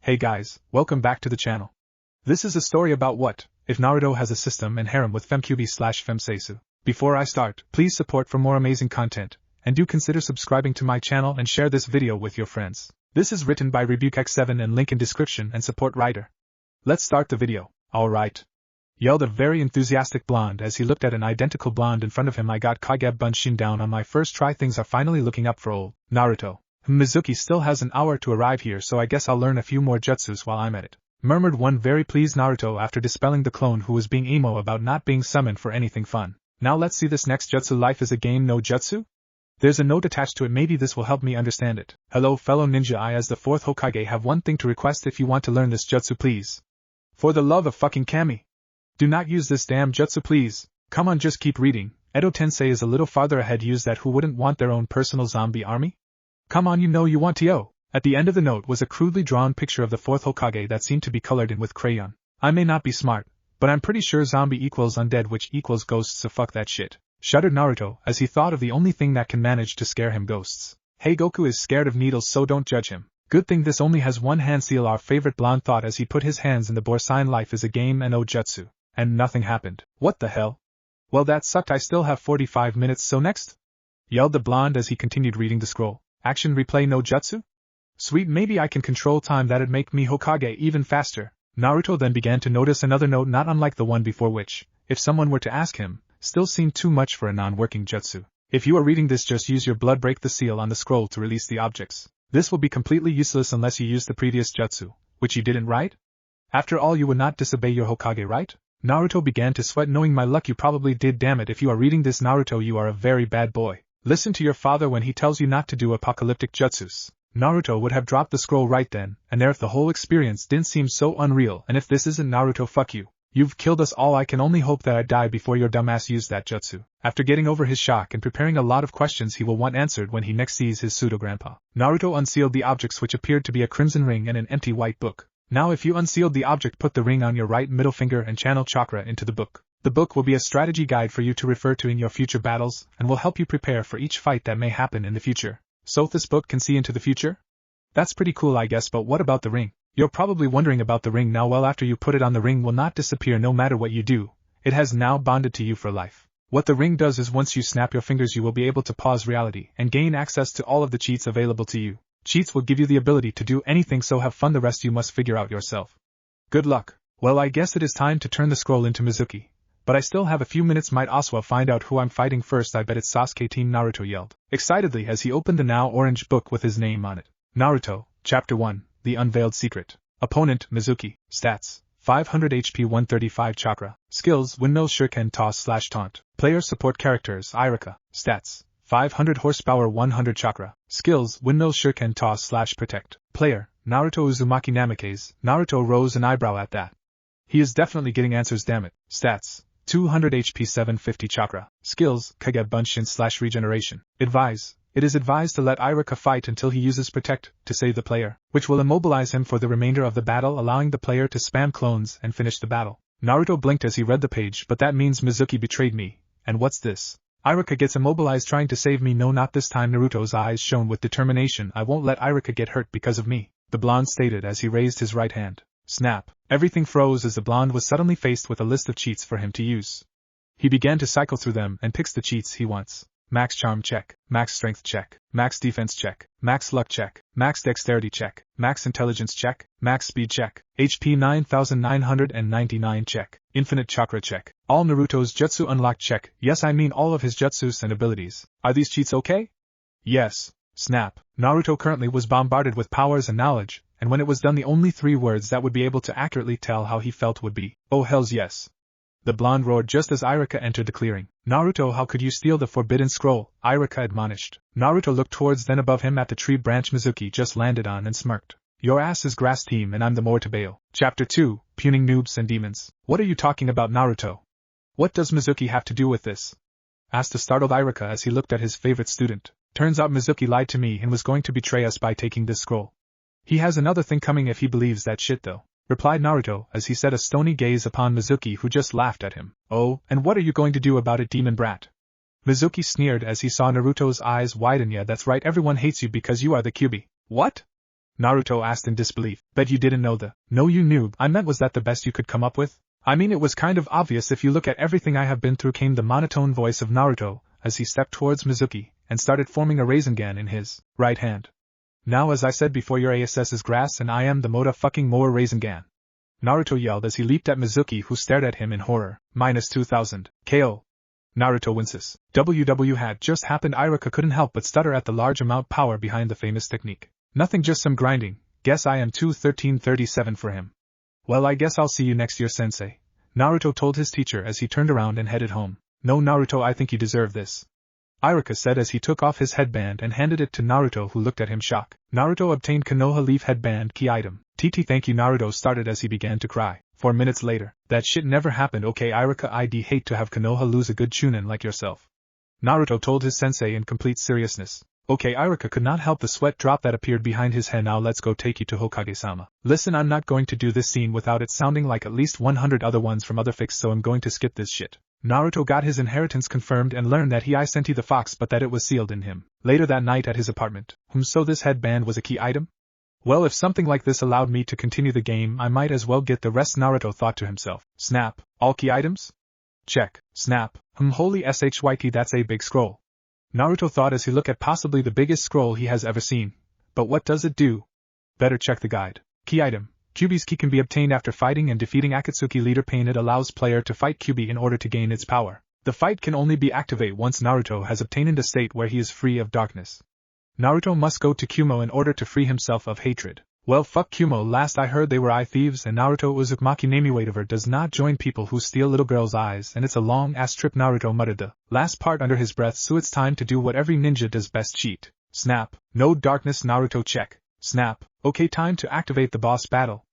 Hey guys, welcome back to the channel. This is a story about what if Naruto has a system and harem with femkyuubi/femsasu. Before I start, please support for more amazing content, and do consider subscribing to my channel and share this video with your friends. This is written by RebukeX7 and link in description and support writer. Let's start the video. Alright. Yelled a very enthusiastic blonde as he looked at an identical blonde in front of him. I got Kage Bunshin down on my first try. Things are finally looking up for old Naruto. Mizuki still has an hour to arrive here, so I guess I'll learn a few more jutsus while I'm at it, murmured one very pleased Naruto after dispelling the clone who was being emo about not being summoned for anything fun. Now let's see this next jutsu. Life is a game, no jutsu? There's a note attached to it. Maybe this will help me understand it. Hello fellow ninja, I as the 4th Hokage have one thing to request. If you want to learn this jutsu, please, for the love of fucking Kami, do not use this damn jutsu, please. Come on, just keep reading. Edo Tensei is a little farther ahead. Use that. Who wouldn't want their own personal zombie army? Come on, you know you want to. At the end of the note was a crudely drawn picture of the 4th Hokage that seemed to be colored in with crayon. I may not be smart, but I'm pretty sure zombie equals undead, which equals ghosts, so fuck that shit, shuddered Naruto as he thought of the only thing that can manage to scare him: ghosts. Hey, Goku is scared of needles, so don't judge him. Good thing this only has one hand seal, our favorite blonde thought as he put his hands in the bore sign. Life is a game and no jutsu. And nothing happened. What the hell? Well, that sucked. I still have 45 minutes, so next? Yelled the blonde as he continued reading the scroll. Action replay, no jutsu? Sweet, maybe I can control time. That'd make me Hokage even faster. Naruto then began to notice another note not unlike the one before, which, if someone were to ask him, still seemed too much for a non-working jutsu. If you are reading this, just use your blood. Break the seal on the scroll to release the objects. This will be completely useless unless you use the previous jutsu, which you didn't, right? After all, you would not disobey your Hokage, right? Naruto began to sweat. Knowing my luck, you probably did. Damn it, if you are reading this, Naruto, you are a very bad boy. Listen to your father when he tells you not to do apocalyptic jutsus. Naruto would have dropped the scroll right then and there if the whole experience didn't seem so unreal. And if this isn't Naruto, fuck you. You've killed us all. I can only hope that I die before your dumbass used that jutsu. After getting over his shock and preparing a lot of questions he will want answered when he next sees his pseudo-grandpa, Naruto unsealed the objects, which appeared to be a crimson ring and an empty white book. Now if you unsealed the object, put the ring on your right middle finger and channel chakra into the book. The book will be a strategy guide for you to refer to in your future battles, and will help you prepare for each fight that may happen in the future. So this book can see into the future? That's pretty cool, I guess, but what about the ring? You're probably wondering about the ring now. Well, after you put it on, the ring will not disappear no matter what you do. It has now bonded to you for life. What the ring does is once you snap your fingers, you will be able to pause reality and gain access to all of the cheats available to you. Cheats will give you the ability to do anything, so have fun. The rest you must figure out yourself. Good luck. Well, I guess it is time to turn the scroll into Mizuki. But I still have a few minutes. Might as well find out who I'm fighting first. I bet it's Sasuke team, Naruto yelled excitedly as he opened the now orange book with his name on it. Naruto, Chapter 1, The Unveiled Secret. Opponent, Mizuki. Stats: 500 HP, 135 chakra. Skills: Windmill, Shuriken, Toss/Taunt. Player support characters: Irika. Stats: 500 horsepower, 100 chakra. Skills: Windmill, Shuriken, Toss/Protect. Player: Naruto Uzumaki Namikaze. Naruto rose an eyebrow at that. He is definitely getting answers, damn it. Stats: 200 HP, 750 chakra. Skills: Kage Bunshin/Regeneration. Advise: it is advised to let Irika fight until he uses Protect to save the player, which will immobilize him for the remainder of the battle, allowing the player to spam clones and finish the battle. Naruto blinked as he read the page. But that means Mizuki betrayed me, and what's this? Irika gets immobilized trying to save me? No, not this time. Naruto's eyes shone with determination. I won't let Irika get hurt because of me, the blonde stated as he raised his right hand. Snap. Everything froze as the blonde was suddenly faced with a list of cheats for him to use. He began to cycle through them and picks the cheats he wants. Max Charm check, Max Strength check, Max Defense check, Max Luck check, Max Dexterity check, Max Intelligence check, Max Speed check, HP 9999 check, Infinite Chakra check, all Naruto's jutsu unlocked check. Yes, I mean all of his jutsus and abilities. Are these cheats okay? Yes. Snap. Naruto currently was bombarded with powers and knowledge, and when it was done, the only 3 words that would be able to accurately tell how he felt would be, "Oh hells yes." The blonde roared just as Irika entered the clearing. Naruto, how could you steal the forbidden scroll? Irika admonished. Naruto looked towards, then above him at the tree branch Mizuki just landed on and smirked. Your ass is grass team and I'm the more to bail. Chapter 2, Puning Noobs and Demons. What are you talking about, Naruto? What does Mizuki have to do with this? Asked the startled Irika as he looked at his favorite student. Turns out Mizuki lied to me and was going to betray us by taking this scroll. He has another thing coming if he believes that shit though, replied Naruto as he set a stony gaze upon Mizuki, who just laughed at him. Oh, and what are you going to do about it, demon brat? Mizuki sneered as he saw Naruto's eyes widen. Yeah, that's right, everyone hates you because you are the kyuubi. What? Naruto asked in disbelief. Bet you didn't know the. No you knew. I meant was that the best you could come up with? I mean it was kind of obvious if you look at everything I have been through, came the monotone voice of Naruto, as he stepped towards Mizuki, and started forming a Rasengan in his right hand. Now as I said before, your ASS is grass and I am the fucking mower Rasengan. Naruto yelled as he leaped at Mizuki, who stared at him in horror. -2000. KO. Naruto winces. WW had just happened. Iruka couldn't help but stutter at the large amount power behind the famous technique. Nothing, just some grinding. Guess I am 21337 for him. Well, I guess I'll see you next year, sensei. Naruto told his teacher as he turned around and headed home. No Naruto, I think you deserve this. Iruka said as he took off his headband and handed it to Naruto, who looked at him shocked. Naruto obtained Konoha leaf headband key item. TT thank you. Naruto started as he began to cry. 4 minutes later. That shit never happened. Okay Iruka, I'd hate to have Konoha lose a good Chunin like yourself. Naruto told his sensei in complete seriousness. Okay Iruka could not help the sweat drop that appeared behind his head. Now let's go take you to Hokage-sama. Listen, I'm not going to do this scene without it sounding like at least 100 other ones from other fics, so I'm going to skip this shit. Naruto got his inheritance confirmed and learned that he sent the fox, but that it was sealed in him. Later that night at his apartment. So this headband was a key item? Well, if something like this allowed me to continue the game, I might as well get the rest, Naruto thought to himself. Snap. All key items? Check. Snap. Holy SHYT, that's a big scroll. Naruto thought as he looked at possibly the biggest scroll he has ever seen. But what does it do? Better check the guide. Key item. Kyuubi's key can be obtained after fighting and defeating Akatsuki leader Pain. It allows player to fight Kyuubi in order to gain its power. The fight can only be activated once Naruto has obtained a state where he is free of darkness. Naruto must go to Kumo in order to free himself of hatred. Well, fuck Kumo, last I heard they were eye thieves, and Naruto Uzumaki Namiwaver does not join people who steal little girls' eyes, and it's a long ass trip. Naruto muttered the last part under his breath. So it's time to do what every ninja does best, cheat. Snap. No darkness. Naruto check. Snap. Okay, time to activate the boss battle.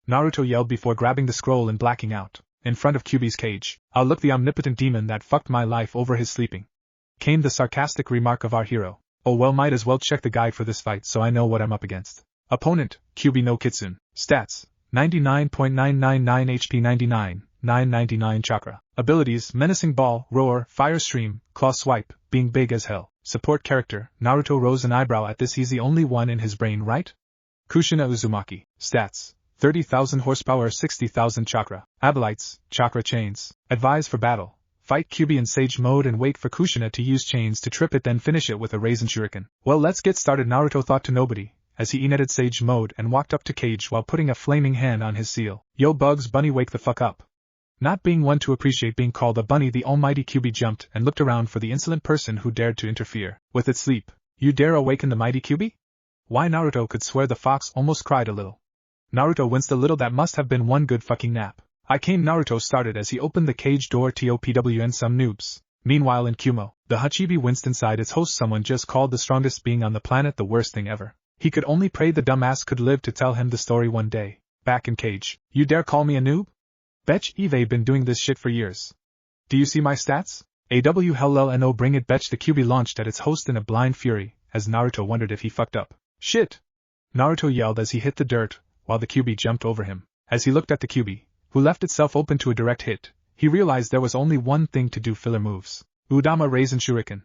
Naruto yelled before grabbing the scroll and blacking out. In front of Kyuubi's cage. I'll look the omnipotent demon that fucked my life over his sleeping. Came the sarcastic remark of our hero. Oh well, might as well check the guide for this fight so I know what I'm up against. Opponent, Kyuubi no Kitsune. Stats, 99.999 HP 99, 999 chakra. Abilities, Menacing Ball, Roar, Fire Stream, Claw Swipe, Being Big as Hell. Support character, Naruto rose an eyebrow at this. He's the only one in his brain, right? Kushina Uzumaki. Stats, 30,000 horsepower 60,000 chakra. Abelites, Chakra Chains. Advise for battle. Fight Kyuubi in Sage mode and wait for Kushina to use chains to trip it, then finish it with a Rasen Shuriken. Well, let's get started, Naruto thought to nobody, as he entered Sage mode and walked up to Cage while putting a flaming hand on his seal. Yo Bugs Bunny, wake the fuck up. Not being one to appreciate being called a bunny, the almighty Kyuubi jumped and looked around for the insolent person who dared to interfere with its sleep. You dare awaken the mighty Kyuubi? Why, Naruto could swear the fox almost cried a little. Naruto winced a little. That must have been one good fucking nap. I came, Naruto started as he opened the cage door. TOPWN some noobs. Meanwhile in Kumo, the Hachibi winced inside its host. Someone just called the strongest being on the planet the worst thing ever. He could only pray the dumbass could live to tell him the story one day. Back in Cage. You dare call me a noob? Betch Eve been doing this shit for years. Do you see my stats? AW hell no, bring it. Betch. The Kyuubi launched at its host in a blind fury, as Naruto wondered if he fucked up. Shit! Naruto yelled as he hit the dirt, while the Kyuubi jumped over him. As he looked at the Kyuubi, who left itself open to a direct hit, he realized there was only one thing to do: filler moves. Udama Rasen Shuriken.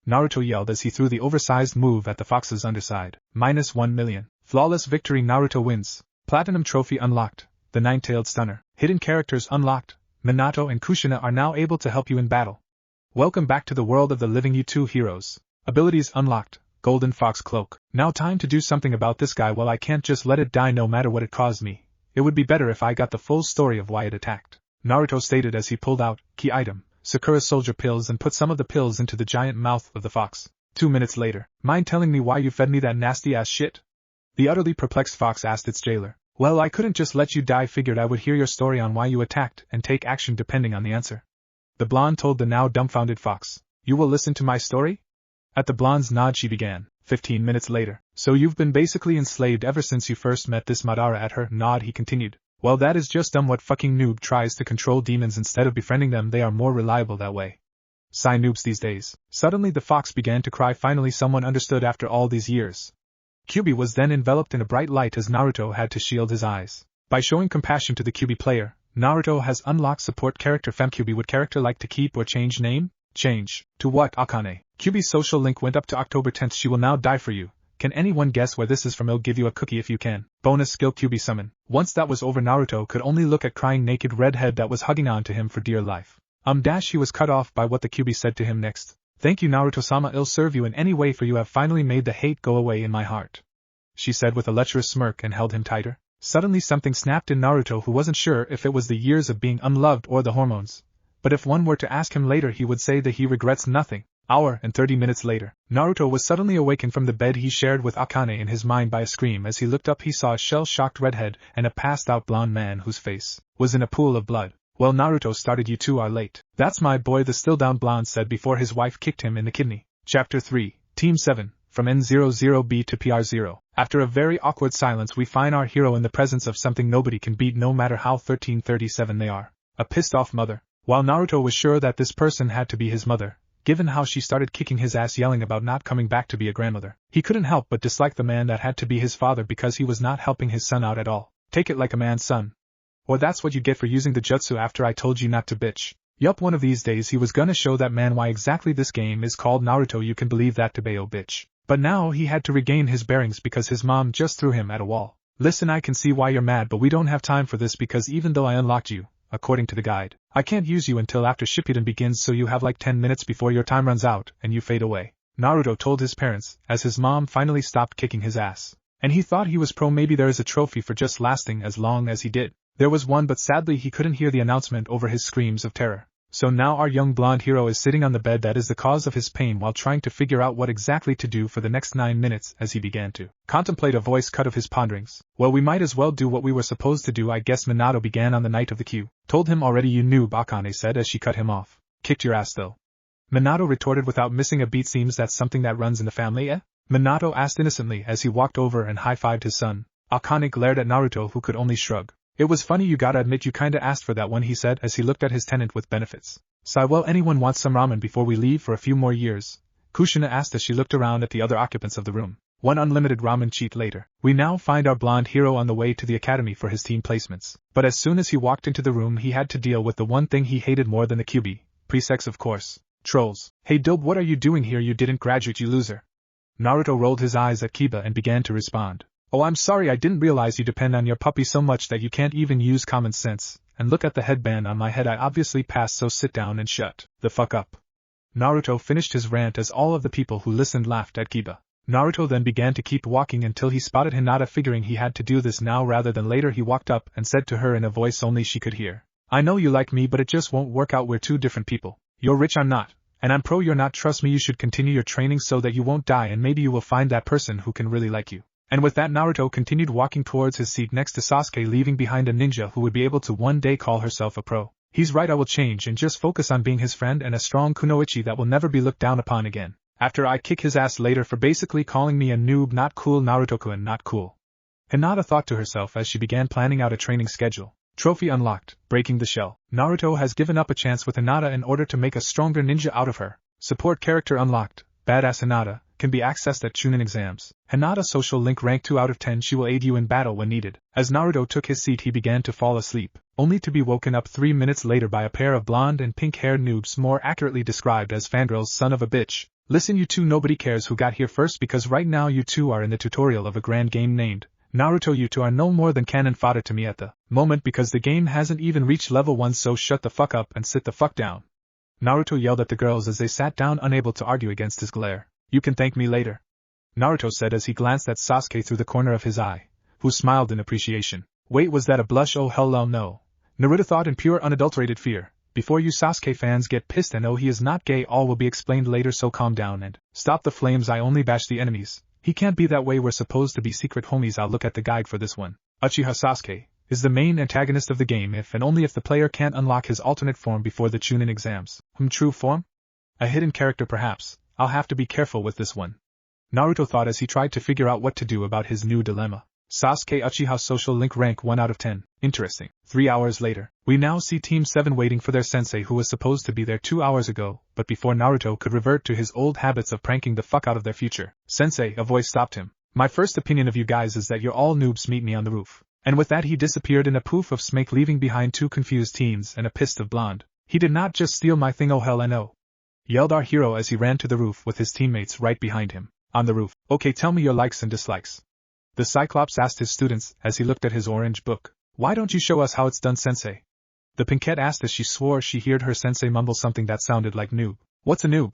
Naruto yelled as he threw the oversized move at the fox's underside. -1 million. Flawless victory. Naruto wins. Platinum trophy unlocked. The Nine-Tailed Stunner. Hidden characters unlocked. Minato and Kushina are now able to help you in battle. Welcome back to the world of the living, you two heroes. Abilities unlocked. Golden Fox Cloak. Now time to do something about this guy. Well, I can't just let it die no matter what it caused me. It would be better if I got the full story of why it attacked. Naruto stated as he pulled out, key item, Sakura soldier pills, and put some of the pills into the giant mouth of the fox. 2 minutes later. Mind telling me why you fed me that nasty ass shit? The utterly perplexed fox asked its jailer. Well, I couldn't just let you die. Figured I would hear your story on why you attacked and take action depending on the answer. The blonde told the now dumbfounded fox. You will listen to my story? At the blonde's nod she began. 15 minutes later. So you've been basically enslaved ever since you first met this Madara. At her nod he continued. Well, that is just dumb. What fucking noob tries to control demons instead of befriending them? They are more reliable that way. Sigh noobs these days. Suddenly the fox began to cry. Finally someone understood after all these years. Kyuubi was then enveloped in a bright light as Naruto had to shield his eyes. By showing compassion to the Kyuubi player, Naruto has unlocked support character femkyuubi. Would character like to keep or change name? Change. To what? Akane. Kyuubi's social link went up to October 10th. She will now die for you. Can anyone guess where this is from? I'll give you a cookie if you can. Bonus skill kyuubi summon. Once that was over, Naruto could only look at crying naked redhead that was hugging on to him for dear life. He was cut off by what the kyuubi said to him next. Thank you Naruto-sama, I'll serve you in any way, for you have finally made the hate go away in my heart, she said with a lecherous smirk and held him tighter. Suddenly something snapped in Naruto, who wasn't sure if it was the years of being unloved or the hormones. But if one were to ask him later, he would say that he regrets nothing. Hour and 30 minutes later, Naruto was suddenly awakened from the bed he shared with Akane in his mind by a scream. As he looked up, he saw a shell-shocked redhead and a passed-out blonde man whose face was in a pool of blood. Well, Naruto started, you two are late. That's my boy, the still-down blonde said before his wife kicked him in the kidney. Chapter 3, Team 7, from N00B to PR0. After a very awkward silence, we find our hero in the presence of something nobody can beat, no matter how 1337 they are. A pissed-off mother. While Naruto was sure that this person had to be his mother, given how she started kicking his ass yelling about not coming back to be a grandmother, he couldn't help but dislike the man that had to be his father because he was not helping his son out at all. Take it like a man, son. Or that's what you get for using the jutsu after I told you not to, bitch. Yup, one of these days he was gonna show that man why exactly this game is called Naruto. You can believe that, Tebeo, bitch. But now he had to regain his bearings because his mom just threw him at a wall. Listen, I can see why you're mad, but we don't have time for this because even though I unlocked you, according to the guide, I can't use you until after Shippuden begins, so you have like 10 minutes before your time runs out and you fade away, Naruto told his parents, as his mom finally stopped kicking his ass. And he thought he was pro, maybe there is a trophy for just lasting as long as he did. There was one, but sadly he couldn't hear the announcement over his screams of terror. So now our young blonde hero is sitting on the bed that is the cause of his pain while trying to figure out what exactly to do for the next 9 minutes. As he began to contemplate a voice cut of his ponderings. Well, we might as well do what we were supposed to do, I guess. Minato began on the night of the Q. Told him already, you noob, Akane said as she cut him off. Kicked your ass though. Minato retorted without missing a beat. Seems that's something that runs in the family, eh? Minato asked innocently as he walked over and high-fived his son. Akane glared at Naruto, who could only shrug. It was funny, you gotta admit you kinda asked for that one, he said as he looked at his tenant with benefits. Sigh, well, anyone wants some ramen before we leave for a few more years? Kushina asked as she looked around at the other occupants of the room. One unlimited ramen cheat later. We now find our blonde hero on the way to the academy for his team placements. But as soon as he walked into the room, he had to deal with the one thing he hated more than the kyuubi. Pre-sex, of course. Trolls. Hey dope, what are you doing here? You didn't graduate, you loser. Naruto rolled his eyes at Kiba and began to respond. Oh, I'm sorry, I didn't realize you depend on your puppy so much that you can't even use common sense. And look at the headband on my head, I obviously passed, so sit down and shut the fuck up. Naruto finished his rant as all of the people who listened laughed at Kiba. Naruto then began to keep walking until he spotted Hinata. Figuring he had to do this now rather than later, he walked up and said to her in a voice only she could hear. I know you like me, but it just won't work out, we're two different people. You're rich, I'm not. And I'm pro, you're not. Trust me, you should continue your training so that you won't die, and maybe you will find that person who can really like you. And with that, Naruto continued walking towards his seat next to Sasuke, leaving behind a ninja who would be able to one day call herself a pro. He's right, I will change and just focus on being his friend and a strong kunoichi that will never be looked down upon again. After I kick his ass later for basically calling me a noob, not cool, Naruto-kun, not cool. Hinata thought to herself as she began planning out a training schedule. Trophy unlocked, breaking the shell. Naruto has given up a chance with Hinata in order to make a stronger ninja out of her. Support character unlocked, badass Hinata, can be accessed at Chunin exams. Hinata social link rank 2 out of 10, she will aid you in battle when needed. As Naruto took his seat, he began to fall asleep, only to be woken up 3 minutes later by a pair of blonde and pink-haired noobs, more accurately described as fangirls. Son of a bitch. Listen, you two, nobody cares who got here first because right now you two are in the tutorial of a grand game named Naruto. You two are no more than cannon fodder to me at the moment because the game hasn't even reached level 1, so shut the fuck up and sit the fuck down. Naruto yelled at the girls as they sat down, unable to argue against his glare. You can thank me later, Naruto said as he glanced at Sasuke through the corner of his eye, who smiled in appreciation. Wait, was that a blush? Oh hell no. Naruto thought in pure unadulterated fear. Before you Sasuke fans get pissed and oh, he is not gay, all will be explained later, so calm down and stop the flames. I only bash the enemies. He can't be that way, we're supposed to be secret homies. I'll look at the guide for this one. Uchiha Sasuke is the main antagonist of the game if and only if the player can't unlock his alternate form before the Chunin exams. True form? A hidden character perhaps. I'll have to be careful with this one, Naruto thought as he tried to figure out what to do about his new dilemma. Sasuke Uchiha social link rank 1 out of 10. Interesting. 3 hours later, we now see Team 7 waiting for their sensei who was supposed to be there 2 hours ago, but before Naruto could revert to his old habits of pranking the fuck out of their future sensei, a voice stopped him. My first opinion of you guys is that you're all noobs, meet me on the roof. And with that he disappeared in a poof of smoke, leaving behind 2 confused teens and a pissed of blonde. He did not just steal my thing, oh hell no, yelled our hero as he ran to the roof with his teammates right behind him. On the roof. Okay, tell me your likes and dislikes. The Cyclops asked his students as he looked at his orange book. Why don't you show us how it's done, sensei? The Pinkette asked as she swore she heard her sensei mumble something that sounded like noob. What's a noob?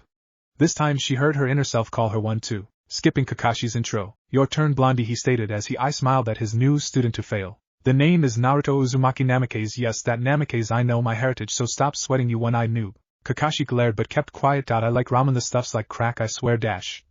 This time she heard her inner self call her one too. Skipping Kakashi's intro. Your turn, Blondie, he stated as he smiled at his new student to fail. The name is Naruto Uzumaki Namikaze. Yes, that Namikaze, I know my heritage, so stop sweating, you one-eyed noob. Kakashi glared but kept quiet. I like ramen, the stuff's like crack, I swear.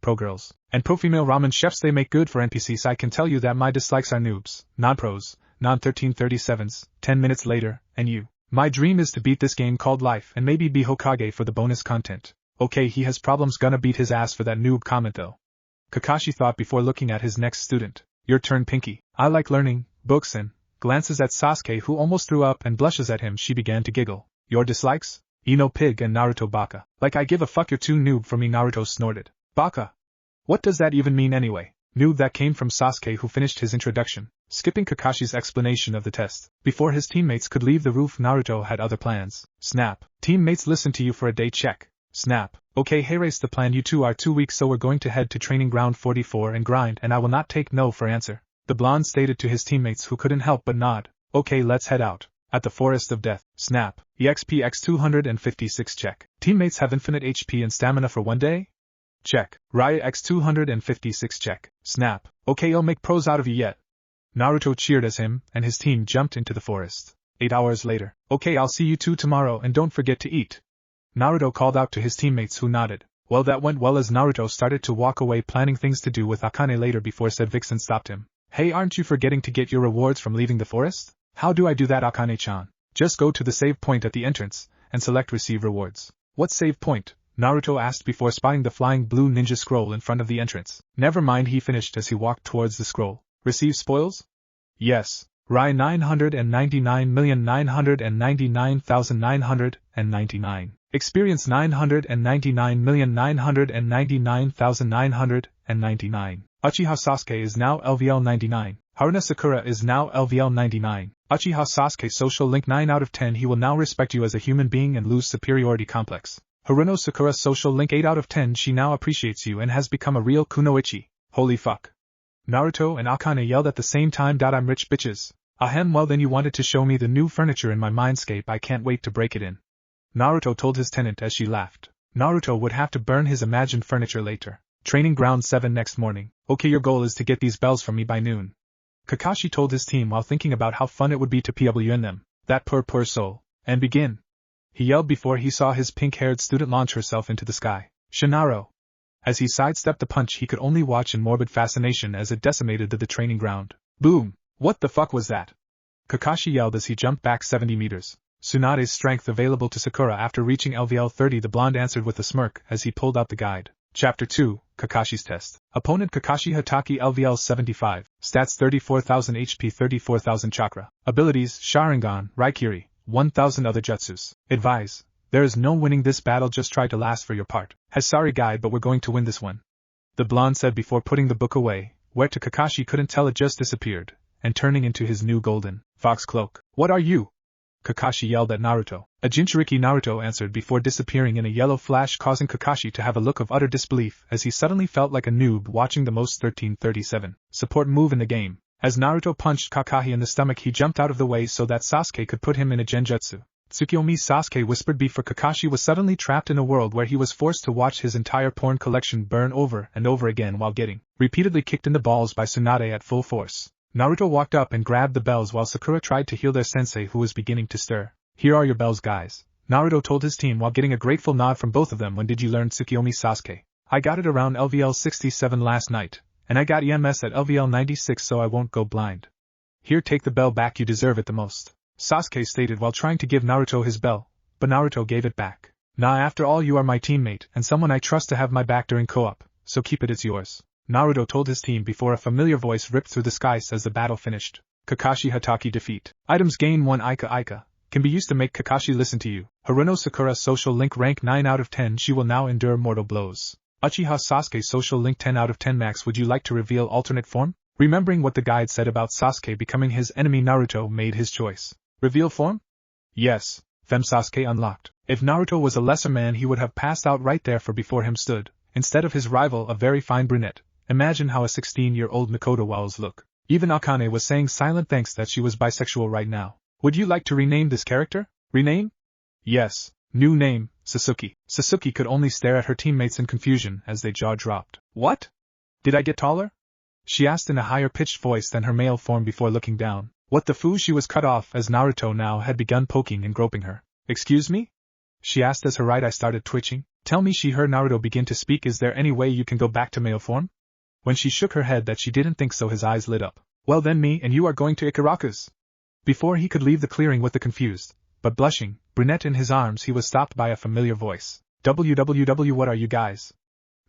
Pro girls and pro female ramen chefs, they make good for NPCs. I can tell you that my dislikes are noobs, non-pros, non-1337s. 10 minutes later, and you. My dream is to beat this game called life and maybe be Hokage for the bonus content. Okay, he has problems, gonna beat his ass for that noob comment though. Kakashi thought before looking at his next student. Your turn, Pinky. I like learning, books, and glances at Sasuke, who almost threw up, and blushes at him. She began to giggle. Your dislikes? Ino Pig and Naruto Baka. Like I give a fuck, you're too noob for me, Naruto snorted. Baka? What does that even mean anyway? Noob, that came from Sasuke, who finished his introduction, skipping Kakashi's explanation of the test. Before his teammates could leave the roof, Naruto had other plans. Snap. Teammates listen to you for a day check. Snap. Okay, hey, race the plan. You two are 2 weeks, so we're going to head to training ground 44 and grind, and I will not take no for answer. The blonde stated to his teammates, who couldn't help but nod. Okay, let's head out. At the Forest of Death. Snap. EXP X 256 check. Teammates have infinite HP and stamina for 1 day? Check. Raya X 256 check. Snap. Okay, I'll make pros out of you yet. Naruto cheered as him and his team jumped into the forest. 8 hours later. Okay, I'll see you two tomorrow and don't forget to eat. Naruto called out to his teammates, who nodded. Well, that went well as Naruto started to walk away, planning things to do with Akane later before said Vixen stopped him. Hey, aren't you forgetting to get your rewards from leaving the forest? How do I do that, Akane-chan? Just go to the save point at the entrance and select receive rewards. What save point? Naruto asked before spotting the flying blue ninja scroll in front of the entrance. Never mind, he finished as he walked towards the scroll. Receive spoils? Yes. Rai 999,999,999. Experience 999,999,999. Uchiha Sasuke is now LVL 99. Haruna Sakura is now LVL 99. Uchiha Sasuke social link 9 out of 10. He will now respect you as a human being and lose superiority complex. Haruno Sakura social link 8 out of 10. She now appreciates you and has become a real kunoichi. Holy fuck. Naruto and Akane yelled at the same time. I'm rich, bitches. Ahem, well then you wanted to show me the new furniture in my mindscape. I can't wait to break it in. Naruto told his tenant as she laughed. Naruto would have to burn his imagined furniture later. Training ground 7 next morning. Okay, your goal is to get these bells from me by noon. Kakashi told his team while thinking about how fun it would be to PWN them. That poor soul. And begin. He yelled before he saw his pink-haired student launch herself into the sky. Shinaro. As he sidestepped the punch, he could only watch in morbid fascination as it decimated the training ground. Boom! What the fuck was that? Kakashi yelled as he jumped back 70 meters. Tsunade's strength available to Sakura after reaching LVL 30. The blonde answered with a smirk as he pulled out the guide. Chapter 2, Kakashi's Test. Opponent Kakashi Hatake LVL 75. Stats 34,000 HP, 34,000 chakra. Abilities Sharingan, Raikiri, 1,000 other jutsus. Advise. There is no winning this battle, just try to last for your part. Sorry guide, but we're going to win this one. The blonde said before putting the book away, where to Kakashi couldn't tell, it just disappeared, and turning into his new golden fox cloak. What are you? Kakashi yelled at Naruto. A Jinchuriki, Naruto answered before disappearing in a yellow flash, causing Kakashi to have a look of utter disbelief as he suddenly felt like a noob watching the most 1337 support move in the game. As Naruto punched Kakashi in the stomach, he jumped out of the way so that Sasuke could put him in a genjutsu. Tsukiyomi, Sasuke whispered before Kakashi was suddenly trapped in a world where he was forced to watch his entire porn collection burn over and over again while getting repeatedly kicked in the balls by Tsunade at full force. Naruto walked up and grabbed the bells while Sakura tried to heal their sensei, who was beginning to stir. Here are your bells, guys. Naruto told his team while getting a grateful nod from both of them. When did you learn Tsukiyomi, Sasuke? I got it around LVL 67 last night, and I got EMS at LVL 96, so I won't go blind. Here, take the bell back, you deserve it the most, Sasuke stated while trying to give Naruto his bell, but Naruto gave it back. Nah, after all you are my teammate and someone I trust to have my back during co-op, so keep it, it's yours. Naruto told his team before a familiar voice ripped through the skies as the battle finished. Kakashi Hatake defeat. Items gain 1 Ika. Can be used to make Kakashi listen to you. Haruno Sakura social link rank 9 out of 10. She will now endure mortal blows. Uchiha Sasuke social link 10 out of 10 max. Would you like to reveal alternate form? Remembering what the guide said about Sasuke becoming his enemy, Naruto made his choice. Reveal form? Yes. FemSasuke unlocked. If Naruto was a lesser man, he would have passed out right there, for before him stood instead of his rival a very fine brunette. Imagine how a 16-year-old Mikoto walls look. Even Akane was saying silent thanks that she was bisexual right now. Would you like to rename this character? Rename? Yes. New name, Sasuke. Sasuke could only stare at her teammates in confusion as they jaw-dropped. What? Did I get taller? She asked in a higher-pitched voice than her male form before looking down. What the foo? She was cut off as Naruto now had begun poking and groping her. Excuse me? She asked as her right eye started twitching. Tell me. She heard Naruto begin to speak. Is there any way you can go back to male form? When she shook her head that she didn't think so, his eyes lit up. Well then, me and you are going to Ikaraku's. Before he could leave the clearing with the confused, but blushing, brunette in his arms, he was stopped by a familiar voice. WWW, what are you guys?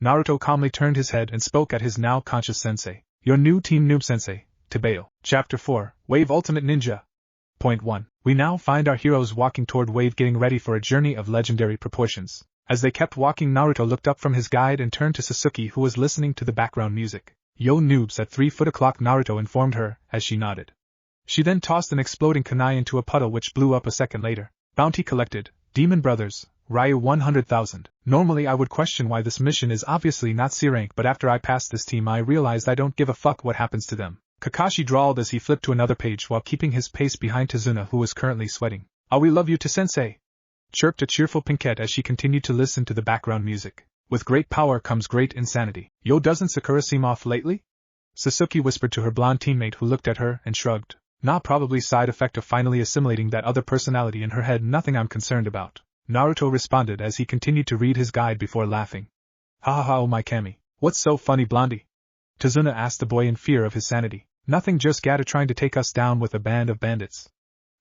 Naruto calmly turned his head and spoke at his now conscious sensei. Your new team noob sensei, Tebeo. Chapter 4, Wave Ultimate Ninja. Point 1. We now find our heroes walking toward Wave, getting ready for a journey of legendary proportions. As they kept walking, Naruto looked up from his guide and turned to Sasuke, who was listening to the background music. Yo noobs at 3 foot o'clock, Naruto informed her, as she nodded. She then tossed an exploding kunai into a puddle which blew up a second later. Bounty collected, Demon Brothers, Ryu 100,000. Normally I would question why this mission is obviously not C rank, but after I passed this team I realized I don't give a fuck what happens to them. Kakashi drawled as he flipped to another page while keeping his pace behind Tsunade, who was currently sweating. Ah, we love you to sensei, chirped a cheerful Pinkette as she continued to listen to the background music. With great power comes great insanity. Yo, doesn't Sakura seem off lately? Sasuke whispered to her blonde teammate, who looked at her and shrugged. Nah, probably side effect of finally assimilating that other personality in her head. Nothing I'm concerned about, Naruto responded as he continued to read his guide before laughing. Ha ha ha, oh my Kami. What's so funny, blondie? Tsunade asked the boy in fear of his sanity. Nothing, just Gaara trying to take us down with a band of bandits,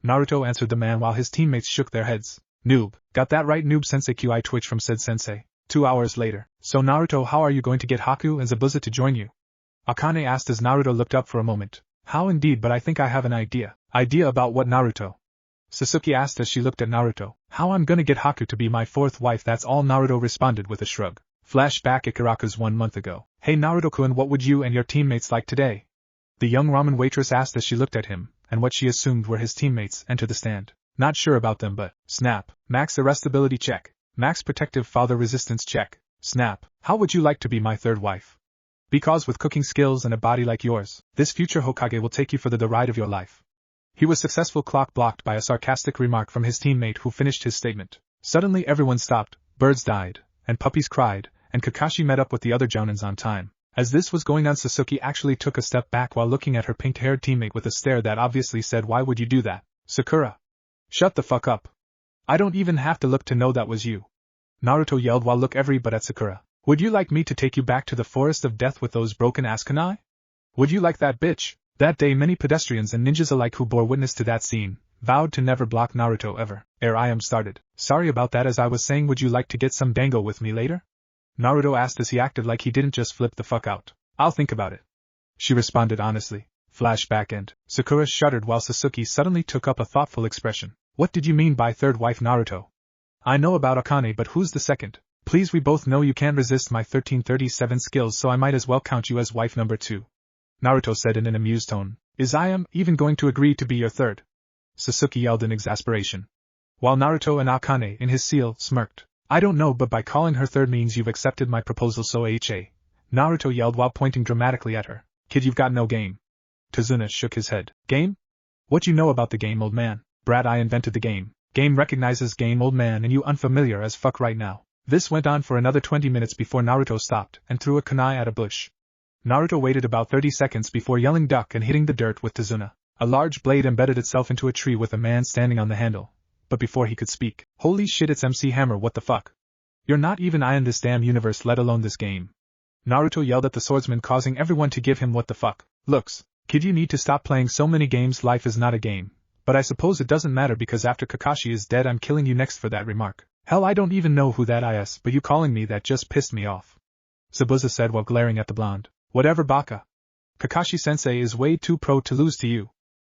Naruto answered the man while his teammates shook their heads. Noob, got that right, noob sensei. QI twitch from said sensei. 2 hours later. So Naruto, how are you going to get Haku and Zabuza to join you? Akane asked as Naruto looked up for a moment. How indeed, but I think I have an idea. Idea about what, Naruto? Sasuke asked as she looked at Naruto. How I'm gonna get Haku to be my 4th wife, that's all, Naruto responded with a shrug. Flashback Ikaraku's 1 month ago. Hey Naruto-kun, what would you and your teammates like today? The young ramen waitress asked as she looked at him, and what she assumed were his teammates entered the stand. Not sure about them, but, snap, max arrestability check, max protective father resistance check, snap, how would you like to be my 3rd wife? Because with cooking skills and a body like yours, this future Hokage will take you for the ride of your life. He was successful clock blocked by a sarcastic remark from his teammate who finished his statement. Suddenly everyone stopped, birds died, and puppies cried, and Kakashi met up with the other Jounins on time. As this was going on, Sasuke actually took a step back while looking at her pink-haired teammate with a stare that obviously said, why would you do that, Sakura? Shut the fuck up. I don't even have to look to know that was you, Naruto yelled while look every but at Sakura. Would you like me to take you back to the forest of death with those broken-ass kunai? Would you like that, bitch? That day many pedestrians and ninjas alike who bore witness to that scene vowed to never block Naruto ever. I am started. Sorry about that, as I was saying, would you like to get some dango with me later? Naruto asked as he acted like he didn't just flip the fuck out. I'll think about it, she responded honestly. Flashback end. Sakura shuddered while Sasuke suddenly took up a thoughtful expression. What did you mean by 3rd wife, Naruto? I know about Akane, but who's the 2nd? Please, we both know you can't resist my 1337 skills, so I might as well count you as wife number 2. Naruto said in an amused tone. Is I am even going to agree to be your 3rd? Sasuke yelled in exasperation. While Naruto and Akane in his seal smirked. I don't know, but by calling her 3rd means you've accepted my proposal, so Naruto yelled while pointing dramatically at her. Kid, you've got no game. Tsunade shook his head. Game? What you know about the game, old man? Brat, I invented the game. Game recognizes game, old man, and you unfamiliar as fuck right now. This went on for another 20 minutes before Naruto stopped and threw a kunai at a bush. Naruto waited about 30 seconds before yelling duck and hitting the dirt with Tsunade. A large blade embedded itself into a tree with a man standing on the handle. But before he could speak, holy shit, it's MC Hammer, what the fuck? You're not even I in this damn universe, let alone this game. Naruto yelled at the swordsman, causing everyone to give him what the fuck looks. Kid, you need to stop playing so many games, life is not a game. But I suppose it doesn't matter because after Kakashi is dead I'm killing you next for that remark. Hell, I don't even know who that is, but you calling me that just pissed me off, Zabuza said while glaring at the blonde. Whatever, Baka. Kakashi-sensei is way too pro to lose to you,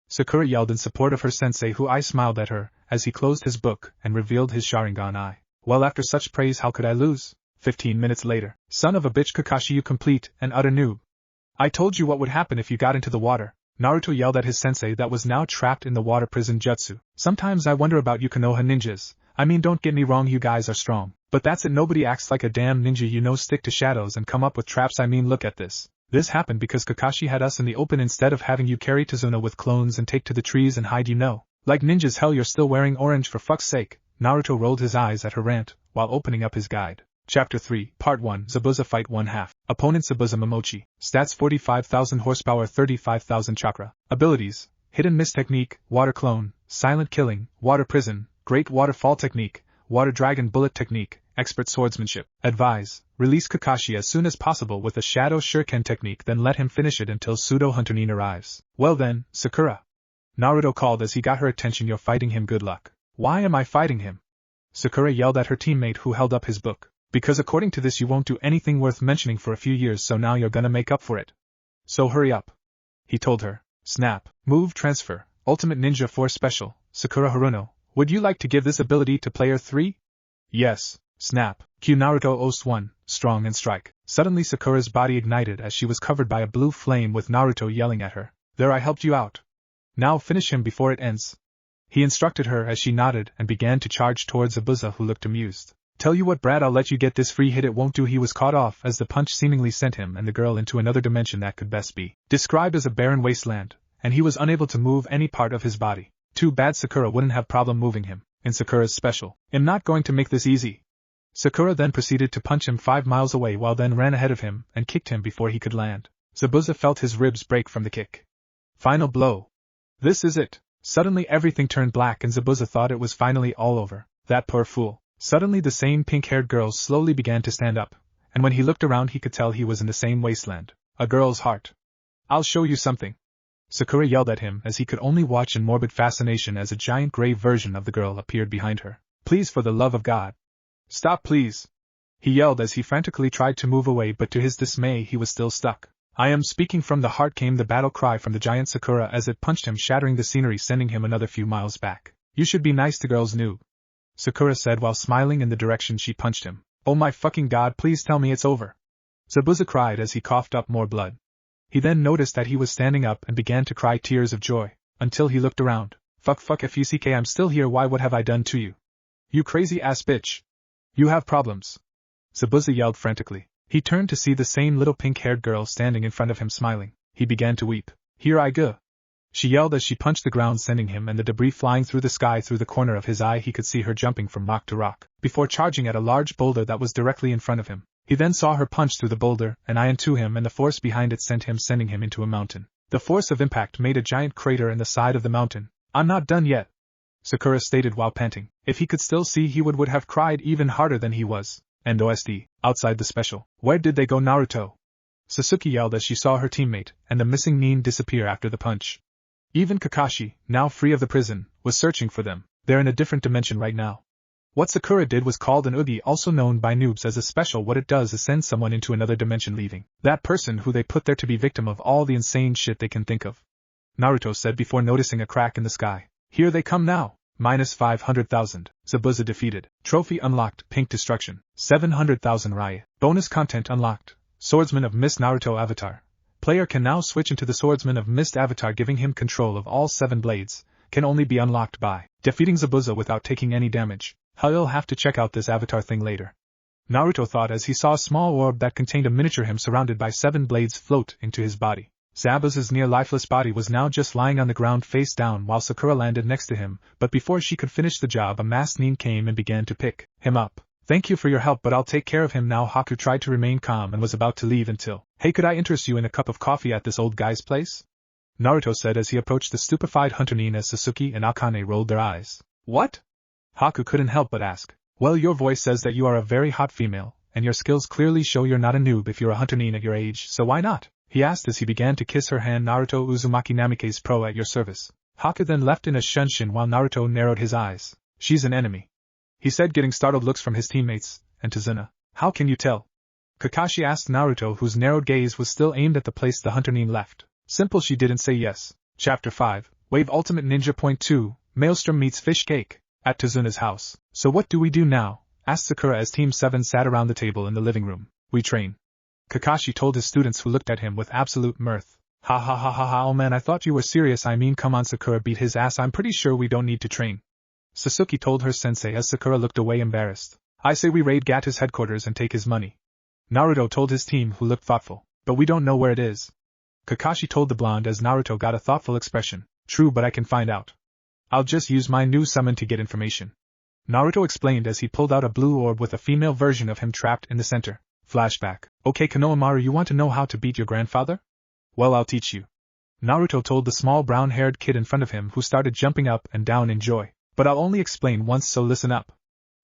Sakura yelled in support of her sensei, who smiled at her as he closed his book and revealed his Sharingan eye. Well, after such praise, how could I lose? 15 minutes later. Son of a bitch, Kakashi, you complete and utter noob. I told you what would happen if you got into the water, Naruto yelled at his sensei that was now trapped in the water prison jutsu. Sometimes I wonder about you Konoha ninjas. I mean, don't get me wrong, you guys are strong. But that's it, nobody acts like a damn ninja, you know, stick to shadows and come up with traps. I mean, look at this. This happened because Kakashi had us in the open instead of having you carry Tsunade with clones and take to the trees and hide, you know. Like ninjas, hell, you're still wearing orange for fuck's sake. Naruto rolled his eyes at her rant, while opening up his guide. Chapter 3, Part 1, Zabuza Fight 1/2. Opponent Zabuza Momochi. Stats 45,000 horsepower, 35,000 chakra. Abilities: Hidden Mist Technique, Water Clone, Silent Killing, Water Prison, Great Waterfall Technique, Water Dragon Bullet Technique, Expert Swordsmanship. Advise: release Kakashi as soon as possible with a Shadow Shuriken technique, then let him finish it until Pseudo-Hunter Nin arrives. Well then, Sakura. Naruto called as he got her attention. You're fighting him, good luck. Why am I fighting him? Sakura yelled at her teammate who held up his book. Because according to this you won't do anything worth mentioning for a few years, so now you're gonna make up for it. So hurry up. He told her. Snap. Move transfer. Ultimate Ninja Force Special. Sakura Haruno. Would you like to give this ability to player 3? Yes. Snap. Q Naruto Ost 1. Strong and strike. Suddenly Sakura's body ignited as she was covered by a blue flame with Naruto yelling at her. There, I helped you out. Now finish him before it ends. He instructed her as she nodded and began to charge towards Zabuza, who looked amused. Tell you what, Brad, I'll let you get this free hit, it won't do. He was caught off as the punch seemingly sent him and the girl into another dimension that could best be described as a barren wasteland, and he was unable to move any part of his body. Too bad Sakura wouldn't have problem moving him. In Sakura's special, I'm not going to make this easy. Sakura then proceeded to punch him 5 miles away, while then ran ahead of him and kicked him before he could land. Zabuza felt his ribs break from the kick. Final blow. This is it. Suddenly everything turned black and Zabuza thought it was finally all over. That poor fool. Suddenly the same pink-haired girl slowly began to stand up, and when he looked around he could tell he was in the same wasteland. A girl's heart. I'll show you something. Sakura yelled at him as he could only watch in morbid fascination as a giant gray version of the girl appeared behind her. Please, for the love of God. Stop, please. He yelled as he frantically tried to move away, but to his dismay he was still stuck. I am speaking from the heart, came the battle cry from the giant Sakura as it punched him, shattering the scenery, sending him another few miles back. You should be nice to girls, noob. Sakura said while smiling in the direction she punched him. Oh my fucking god, please tell me it's over. Zabuza cried as he coughed up more blood. He then noticed that he was standing up and began to cry tears of joy, until he looked around. Fuck fuck, I'm still here, why, what have I done to you? You crazy ass bitch. You have problems. Zabuza yelled frantically. He turned to see the same little pink-haired girl standing in front of him smiling. He began to weep. Here I go. She yelled as she punched the ground, sending him and the debris flying through the sky. Through the corner of his eye he could see her jumping from rock to rock, before charging at a large boulder that was directly in front of him. He then saw her punch through the boulder and iron to him, and the force behind it sending him into a mountain. The force of impact made a giant crater in the side of the mountain. I'm not done yet, Sakura stated while panting. If he could still see he would have cried even harder than he was. And OSD, outside the special. Where did they go, Naruto? Sasuke yelled as she saw her teammate and the missing Nin disappear after the punch. Even Kakashi, now free of the prison, was searching for them. They're in a different dimension right now. What Sakura did was called an Ugi, also known by noobs as a special. What it does is send someone into another dimension, leaving that person who they put there to be victim of all the insane shit they can think of. Naruto said before noticing a crack in the sky. Here they come now. Minus 500,000. Zabuza defeated. Trophy unlocked. Pink destruction. 700,000 Riot. Bonus content unlocked. Swordsman of Mist Naruto avatar. Player can now switch into the Swordsman of Mist avatar, giving him control of all 7 blades. Can only be unlocked by defeating Zabuza without taking any damage. I'll have to check out this avatar thing later. Naruto thought as he saw a small orb that contained a miniature him surrounded by 7 blades float into his body. Zabuza's near-lifeless body was now just lying on the ground face down while Sakura landed next to him, but before she could finish the job a masked Nin came and began to pick him up. Thank you for your help, but I'll take care of him now. Haku tried to remain calm and was about to leave until, hey, could I interest you in a cup of coffee at this old guy's place? Naruto said as he approached the stupefied Hunter Nin as Sasuke and Akane rolled their eyes. What? Haku couldn't help but ask. Well, your voice says that you are a very hot female, and your skills clearly show you're not a noob if you're a Hunter Nin at your age, so why not? He asked as he began to kiss her hand. Naruto Uzumaki Namike's pro at your service. Haku then left in a shunshin while Naruto narrowed his eyes. She's an enemy, he said, getting startled looks from his teammates. And Tsunade. How can you tell? Kakashi asked Naruto, whose narrowed gaze was still aimed at the place the Hunter Nin left. Simple, she didn't say yes. Chapter 5, Wave Ultimate Ninja Point 2, Maelstrom meets Fish Cake. At Tsunade's house. So what do we do now? Asked Sakura as Team 7 sat around the table in the living room. We train, Kakashi told his students, who looked at him with absolute mirth. Ha ha ha ha ha, oh man, I thought you were serious. I mean, come on, Sakura, beat his ass. I'm pretty sure we don't need to train. Sasuke told her sensei as Sakura looked away embarrassed. I say we raid Gatta's headquarters and take his money. Naruto told his team who looked thoughtful. But we don't know where it is. Kakashi told the blonde as Naruto got a thoughtful expression. True, but I can find out. I'll just use my new summon to get information. Naruto explained as he pulled out a blue orb with a female version of him trapped in the center. Flashback. Okay Konohamaru, you want to know how to beat your grandfather? Well, I'll teach you. Naruto told the small brown-haired kid in front of him who started jumping up and down in joy. But I'll only explain once, so listen up.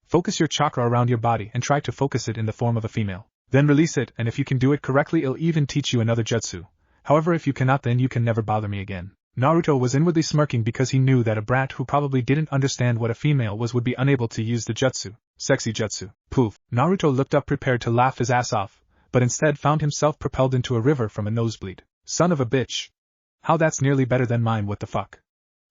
Focus your chakra around your body and try to focus it in the form of a female. Then release it, and if you can do it correctly it'll even teach you another jutsu. However, if you cannot, then you can never bother me again. Naruto was inwardly smirking because he knew that a brat who probably didn't understand what a female was would be unable to use the jutsu. Sexy jutsu. Poof. Naruto looked up prepared to laugh his ass off, but instead found himself propelled into a river from a nosebleed. Son of a bitch. How that's nearly better than mine, what the fuck.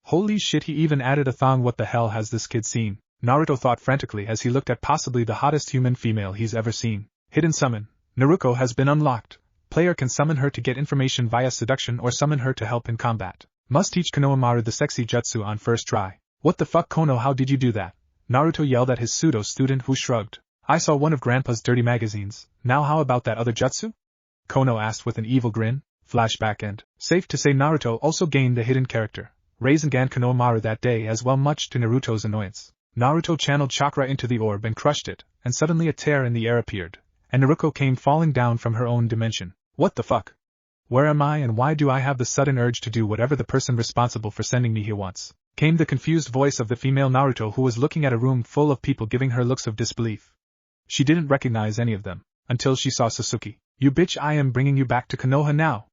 Holy shit, he even added a thong, what the hell has this kid seen? Naruto thought frantically as he looked at possibly the hottest human female he's ever seen. Hidden summon. Naruko has been unlocked. Player can summon her to get information via seduction or summon her to help in combat. Must teach Konohamaru the sexy jutsu on first try. What the fuck Kono, how did you do that? Naruto yelled at his pseudo-student who shrugged. I saw one of Grandpa's dirty magazines. Now how about that other jutsu? Kono asked with an evil grin. Flashback end. Safe to say Naruto also gained a hidden character. Rasengan Konohamaru that day as well, much to Naruto's annoyance. Naruto channeled chakra into the orb and crushed it, and suddenly a tear in the air appeared, and Naruko came falling down from her own dimension. What the fuck? Where am I and why do I have the sudden urge to do whatever the person responsible for sending me here wants? Came the confused voice of the female Naruto who was looking at a room full of people giving her looks of disbelief. She didn't recognize any of them, until she saw Sasuke. You bitch, I am bringing you back to Konoha now.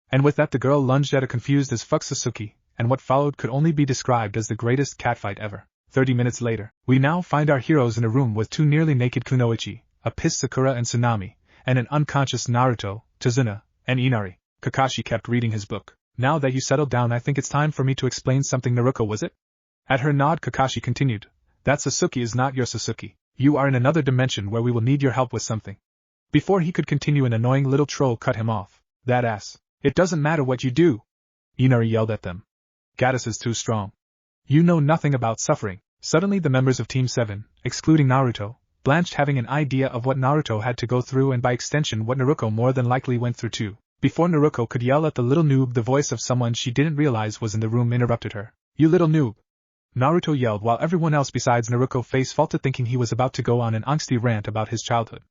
And with that the girl lunged at a confused as fuck Sasuke, and what followed could only be described as the greatest catfight ever. 30 minutes later, we now find our heroes in a room with two nearly naked Kunoichi, a pissed Sakura and Tsunami, and an unconscious Naruto, Tazuna, and Inari. Kakashi kept reading his book. Now that you settled down, I think it's time for me to explain something. Naruko, was it? At her nod, Kakashi continued. That Sasuke is not your Sasuke. You are in another dimension where we will need your help with something. Before he could continue, an annoying little troll cut him off. That ass. It doesn't matter what you do. Inari yelled at them. Gaddis is too strong. You know nothing about suffering. Suddenly the members of Team 7, excluding Naruto, blanched, having an idea of what Naruto had to go through and by extension what Naruko more than likely went through too. Before Naruko could yell at the little noob, the voice of someone she didn't realize was in the room interrupted her. You little noob. Naruto yelled while everyone else besides Naruko face faulted, thinking he was about to go on an angsty rant about his childhood.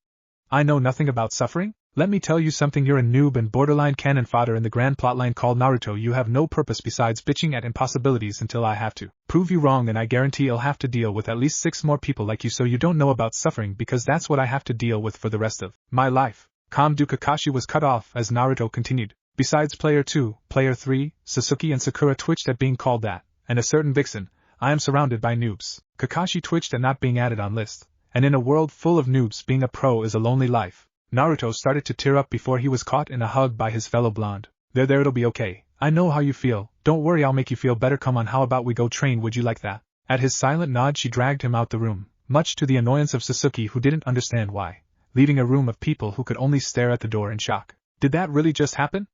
I know nothing about suffering? Let me tell you something, you're a noob and borderline cannon fodder in the grand plotline called Naruto. You have no purpose besides bitching at impossibilities until I have to prove you wrong, and I guarantee I'll have to deal with at least 6 more people like you, so you don't know about suffering because that's what I have to deal with for the rest of my life. Kamdu. Kakashi was cut off as Naruto continued. Besides player 2, player 3, Sasuke and Sakura twitched at being called that, and a certain vixen. I am surrounded by noobs. Kakashi twitched at not being added on list, and in a world full of noobs being a pro is a lonely life. Naruto started to tear up before he was caught in a hug by his fellow blonde. There, it'll be okay. I know how you feel. Don't worry, I'll make you feel better. Come on, how about we go train? Would you like that? At his silent nod, she dragged him out the room, much to the annoyance of Sasuke, who didn't understand why, leaving a room of people who could only stare at the door in shock. Did that really just happen?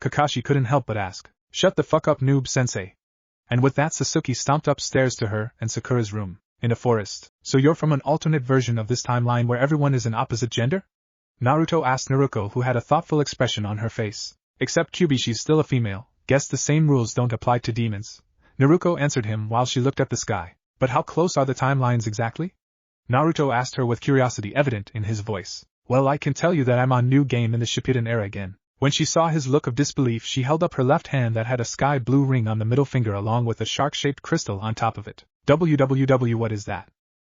Kakashi couldn't help but ask. Shut the fuck up, noob sensei. And with that, Sasuke stomped upstairs to her and Sakura's room, in a forest. So you're from an alternate version of this timeline where everyone is an opposite gender? Naruto asked Naruko, who had a thoughtful expression on her face. Except Kyuubi, she's still a female. Guess the same rules don't apply to demons. Naruko answered him while she looked at the sky. But how close are the timelines exactly? Naruto asked her with curiosity evident in his voice. Well, I can tell you that I'm on New Game in the Shippuden era again. When she saw his look of disbelief, she held up her left hand that had a sky blue ring on the middle finger along with a shark-shaped crystal on top of it. WWW, what is that?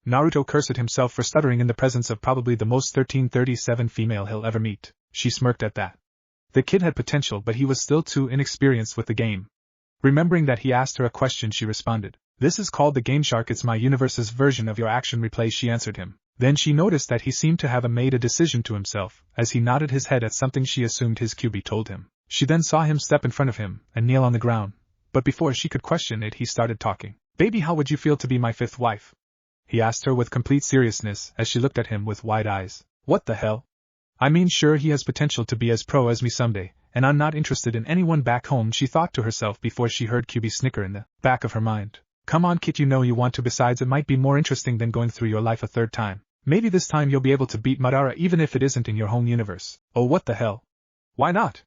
Naruto cursed himself for stuttering in the presence of probably the most 1337 female he'll ever meet. She smirked at that. The kid had potential, but he was still too inexperienced with the game. Remembering that he asked her a question, she responded. This is called the Game Shark. It's my universe's version of your action replay, she answered him. Then she noticed that he seemed to have made a decision to himself, as he nodded his head at something she assumed his Kyuubi told him. She then saw him step in front of him and kneel on the ground, but before she could question it, he started talking. Baby, how would you feel to be my 5th wife? He asked her with complete seriousness as she looked at him with wide eyes. What the hell? I mean, sure, he has potential to be as pro as me someday, and I'm not interested in anyone back home, she thought to herself before she heard Kyuubi snicker in the back of her mind. Come on kid, you know you want to, besides it might be more interesting than going through your life a third time. Maybe this time you'll be able to beat Madara even if it isn't in your home universe. Oh what the hell? Why not?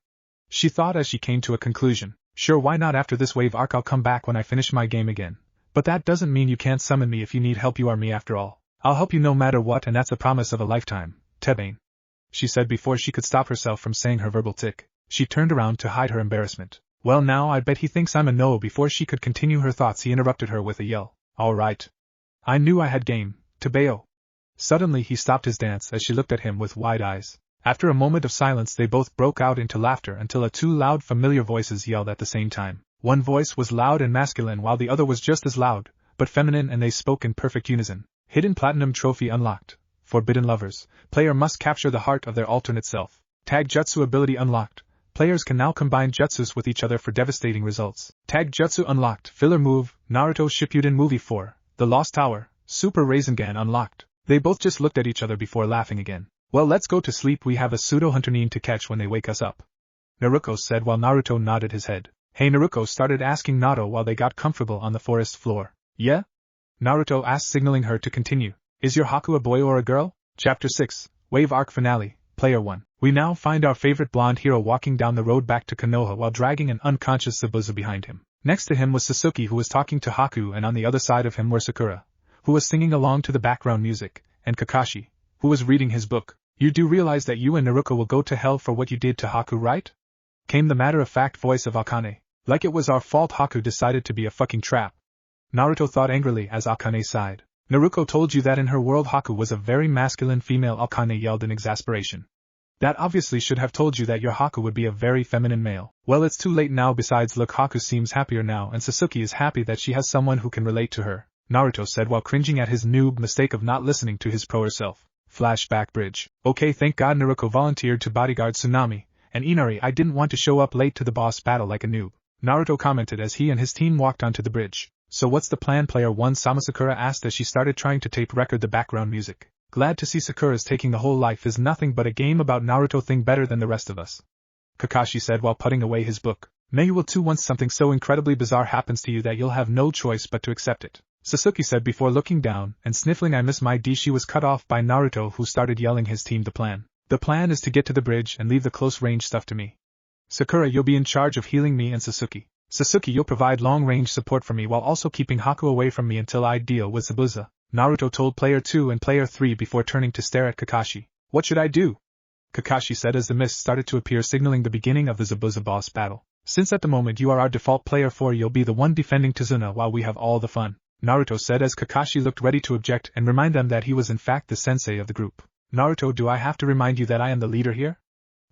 She thought as she came to a conclusion. Sure, why not? After this wave arc I'll come back when I finish my game again. But that doesn't mean you can't summon me if you need help. You are me after all. I'll help you no matter what, and that's a promise of a lifetime, Tebane. She said before she could stop herself from saying her verbal tick. She turned around to hide her embarrassment. Well now I bet he thinks I'm a no. Before she could continue her thoughts he interrupted her with a yell. Alright. I knew I had game, Tebeo. Suddenly he stopped his dance as she looked at him with wide eyes. After a moment of silence they both broke out into laughter until two loud familiar voices yelled at the same time. One voice was loud and masculine while the other was just as loud, but feminine, and they spoke in perfect unison. Hidden Platinum Trophy unlocked. Forbidden Lovers. Player must capture the heart of their alternate self. Tag Jutsu ability unlocked. Players can now combine jutsus with each other for devastating results. Tag Jutsu unlocked. Filler move, Naruto Shippuden Movie 4, The Lost Tower, Super Rasengan unlocked. They both just looked at each other before laughing again. Well, let's go to sleep, we have a pseudo-hunter Nin to catch when they wake us up, Naruko said while Naruto nodded his head. Hey, Naruko started asking Naruto while they got comfortable on the forest floor. Yeah? Naruto asked, signaling her to continue. Is your Haku a boy or a girl? Chapter 6, Wave Arc Finale, Player 1. We now find our favorite blonde hero walking down the road back to Konoha while dragging an unconscious Zabuza behind him. Next to him was Sasuke, who was talking to Haku, and on the other side of him were Sakura, who was singing along to the background music, and Kakashi, who was reading his book. You do realize that you and Naruko will go to hell for what you did to Haku, right? Came the matter-of-fact voice of Akane. Like it was our fault Haku decided to be a fucking trap. Naruto thought angrily as Akane sighed. Naruko told you that in her world Haku was a very masculine female, Akane yelled in exasperation. That obviously should have told you that your Haku would be a very feminine male. Well, it's too late now. Besides, look, Haku seems happier now, and Sasuke is happy that she has someone who can relate to her, Naruto said while cringing at his noob mistake of not listening to his pro herself. Flashback bridge. Okay, thank God Naruko volunteered to bodyguard Tsunami, and Inari, I didn't want to show up late to the boss battle like a noob, Naruto commented as he and his team walked onto the bridge. So what's the plan? Player 1 Sakura asked as she started trying to tape record the background music. Glad to see Sakura's taking the whole life is nothing but a game about Naruto thing better than the rest of us, Kakashi said while putting away his book. Maybe you will too once something so incredibly bizarre happens to you that you'll have no choice but to accept it, Sasuke said before looking down and sniffling. I miss my D. She was cut off by Naruto, who started yelling his team the plan. The plan is to get to the bridge and leave the close range stuff to me. Sakura, you'll be in charge of healing me, and Sasuke, you'll provide long-range support for me while also keeping Haku away from me until I deal with Zabuza, Naruto told Player 2 and Player 3 before turning to stare at Kakashi. What should I do? Kakashi said as the mist started to appear, signaling the beginning of the Zabuza boss battle. Since at the moment you are our default Player 4, you'll be the one defending Tazuna while we have all the fun, Naruto said as Kakashi looked ready to object and remind them that he was in fact the sensei of the group. Naruto, do I have to remind you that I am the leader here?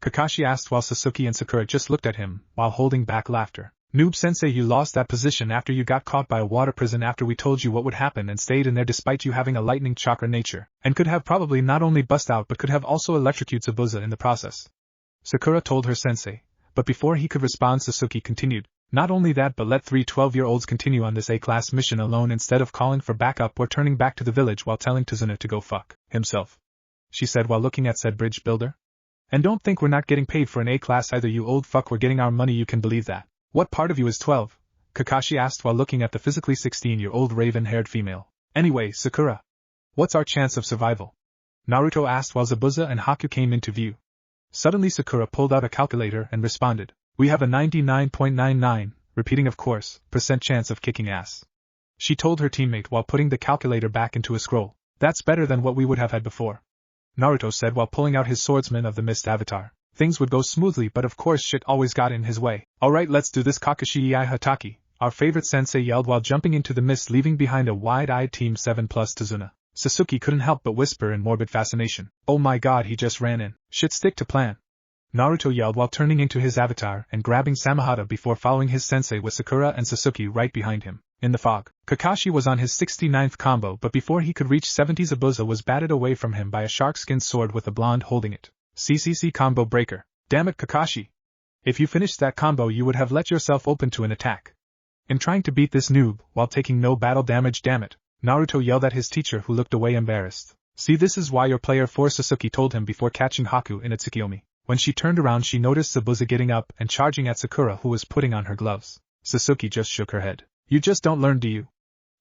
Kakashi asked while Sasuke and Sakura just looked at him while holding back laughter. Noob sensei, you lost that position after you got caught by a water prison after we told you what would happen and stayed in there despite you having a lightning chakra nature, and could have probably not only bust out but could have also electrocute Zabuza in the process, Sakura told her sensei. But before he could respond, Sasuke continued, not only that, but let 3 12-year-olds continue on this A-class mission alone instead of calling for backup or turning back to the village while telling Tazuna to go fuck himself, she said while looking at said bridge builder. And don't think we're not getting paid for an A-class either, you old fuck, we're getting our money, you can believe that. What part of you is 12? Kakashi asked while looking at the physically 16-year-old raven-haired female. Anyway, Sakura, what's our chance of survival? Naruto asked while Zabuza and Haku came into view. Suddenly Sakura pulled out a calculator and responded. We have a 99.99, repeating of course, % chance of kicking ass, she told her teammate while putting the calculator back into a scroll. That's better than what we would have had before, Naruto said while pulling out his Swordsman of the Mist avatar. Things would go smoothly, but of course shit always got in his way. Alright, let's do this, Kakashi Ei Hataki, our favorite sensei yelled while jumping into the mist, leaving behind a wide-eyed Team 7 plus Tazuna. Sasuke couldn't help but whisper in morbid fascination. Oh my god, he just ran in. Shit, stick to plan, Naruto yelled while turning into his avatar and grabbing Samahata before following his sensei with Sakura and Sasuke right behind him. In the fog, Kakashi was on his 69th combo, but before he could reach 70, Zabuza was batted away from him by a shark-skin sword with a blonde holding it. CCC combo breaker. Damn it, Kakashi. If you finished that combo you would have let yourself open to an attack. In trying to beat this noob while taking no battle damage, damn it, Naruto yelled at his teacher, who looked away embarrassed. See, this is why your Player 4, Sasuke told him before catching Haku in a Tsukiyomi. When she turned around she noticed Zabuza getting up and charging at Sakura, who was putting on her gloves. Sasuke just shook her head. You just don't learn, do you?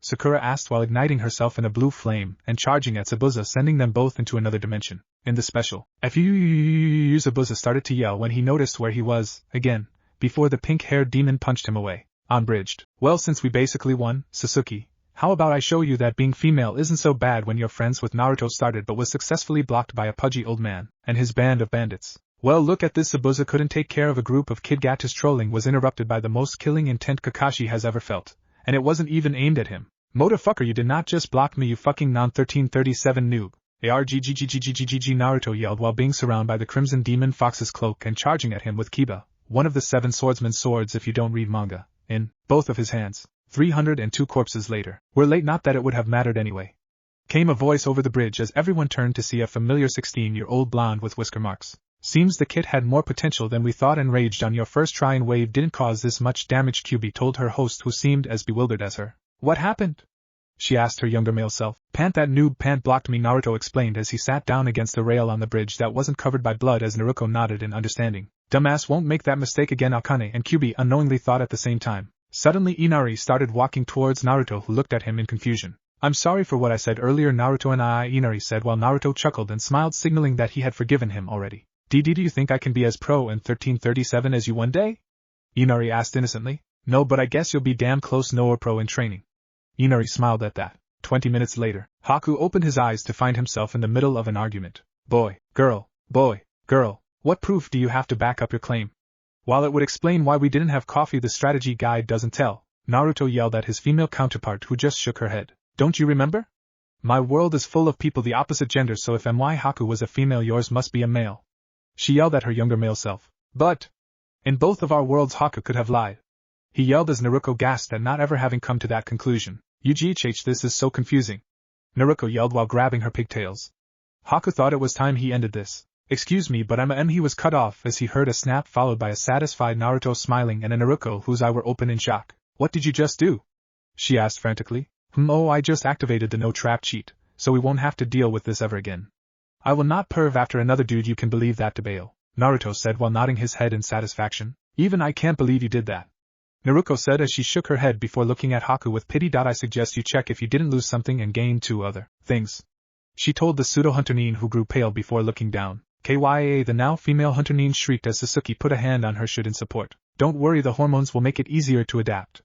Sakura asked while igniting herself in a blue flame and charging at Zabuza, sending them both into another dimension. In the special, Zabuza started to yell when he noticed where he was, again, before the pink-haired demon punched him away. Unbridged. Well, since we basically won, Sasuke, how about I show you that being female isn't so bad when you're friends with Naruto started but was successfully blocked by a pudgy old man and his band of bandits. Well, look at this. Zabuza couldn't take care of a group of kid. His trolling was interrupted by the most killing intent Kakashi has ever felt, and it wasn't even aimed at him. Motherfucker, you did not just block me, you fucking non-1337 noob. ARGGGGGGG, Naruto yelled while being surrounded by the Crimson Demon Fox's cloak and charging at him with Kiba, one of the 7 swordsman's swords if you don't read manga, in both of his hands. 302 corpses later. We're late, not that it would have mattered anyway. Came a voice over the bridge as everyone turned to see a familiar 16-year-old blonde with whisker marks. Seems the kid had more potential than we thought and raged on your first try and wave didn't cause this much damage, Kyuubi told her host, who seemed as bewildered as her. What happened? She asked her younger male self. Pant, that noob pant blocked me, Naruto explained as he sat down against the rail on the bridge that wasn't covered by blood as Naruko nodded in understanding. Dumbass won't make that mistake again, Akane and Kyuubi unknowingly thought at the same time. Suddenly Inari started walking towards Naruto, who looked at him in confusion. I'm sorry for what I said earlier, Naruto and I, Inari said while Naruto chuckled and smiled, signaling that he had forgiven him already. Do you think I can be as pro in 1337 as you one day? Inari asked innocently. No, but I guess you'll be damn close, Noah pro in training. Inari smiled at that. 20 minutes later, Haku opened his eyes to find himself in the middle of an argument. Boy, girl, what proof do you have to back up your claim? While it would explain why we didn't have coffee, the strategy guide doesn't tell, Naruto yelled at his female counterpart, who just shook her head. Don't you remember? My world is full of people the opposite gender, so if my Haku was a female, yours must be a male. She yelled at her younger male self. But in both of our worlds Haku could have lied. He yelled as Naruko gasped at not ever having come to that conclusion. UGHH, this is so confusing. Naruko yelled while grabbing her pigtails. Haku thought it was time he ended this. Excuse me, but he was cut off as he heard a snap followed by a satisfied Naruto smiling and a Naruko whose eyes were open in shock. What did you just do? She asked frantically. Oh, I just activated the no trap cheat, so we won't have to deal with this ever again. I will not perv after another dude, you can believe that, Tabayo, Naruto said while nodding his head in satisfaction. Even I can't believe you did that. Naruko said as she shook her head before looking at Haku with pity. I suggest you check if you didn't lose something and gain 2 other things. She told the pseudo-hunter-nin, who grew pale before looking down. KYA, the now female hunter-nin shrieked as Sasuke put a hand on her should in support. Don't worry, the hormones will make it easier to adapt.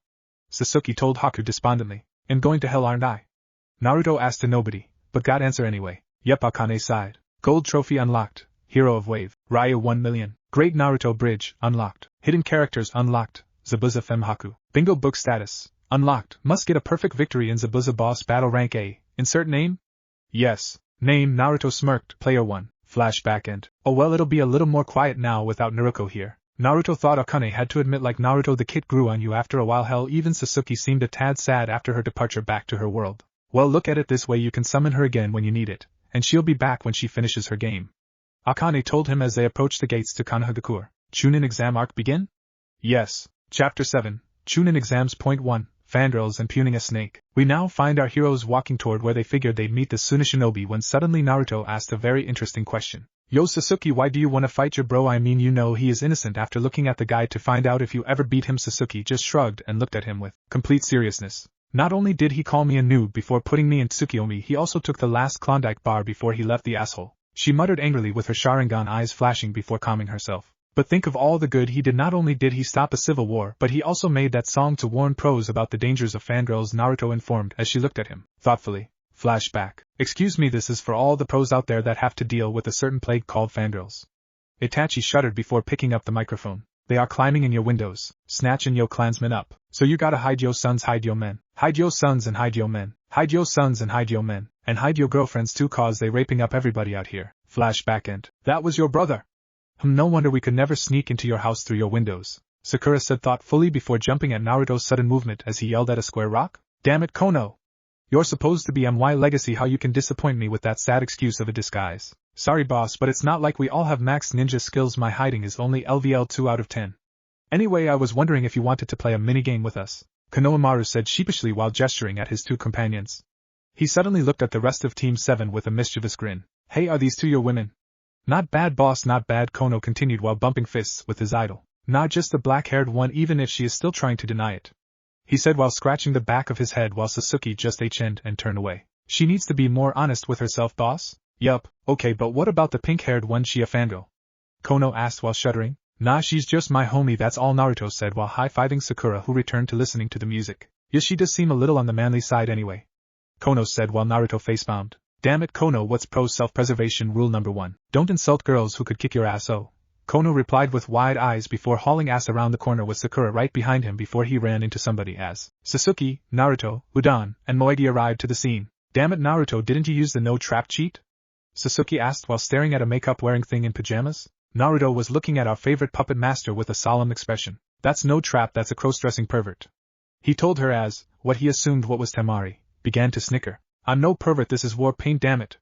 Sasuke told Haku despondently. And going to hell, aren't I? Naruto asked to nobody, but got answer anyway. Yep, Akane sighed. Gold trophy unlocked. Hero of Wave. Ryu 1 million. Great Naruto Bridge unlocked. Hidden characters unlocked. Zabuza Fem Haku. Bingo book status unlocked. Must get a perfect victory in Zabuza boss battle rank A. Insert name? Yes. Name. Naruto smirked. Player 1. Flashback end. Oh well, it'll be a little more quiet now without Naruko here. Naruto thought Akane had to admit, like Naruto, the kid grew on you after a while. Hell, even Sasuke seemed a tad sad after her departure back to her world. Well, look at it this way, you can summon her again when you need it, and she'll be back when she finishes her game. Akane told him as they approached the gates to Konohagakure. Chunin exam arc begin? Yes. Chapter 7, Chunin exams. Point 1, Fangirls and Puning a Snake. We now find our heroes walking toward where they figured they'd meet the Tsunade when suddenly Naruto asked a very interesting question. Yo Sasuke, why do you want to fight your bro? I mean, you know he is innocent. After looking at the guide to find out if you ever beat him, Sasuke just shrugged and looked at him with complete seriousness. Not only did he call me a noob before putting me in Tsukiyomi, he also took the last Klondike bar before he left the asshole. She muttered angrily with her Sharingan eyes flashing before calming herself. But think of all the good he did. Not only did he stop a civil war, but he also made that song to warn pros about the dangers of fangirls, Naruto informed as she looked at him thoughtfully. Flashback. Excuse me, this is for all the pros out there that have to deal with a certain plague called fangirls. Itachi shuddered before picking up the microphone. They are climbing in your windows, snatching yo clansmen up. So you gotta hide yo sons, hide yo men. Hide yo sons and hide yo men. Hide yo sons and hide yo men. And hide yo girlfriends too, cause they raping up everybody out here. Flashback end. That was your brother. No wonder we could never sneak into your house through your windows, Sakura said thoughtfully before jumping at Naruto's sudden movement as he yelled at a square rock. Damn it, Kono! You're supposed to be my legacy, how you can disappoint me with that sad excuse of a disguise. Sorry boss, but it's not like we all have max ninja skills. My hiding is only LVL 2 out of 10. Anyway, I was wondering if you wanted to play a minigame with us, Konohamaru said sheepishly while gesturing at his 2 companions. He suddenly looked at the rest of Team 7 with a mischievous grin. Hey, are these 2 your women? Not bad boss, not bad, Kono continued while bumping fists with his idol. Not just the black-haired one, even if she is still trying to deny it. he said while scratching the back of his head while Sasuke just h-ed and turned away. She needs to be more honest with herself, boss? Yup, okay, but what about the pink-haired one, she a fangirl? Kono asked while shuddering. Nah, she's just my homie, that's all, Naruto said while high-fiving Sakura, who returned to listening to the music. Yes, she does seem a little on the manly side anyway, Kono said while Naruto facepalmed. Damn it, Kono, what's pro self-preservation rule number 1? Don't insult girls who could kick your ass. Oh, Kono replied with wide eyes before hauling ass around the corner with Sakura right behind him before he ran into somebody as Sasuke, Naruto, Udon, and Moegi arrived to the scene. Damn it, Naruto, didn't you use the no-trap cheat? Sasuke asked while staring at a makeup-wearing thing in pajamas. Naruto was looking at our favorite puppet master with a solemn expression. That's no trap, that's a cross-dressing pervert. He told her as, what he assumed what was Temari, began to snicker. I'm no pervert, this is war paint, damn it.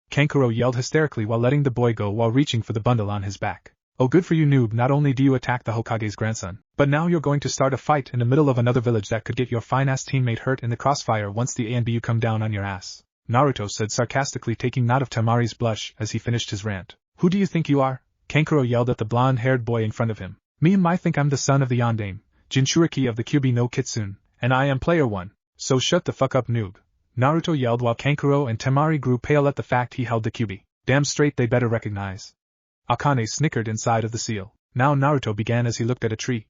Kankuro yelled hysterically while letting the boy go while reaching for the bundle on his back. Oh, good for you, noob, not only do you attack the Hokage's grandson, but now you're going to start a fight in the middle of another village that could get your fine-ass teammate hurt in the crossfire once the ANBU come down on your ass, Naruto said sarcastically, taking note of Temari's blush as he finished his rant. Who do you think you are? Kankuro yelled at the blonde-haired boy in front of him. Me and I think I'm the son of the Yondaime, Jinchuriki of the Kyuubi no Kitsune, and I am player 1, so shut the fuck up, noob, Naruto yelled while Kankuro and Temari grew pale at the fact he held the Kyuubi. Damn straight they better recognize. Akane snickered inside of the seal. Now Naruto began as he looked at a tree.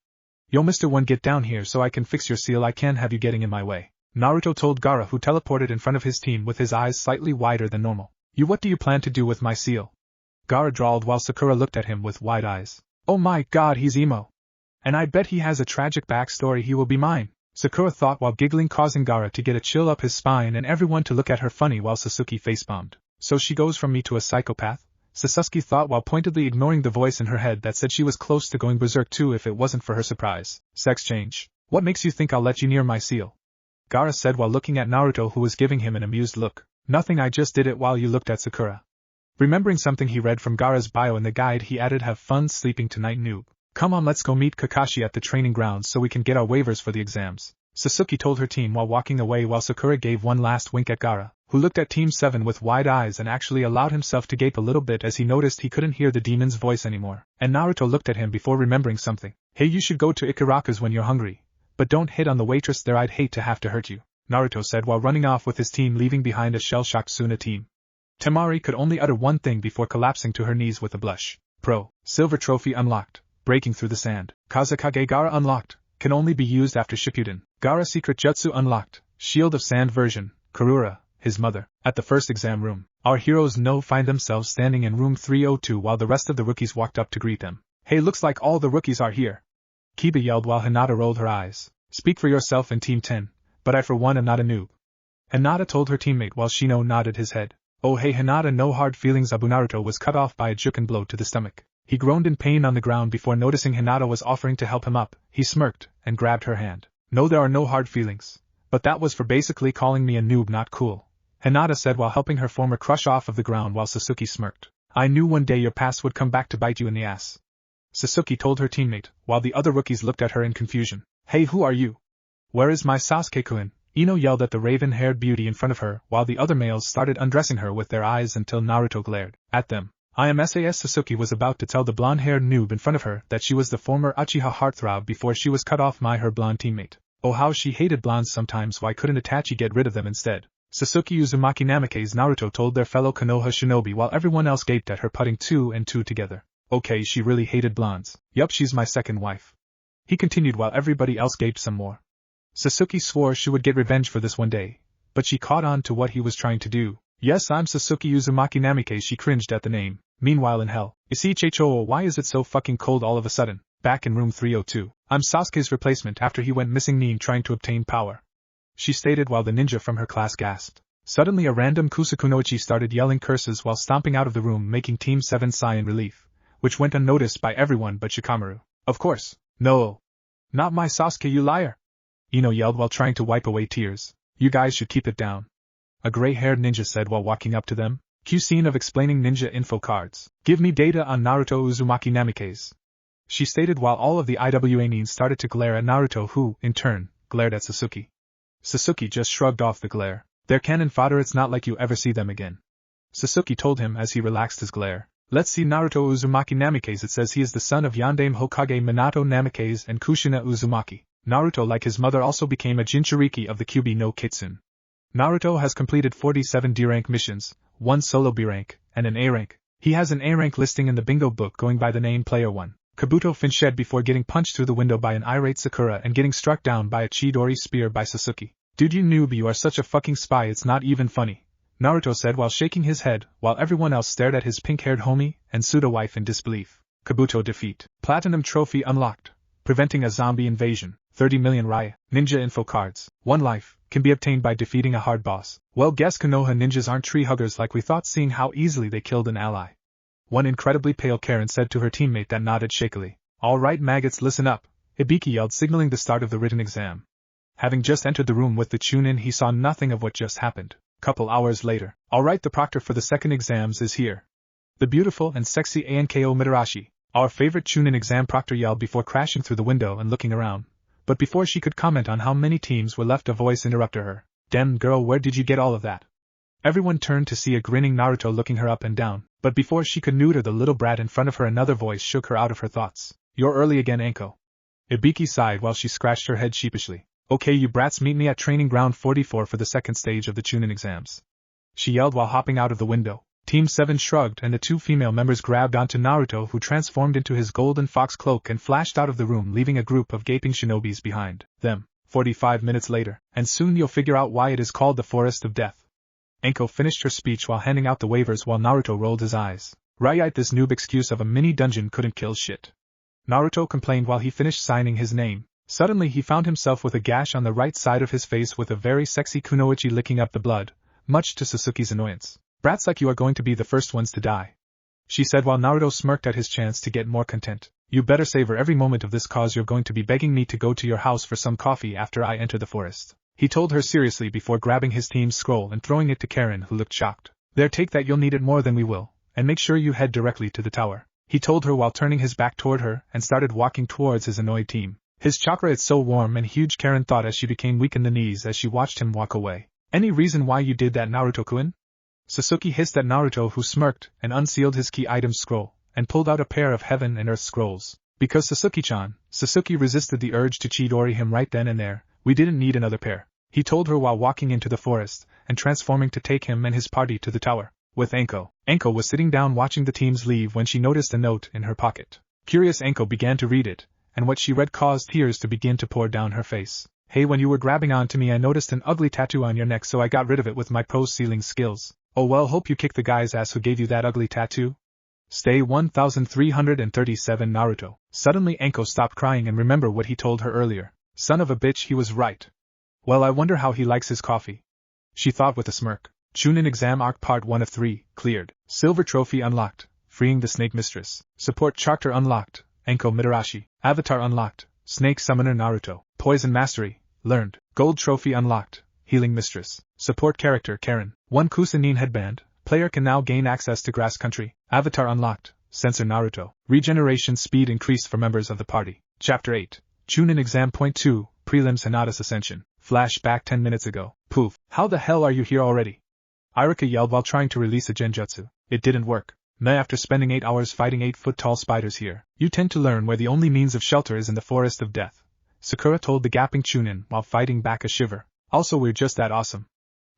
Yo, Mr. One, get down here so I can fix your seal, I can't have you getting in my way, Naruto told Gaara, who teleported in front of his team with his eyes slightly wider than normal. You, what do you plan to do with my seal? Gaara drawled while Sakura looked at him with wide eyes. Oh my god, he's emo. And I bet he has a tragic backstory, he will be mine, Sakura thought while giggling, causing Gaara to get a chill up his spine and everyone to look at her funny while Sasuke facepalmed. So she goes from me to a psychopath? Sasuke thought while pointedly ignoring the voice in her head that said she was close to going berserk too if it wasn't for her surprise. Sex change. What makes you think I'll let you near my seal? Gaara said while looking at Naruto, who was giving him an amused look. Nothing, I just did it while you looked at Sakura. Remembering something he read from Gaara's bio in the guide, he added, have fun sleeping tonight, noob. Come on, let's go meet Kakashi at the training grounds so we can get our waivers for the exams, Sasuke told her team while walking away, while Sakura gave one last wink at Gaara, who looked at Team 7 with wide eyes and actually allowed himself to gape a little bit as he noticed he couldn't hear the demon's voice anymore. And Naruto looked at him before remembering something. Hey, you should go to Ikaraku's when you're hungry, but don't hit on the waitress there, I'd hate to have to hurt you, Naruto said while running off with his team, leaving behind a shell-shocked Tsunade team. Temari could only utter one thing before collapsing to her knees with a blush. Pro. Silver trophy unlocked. Breaking through the sand. Kazekage Gaara unlocked. Can only be used after Shippuden. Gaara secret jutsu unlocked. Shield of Sand version. Karura, his mother. At the first exam room, our heroes find themselves standing in room 302 while the rest of the rookies walked up to greet them. Hey, looks like all the rookies are here, Kiba yelled while Hinata rolled her eyes. Speak for yourself in Team 10, but I for one am not a noob, Hinata told her teammate while Shino nodded his head. Oh hey Hinata, no hard feelings. Naruto was cut off by a juken blow to the stomach. He groaned in pain on the ground before noticing Hinata was offering to help him up. He smirked and grabbed her hand. No, there are no hard feelings. But that was for basically calling me a noob, not cool, Hinata said while helping her former crush off of the ground while Sasuke smirked. I knew one day your past would come back to bite you in the ass, Sasuke told her teammate, while the other rookies looked at her in confusion. Hey, who are you? Where is my Sasuke-kun? Ino yelled at the raven-haired beauty in front of her while the other males started undressing her with their eyes until Naruto glared at them. I am SAS. Sasuke was about to tell the blonde-haired noob in front of her that she was the former Uchiha heartthrob before she was cut off by her blonde teammate. Oh, how she hated blondes sometimes. Why couldn't Itachi get rid of them instead? Sasuke Uzumaki Namikaze, Naruto told their fellow Konoha shinobi while everyone else gaped at her putting two and two together. Okay, she really hated blondes. Yup, she's my second wife, he continued while everybody else gaped some more. Sasuke swore she would get revenge for this one day, but she caught on to what he was trying to do. Yes, I'm Sasuke Uzumaki Namikaze. She cringed at the name. Meanwhile in hell, Isichho, why is it so fucking cold all of a sudden? Back in room 302, I'm Sasuke's replacement after he went missing trying to obtain power, she stated while the ninja from her class gasped. Suddenly a random Kusukunoichi started yelling curses while stomping out of the room, making Team 7 sigh in relief, which went unnoticed by everyone but Shikamaru. Of course. No. Not my Sasuke, you liar, Ino yelled while trying to wipe away tears. You guys should keep it down, a gray-haired ninja said while walking up to them. Cue scene of explaining ninja info cards. Give me data on Naruto Uzumaki Namikaze, she stated while all of the IWA started to glare at Naruto, who, in turn, glared at Sasuke. Sasuke just shrugged off the glare. They're cannon fodder, it's not like you ever see them again, Sasuke told him as he relaxed his glare. Let's see Naruto Uzumaki Namikaze. It says he is the son of Yondaime Hokage Minato Namikaze and Kushina Uzumaki. Naruto, like his mother, also became a Jinchuriki of the Kyuubi no Kitsune. Naruto has completed 47 D-rank missions, 1 solo B-rank, and an A-rank. He has an A-rank listing in the bingo book going by the name Player 1. Kabuto flinched before getting punched through the window by an irate Sakura and getting struck down by a Chidori spear by Sasuke. Dude, you noob, you are such a fucking spy, it's not even funny, Naruto said while shaking his head, while everyone else stared at his pink-haired homie and pseudo-wife in disbelief. Kabuto defeat. Platinum trophy unlocked. Preventing a zombie invasion. 30 million Raya. Ninja info cards. 1 life. Can be obtained by defeating a hard boss. Well, guess Konoha ninjas aren't tree huggers like we thought, seeing how easily they killed an ally. One incredibly pale Karen said to her teammate that nodded shakily. Alright maggots, listen up, Hibiki yelled, signaling the start of the written exam. Having just entered the room with the Chunin, he saw nothing of what just happened. Couple hours later. Alright, the proctor for the second exams is here. The beautiful and sexy Anko Mitarashi, our favorite Chunin exam proctor, yelled before crashing through the window and looking around. But before she could comment on how many teams were left, a voice interrupted her. Damn girl, where did you get all of that? Everyone turned to see a grinning Naruto looking her up and down, but before she could neuter the little brat in front of her, another voice shook her out of her thoughts. You're early again, Anko. Ibiki sighed while she scratched her head sheepishly. Okay, you brats, meet me at training ground 44 for the second stage of the Chunin exams, she yelled while hopping out of the window. Team 7 shrugged and the 2 female members grabbed onto Naruto, who transformed into his golden fox cloak and flashed out of the room, leaving a group of gaping shinobis behind them. 45 minutes later, and soon you'll figure out why it is called the Forest of Death. Anko finished her speech while handing out the waivers while Naruto rolled his eyes. Right, this noob excuse of a mini dungeon couldn't kill shit, Naruto complained while he finished signing his name. Suddenly he found himself with a gash on the right side of his face with a very sexy kunoichi licking up the blood, much to Sasuke's annoyance. Brats like you are going to be the first ones to die, she said while Naruto smirked at his chance to get more content. You better savor every moment of this, cause you're going to be begging me to go to your house for some coffee after I enter the forest, he told her seriously before grabbing his team's scroll and throwing it to Karen, who looked shocked. There, take that, you'll need it more than we will, and make sure you head directly to the tower, he told her while turning his back toward her and started walking towards his annoyed team. His chakra is so warm and huge, Karen thought as she became weak in the knees as she watched him walk away. Any reason why you did that, Naruto-kun? Sasuke hissed at Naruto, who smirked and unsealed his key items scroll and pulled out a pair of heaven and earth scrolls. Because Sasuke-chan. Sasuke resisted the urge to Chidori him right then and there. We didn't need another pair, he told her while walking into the forest and transforming to take him and his party to the tower. With Anko. Anko was sitting down watching the teams leave when she noticed a note in her pocket. Curious, Anko began to read it, and what she read caused tears to begin to pour down her face. Hey, when you were grabbing onto me, I noticed an ugly tattoo on your neck, so I got rid of it with my pro ceiling skills. Oh well, hope you kicked the guy's ass who gave you that ugly tattoo. Stay 1337 Naruto. Suddenly Anko stopped crying and remembered what he told her earlier. Son of a bitch, he was right. Well, I wonder how he likes his coffee, she thought with a smirk. Chunin Exam Arc Part 1 of 3, cleared. Silver Trophy unlocked. Freeing the Snake Mistress. Support Character unlocked. Anko Mitarashi. Avatar unlocked. Snake Summoner Naruto. Poison Mastery, learned. Gold Trophy unlocked. Healing Mistress. Support Character Karen. 1 Kusanin Headband. Player can now gain access to Grass Country. Avatar unlocked. Sensor Naruto. Regeneration speed increased for members of the party. Chapter 8. Chunin Exam Point 2, Prelims Hinata's Ascension. Flashback 10 minutes ago. Poof. How the hell are you here already? Irika yelled while trying to release a genjutsu. It didn't work. Meh, after spending 8 hours fighting 8-foot-tall spiders here, you tend to learn where the only means of shelter is in the Forest of Death, Sakura told the gapping Chunin while fighting back a shiver. Also, we're just that awesome,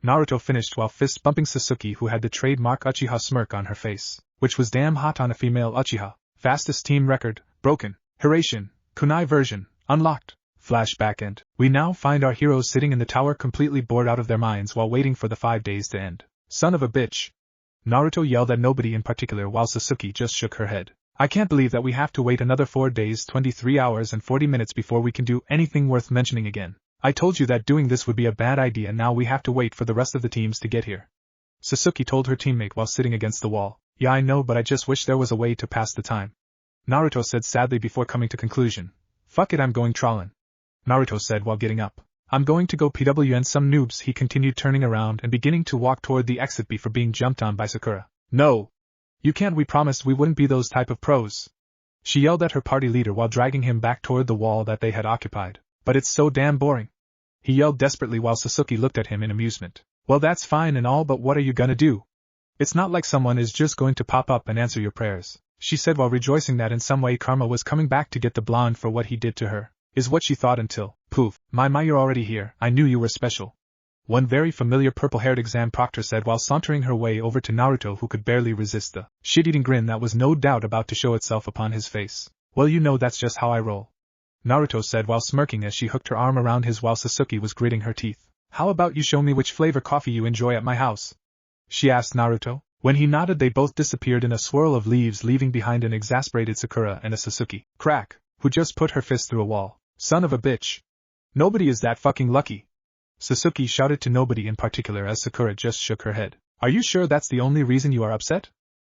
Naruto finished while fist bumping Sasuke, who had the trademark Uchiha smirk on her face, which was damn hot on a female Uchiha. Fastest team record, broken. Hirashin, kunai version, unlocked. Flashback end. We now find our heroes sitting in the tower completely bored out of their minds while waiting for the 5 days to end. Son of a bitch, Naruto yelled at nobody in particular while Sasuke just shook her head. I can't believe that we have to wait another 4 days, 23 hours and 40 minutes before we can do anything worth mentioning again. I told you that doing this would be a bad idea, and now we have to wait for the rest of the teams to get here, Sasuke told her teammate while sitting against the wall. Yeah, I know, but I just wish there was a way to pass the time, Naruto said sadly before coming to conclusion. Fuck it, I'm going trawling, Naruto said while getting up. I'm going to go PWN some noobs, he continued, turning around and beginning to walk toward the exit before being jumped on by Sakura. No! You can't, we promised we wouldn't be those type of pros, she yelled at her party leader while dragging him back toward the wall that they had occupied. But it's so damn boring, he yelled desperately while Sasuke looked at him in amusement. Well, that's fine and all, but what are you gonna do? It's not like someone is just going to pop up and answer your prayers, she said while rejoicing that in some way karma was coming back to get the blonde for what he did to her. is what she thought until, poof, my you're already here, I knew you were special. One very familiar purple-haired exam proctor said while sauntering her way over to Naruto, who could barely resist the shit-eating grin that was no doubt about to show itself upon his face. Well, you know that's just how I roll, Naruto said while smirking as she hooked her arm around his while Sasuke was gritting her teeth. How about you show me which flavor coffee you enjoy at my house? She asked Naruto. When he nodded, they both disappeared in a swirl of leaves, leaving behind an exasperated Sakura and a Sasuke crack, who just put her fist through a wall. Son of a bitch. Nobody is that fucking lucky, Sasuke shouted to nobody in particular as Sakura just shook her head. Are you sure that's the only reason you are upset?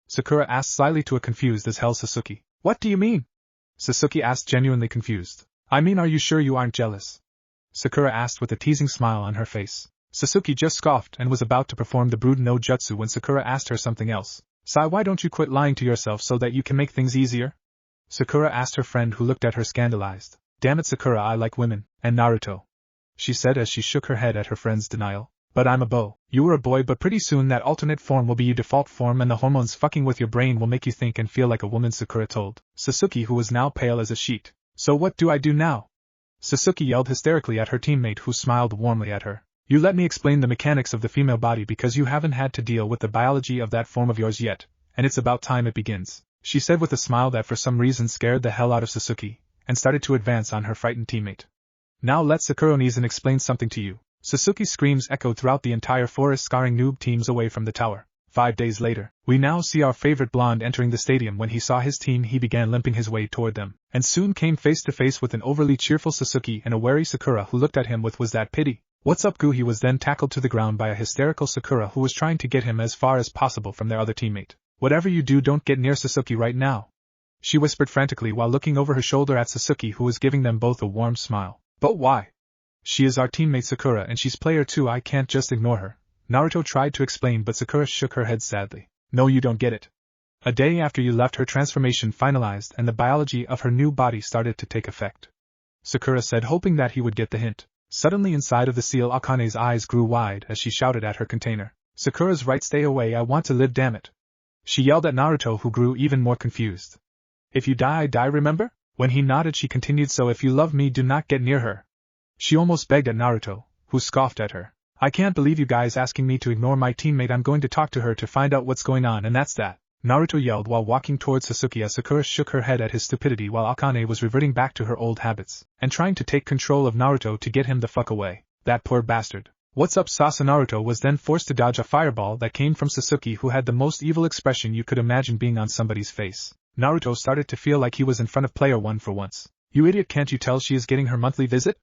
Sakura asked slyly to a confused as hell Sasuke. What do you mean? Sasuke asked, genuinely confused. I mean, are you sure you aren't jealous? Sakura asked with a teasing smile on her face. Sasuke just scoffed and was about to perform the brood no jutsu when Sakura asked her something else. Sai, why don't you quit lying to yourself so that you can make things easier? Sakura asked her friend, who looked at her scandalized. Damn it, Sakura, I like women, and Naruto, she said as she shook her head at her friend's denial. But I'm a boy. You were a boy, but pretty soon that alternate form will be your default form, and the hormones fucking with your brain will make you think and feel like a woman, Sakura told Sasuke, who was now pale as a sheet. So what do I do now? Sasuke yelled hysterically at her teammate, who smiled warmly at her. You let me explain the mechanics of the female body, because you haven't had to deal with the biology of that form of yours yet, and it's about time it begins, she said with a smile that for some reason scared the hell out of Sasuke, and started to advance on her frightened teammate. Now let Sakura-Nizen explain something to you. Sasuke's screams echoed throughout the entire forest, scaring noob teams away from the tower. 5 days later, we now see our favorite blonde entering the stadium. When he saw his team, he began limping his way toward them, and soon came face to face with an overly cheerful Sasuke and a wary Sakura who looked at him with "Was that pity? What's up, Goo?" He was then tackled to the ground by a hysterical Sakura who was trying to get him as far as possible from their other teammate. Whatever you do, don't get near Sasuke right now, she whispered frantically while looking over her shoulder at Sasuke, who was giving them both a warm smile. But why? She is our teammate Sakura, and she's player too, I can't just ignore her, Naruto tried to explain, but Sakura shook her head sadly. No, you don't get it. A day after you left, her transformation finalized and the biology of her new body started to take effect, Sakura said, hoping that he would get the hint. Suddenly inside of the seal, Akane's eyes grew wide as she shouted at her container. Sakura's right, stay away, I want to live, damn it, she yelled at Naruto, who grew even more confused. If you die, I die, remember? When he nodded, she continued, so if you love me, do not get near her, she almost begged at Naruto, who scoffed at her. I can't believe you guys asking me to ignore my teammate. I'm going to talk to her to find out what's going on, and that's that, Naruto yelled while walking towards Sasuke as Sakura shook her head at his stupidity while Akane was reverting back to her old habits and trying to take control of Naruto to get him the fuck away. That poor bastard. What's up, Sasa? Naruto was then forced to dodge a fireball that came from Sasuke, who had the most evil expression you could imagine being on somebody's face. Naruto started to feel like he was in front of player one for once. You idiot, can't you tell she is getting her monthly visit?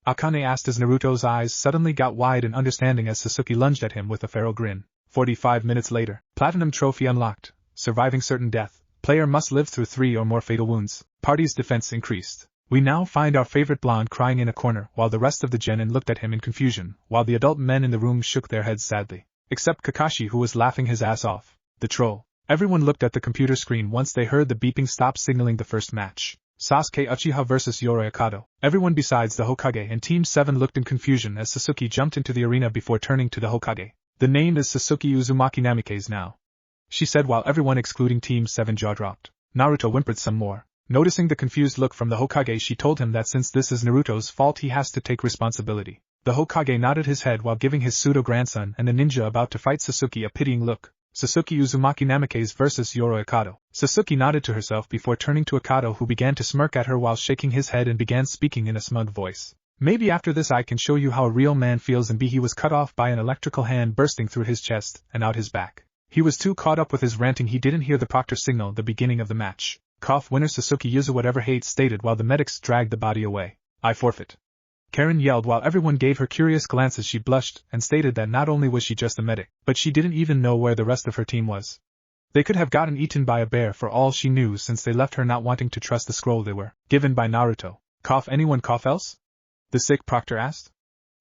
Akane asked as Naruto's eyes suddenly got wide in understanding as Sasuke lunged at him with a feral grin. 45 minutes later, Platinum Trophy unlocked. Surviving certain death. Player must live through 3 or more fatal wounds. Party's defense increased. We now find our favorite blonde crying in a corner while the rest of the genin looked at him in confusion, while the adult men in the room shook their heads sadly. Except Kakashi, who was laughing his ass off. The troll. Everyone looked at the computer screen once they heard the beeping stop signaling the first match. Sasuke Uchiha vs Yoroyakado. Everyone besides the Hokage and Team 7 looked in confusion as Sasuke jumped into the arena before turning to the Hokage. The name is Sasuke Uzumaki Namikaze now, she said while everyone excluding Team 7 jaw dropped. Naruto whimpered some more. Noticing the confused look from the Hokage, she told him that since this is Naruto's fault, he has to take responsibility. The Hokage nodded his head while giving his pseudo-grandson and the ninja about to fight Sasuke a pitying look. Sasuke Uzumaki Namikaze vs Yoroyakado. Sasuke nodded to herself before turning to Akado, who began to smirk at her while shaking his head and began speaking in a smug voice. Maybe after this I can show you how a real man feels. And he was cut off by an electrical hand bursting through his chest and out his back. He was too caught up with his ranting he didn't hear the proctor signal the beginning of the match. Cough, winner Sasuke Yuzu whatever hate stated while the medics dragged the body away. I forfeit, Karen yelled while everyone gave her curious glances. She blushed and stated that not only was she just a medic, but she didn't even know where the rest of her team was. They could have gotten eaten by a bear for all she knew, since they left her not wanting to trust the scroll they were given by Naruto. Cough, anyone cough else? The sick proctor asked.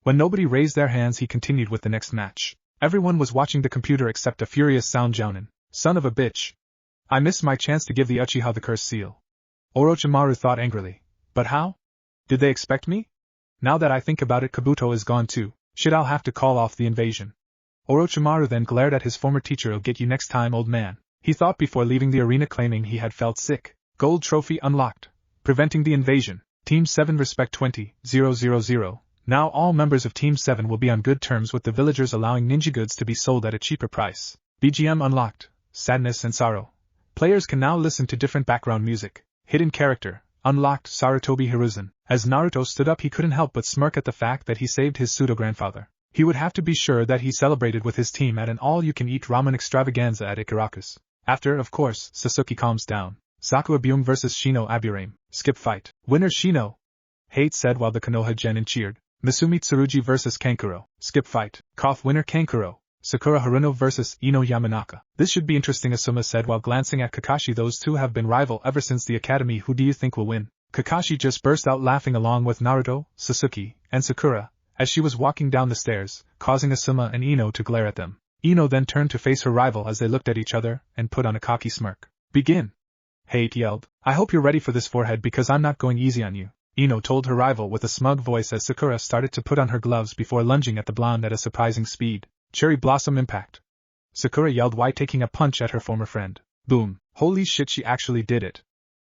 When nobody raised their hands, he continued with the next match. Everyone was watching the computer except a furious Sound Jounin. Son of a bitch. I missed my chance to give the Uchiha the cursed seal, Orochimaru thought angrily. But how? Did they expect me? Now that I think about it, Kabuto is gone too. Shit, I'll have to call off the invasion. Orochimaru then glared at his former teacher. I'll get you next time, old man, he thought before leaving the arena, claiming he had felt sick. Gold trophy unlocked. Preventing the invasion. Team 7 respect 20,000. Now all members of Team 7 will be on good terms with the villagers, allowing ninja goods to be sold at a cheaper price. BGM unlocked, sadness and sorrow. Players can now listen to different background music. Hidden character, unlocked, Sarutobi Hiruzen. As Naruto stood up, he couldn't help but smirk at the fact that he saved his pseudo-grandfather. He would have to be sure that he celebrated with his team at an all-you-can-eat ramen extravaganza at Ikaraku's. After, of course, Sasuke calms down. Sakura Byung vs Shino Aburame. Skip fight. Winner Shino. Hate said while the Konoha Genin cheered. Misumi Tsurugi vs Kankuro. Skip fight. Cough. Winner Kankuro. Sakura Haruno vs Ino Yamanaka. This should be interesting, Asuma said while glancing at Kakashi. Those two have been rival ever since the academy. Who do you think will win? Kakashi just burst out laughing along with Naruto, Sasuke, and Sakura, as she was walking down the stairs, causing Asuma and Ino to glare at them. Ino then turned to face her rival as they looked at each other, and put on a cocky smirk. Begin! Hate yelled. I hope you're ready for this, forehead, because I'm not going easy on you, Ino told her rival with a smug voice as Sakura started to put on her gloves before lunging at the blonde at a surprising speed. Cherry blossom impact. Sakura yelled while taking a punch at her former friend. Boom. Holy shit, she actually did it.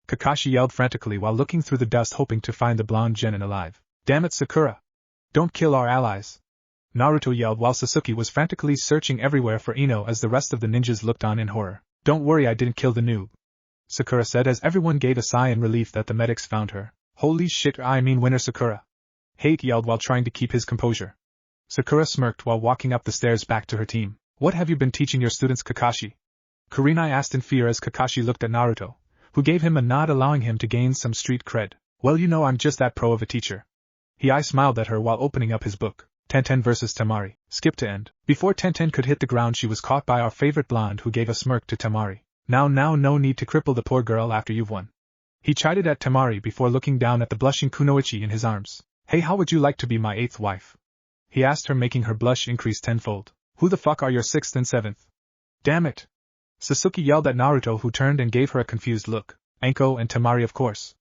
Kakashi yelled frantically while looking through the dust, hoping to find the blonde genin alive. Damn it, Sakura. Don't kill our allies. Naruto yelled while Sasuke was frantically searching everywhere for Ino as the rest of the ninjas looked on in horror. Don't worry, I didn't kill the noob, Sakura said as everyone gave a sigh in relief that the medics found her. Holy shit, I mean winner Sakura. Hate yelled while trying to keep his composure. Sakura smirked while walking up the stairs back to her team. What have you been teaching your students, Kakashi? Kurenai asked in fear as Kakashi looked at Naruto, who gave him a nod allowing him to gain some street cred. Well, you know, I'm just that pro of a teacher. He smiled at her while opening up his book. Tenten vs Temari. Skip to end. Before Tenten could hit the ground, she was caught by our favorite blonde, who gave a smirk to Temari. Now, no need to cripple the poor girl after you've won. He chided at Temari before looking down at the blushing Kunoichi in his arms. Hey, how would you like to be my 8th wife? He asked her, making her blush increase tenfold. Who the fuck are your 6th and 7th? Damn it! Sasuke yelled at Naruto, who turned and gave her a confused look. Anko and Temari, of course.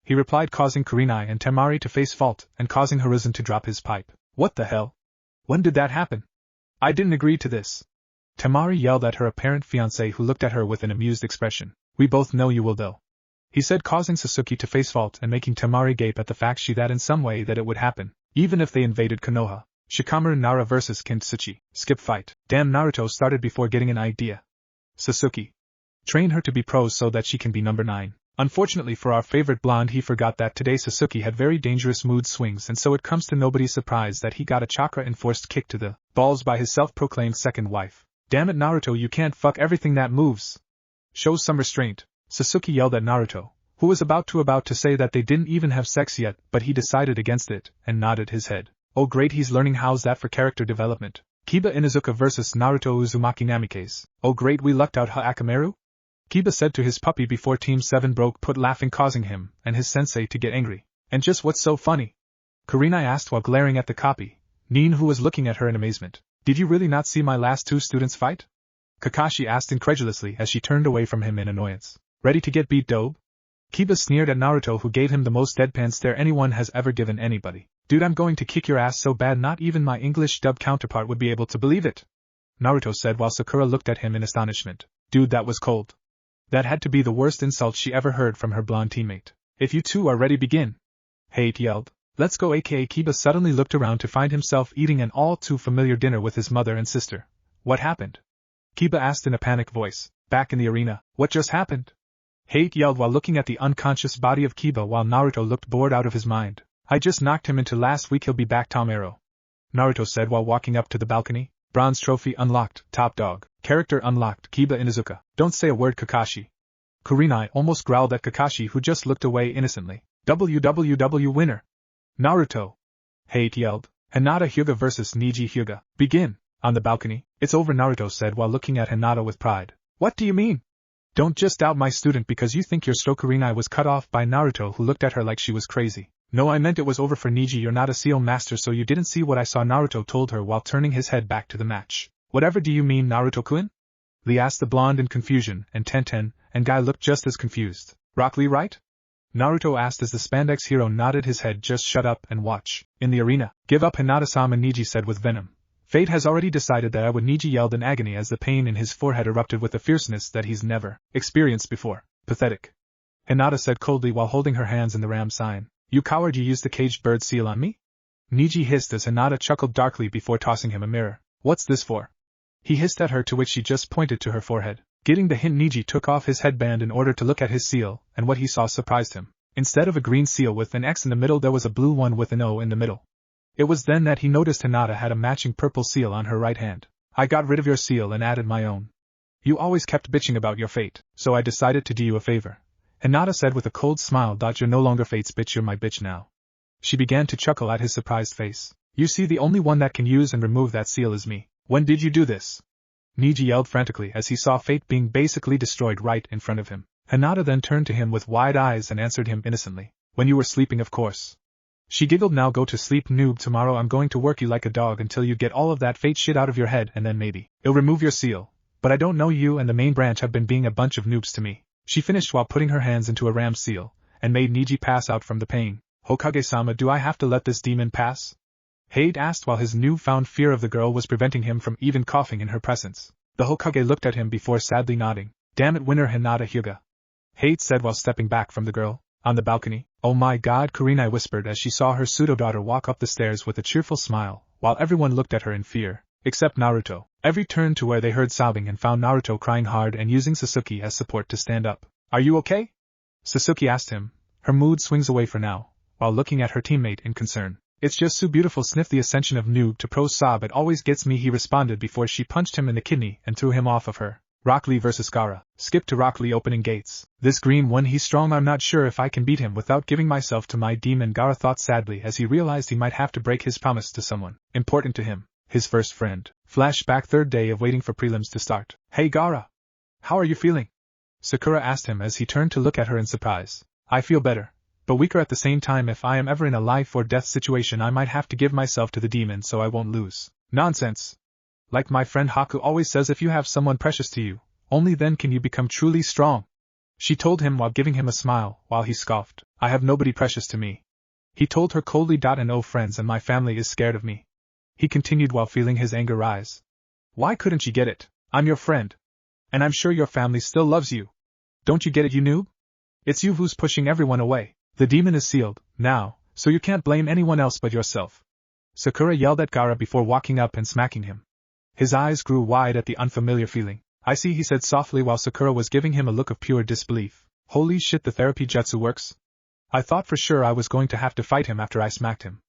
He replied, causing Kurenai and Temari to face fault and causing Hiruzen to drop his pipe. What the hell? When did that happen? I didn't agree to this. Temari yelled at her apparent fiancé, who looked at her with an amused expression. We both know you will, though, he said, causing Sasuke to face fault and making Temari gape at the fact she that in some way that it would happen, even if they invaded Konoha. Shikamaru Nara vs Kintsuchi. Skip fight. Damn, Naruto started before getting an idea. Sasuke. Train her to be pros so that she can be number 9. Unfortunately for our favorite blonde, he forgot that today Sasuke had very dangerous mood swings, and so it comes to nobody's surprise that he got a chakra-enforced kick to the balls by his self-proclaimed second wife. Damn it, Naruto, you can't fuck everything that moves. Show some restraint. Sasuke yelled at Naruto, who was about to say that they didn't even have sex yet, but he decided against it, and nodded his head. Oh great, he's learning. How's that for character development? Kiba Inuzuka vs Naruto Uzumaki Namikaze. Oh great, we lucked out, huh, Akamaru? Kiba said to his puppy before Team 7 broke put laughing, causing him and his sensei to get angry. And just what's so funny? Kurenai asked while glaring at the copy, Nin, who was looking at her in amazement. Did you really not see my last 2 students fight? Kakashi asked incredulously as she turned away from him in annoyance. Ready to get beat, dope? Kiba sneered at Naruto, who gave him the most deadpan stare anyone has ever given anybody. Dude, I'm going to kick your ass so bad not even my English dub counterpart would be able to believe it, Naruto said while Sakura looked at him in astonishment. Dude, that was cold. That had to be the worst insult she ever heard from her blonde teammate. If you two are ready, begin. Hate yelled. Let's go, aka Kiba suddenly looked around to find himself eating an all too familiar dinner with his mother and sister. What happened? Kiba asked in a panicked voice. Back in the arena, what just happened? Hate yelled while looking at the unconscious body of Kiba while Naruto looked bored out of his mind. I just knocked him into last week, he'll be back tomorrow, Naruto said while walking up to the balcony. Bronze trophy unlocked, top dog. Character unlocked, Kiba Inuzuka. Don't say a word, Kakashi. Kurenai almost growled at Kakashi, who just looked away innocently. WWW winner. Naruto. Hate yelled. Hinata Hyuga vs Neji Hyuga. Begin. On the balcony. It's over, Naruto said while looking at Hinata with pride. What do you mean? Don't just doubt my student because you think your stroke. Kurenai was cut off by Naruto, who looked at her like she was crazy. No, I meant it was over for Neji. You're not a seal master, so you didn't see what I saw, Naruto told her while turning his head back to the match. Whatever do you mean, Naruto-kun? Lee asked the blonde in confusion, and Tenten and Guy looked just as confused. Rock Lee, right? Naruto asked as the spandex hero nodded his head. Just shut up and watch. In the arena, give up, Hinata-sama, Neji said with venom. Fate has already decided that I would. Neji yelled in agony as the pain in his forehead erupted with a fierceness that he's never experienced before. Pathetic. Hinata said coldly while holding her hands in the ram sign. You coward, you used the caged bird seal on me? Neji hissed as Hinata chuckled darkly before tossing him a mirror. What's this for? He hissed at her, to which she just pointed to her forehead. Getting the hint, Neji took off his headband in order to look at his seal, and what he saw surprised him. Instead of a green seal with an X in the middle, there was a blue one with an O in the middle. It was then that he noticed Hinata had a matching purple seal on her right hand. I got rid of your seal and added my own. You always kept bitching about your fate, so I decided to do you a favor. Hinata said with a cold smile. You're no longer fate's bitch, you're my bitch now. She began to chuckle at his surprised face. You see, the only one that can use and remove that seal is me. When did you do this? Neji yelled frantically as he saw fate being basically destroyed right in front of him. Hinata then turned to him with wide eyes and answered him innocently. When you were sleeping, of course. She giggled. Now go to sleep, noob. Tomorrow I'm going to work you like a dog until you get all of that fate shit out of your head, and then maybe I'll remove your seal. But I don't know, you and the main branch have been being a bunch of noobs to me. She finished while putting her hands into a ram seal, and made Neji pass out from the pain. Hokage-sama, do I have to let this demon pass? Hade asked while his newfound fear of the girl was preventing him from even coughing in her presence. The Hokage looked at him before sadly nodding. Damn it, winner Hinata Hyuga. Hade said while stepping back from the girl. On the balcony, oh my god, Kurenai whispered as she saw her pseudo-daughter walk up the stairs with a cheerful smile, while everyone looked at her in fear, except Naruto. Every turned to where they heard sobbing and found Naruto crying hard and using Sasuke as support to stand up. Are you okay? Sasuke asked him, her mood swings away for now, while looking at her teammate in concern. It's just so beautiful. Sniff the ascension of noob to pro sob. It always gets me, he responded before she punched him in the kidney and threw him off of her. Rock Lee vs. Gaara. Skip to Rock Lee opening gates. This green one, he's strong. I'm not sure if I can beat him without giving myself to my demon, Gaara thought sadly as he realized he might have to break his promise to someone important to him, his first friend. Flashback, third day of waiting for prelims to start. Hey Gaara! How are you feeling? Sakura asked him as he turned to look at her in surprise. I feel better, but weaker at the same time. If I am ever in a life or death situation, I might have to give myself to the demon so I won't lose. Nonsense! Like my friend Haku always says, if you have someone precious to you, only then can you become truly strong. She told him while giving him a smile, while he scoffed. I have nobody precious to me. He told her coldly. No friends, and my family is scared of me. He continued while feeling his anger rise. Why couldn't you get it? I'm your friend. And I'm sure your family still loves you. Don't you get it, you noob? It's you who's pushing everyone away. The demon is sealed, now, so you can't blame anyone else but yourself. Sakura yelled at Gaara before walking up and smacking him. His eyes grew wide at the unfamiliar feeling. I see, he said softly while Sakura was giving him a look of pure disbelief. Holy shit, the therapy jutsu works? I thought for sure I was going to have to fight him after I smacked him.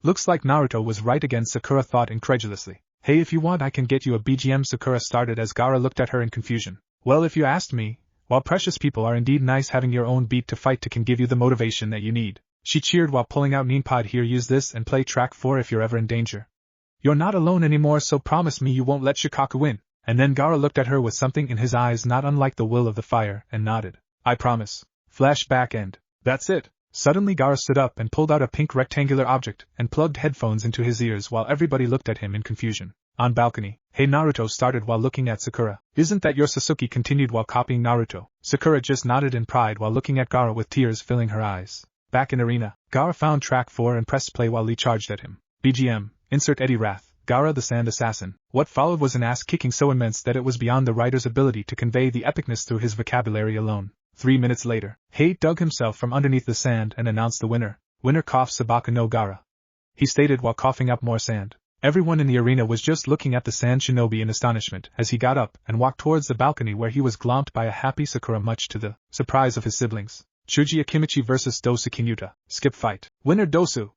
Looks like Naruto was right again, Sakura thought incredulously. Hey, if you want I can get you a BGM, Sakura started as Gaara looked at her in confusion. Well, if you asked me, while precious people are indeed nice, having your own beat to fight to can give you the motivation that you need. She cheered while pulling out Ninpod. Here, use this and play track 4 if you're ever in danger. You're not alone anymore, so promise me you won't let Shikaku win. And then Gaara looked at her with something in his eyes not unlike the will of the fire, and nodded. I promise. Flashback end. That's it. Suddenly Gaara stood up and pulled out a pink rectangular object and plugged headphones into his ears while everybody looked at him in confusion. On balcony, hey Naruto started while looking at Sakura. Isn't that your Sasuke? Continued while copying Naruto. Sakura just nodded in pride while looking at Gaara with tears filling her eyes. Back in arena, Gaara found track 4 and pressed play while Lee charged at him. BGM, insert Eddie Wrath, Gaara the Sand Assassin. What followed was an ass-kicking so immense that it was beyond the writer's ability to convey the epicness through his vocabulary alone. 3 minutes later, Hate dug himself from underneath the sand and announced the winner. Winner cough Sabaka no Gaara. He stated while coughing up more sand. Everyone in the arena was just looking at the sand shinobi in astonishment as he got up and walked towards the balcony where he was glomped by a happy Sakura, much to the surprise of his siblings. Chuji Akimichi vs. Dosu Kinuta. Skip fight. Winner Dosu.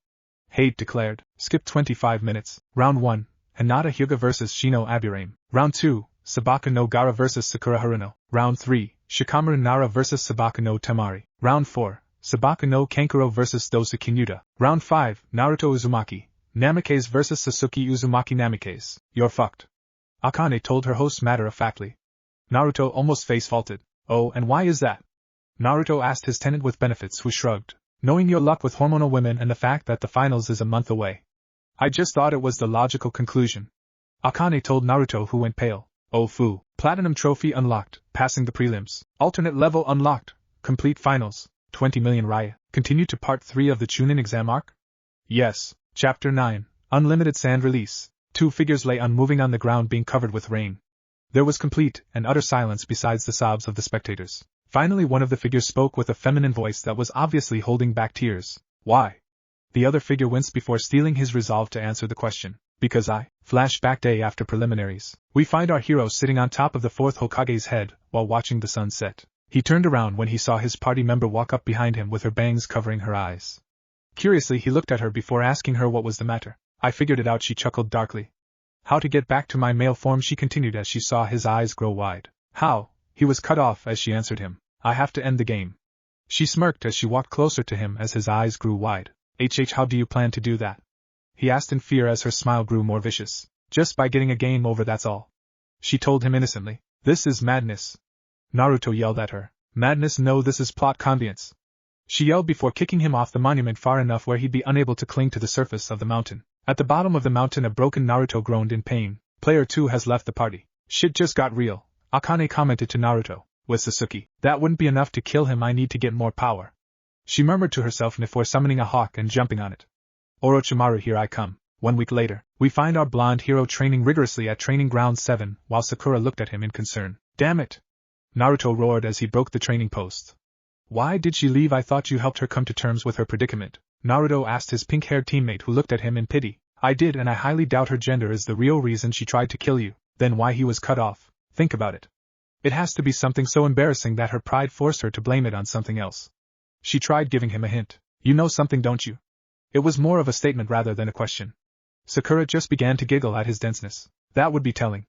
Hate declared. Skip 25 minutes. Round 1. Hinata Hyuga vs. Shino Aburame. Round 2. Sabaka no Gaara vs. Sakura Haruno. Round 3. Shikamaru Nara vs. Sabaka no Temari. Round 4. Sabaka no Kankuro vs. Dosu Kinuta. Round 5. Naruto Uzumaki Namikaze vs. Sasuke Uzumaki Namikaze. You're fucked. Akane told her host matter-of-factly. Naruto almost face-faulted. Oh, and why is that? Naruto asked his tenant with benefits, who shrugged. Knowing your luck with hormonal women and the fact that the finals is a month away. I just thought it was the logical conclusion. Akane told Naruto, who went pale. Oh foo. Platinum trophy unlocked, passing the prelims. Alternate level unlocked, complete finals, 20 million raya. Continue to part 3 of the Chunin exam arc? Yes. Chapter 9. Unlimited sand release. 2 figures lay unmoving on the ground being covered with rain. There was complete and utter silence besides the sobs of the spectators. Finally one of the figures spoke with a feminine voice that was obviously holding back tears. Why? The other figure winced before steeling his resolve to answer the question. Because I. Flashback day after preliminaries. We find our hero sitting on top of the 4th Hokage's head while watching the sun set. He turned around when he saw his party member walk up behind him with her bangs covering her eyes. Curiously, he looked at her before asking her what was the matter. I figured it out, she chuckled darkly. How to get back to my male form, she continued as she saw his eyes grow wide. How? He was cut off as she answered him. I have to end the game. She smirked as she walked closer to him as his eyes grew wide. How do you plan to do that? He asked in fear as her smile grew more vicious. Just by getting a game over, that's all. She told him innocently. This is madness. Naruto yelled at her. Madness? No, this is plot convenience. She yelled before kicking him off the monument far enough where he'd be unable to cling to the surface of the mountain. At the bottom of the mountain, a broken Naruto groaned in pain. Player 2 has left the party. Shit just got real, Akane commented to Naruto. With Sasuke, that wouldn't be enough to kill him, I need to get more power. She murmured to herself before summoning a hawk and jumping on it. Orochimaru, here I come. 1 week later, we find our blonde hero training rigorously at Training Ground 7, while Sakura looked at him in concern. Damn it! Naruto roared as he broke the training post. Why did she leave? I thought you helped her come to terms with her predicament. Naruto asked his pink-haired teammate, who looked at him in pity. I did, and I highly doubt her gender is the real reason she tried to kill you. Then why he was cut off? Think about it. It has to be something so embarrassing that her pride forced her to blame it on something else. She tried giving him a hint. You know something, don't you? It was more of a statement rather than a question. Sakura just began to giggle at his denseness. That would be telling,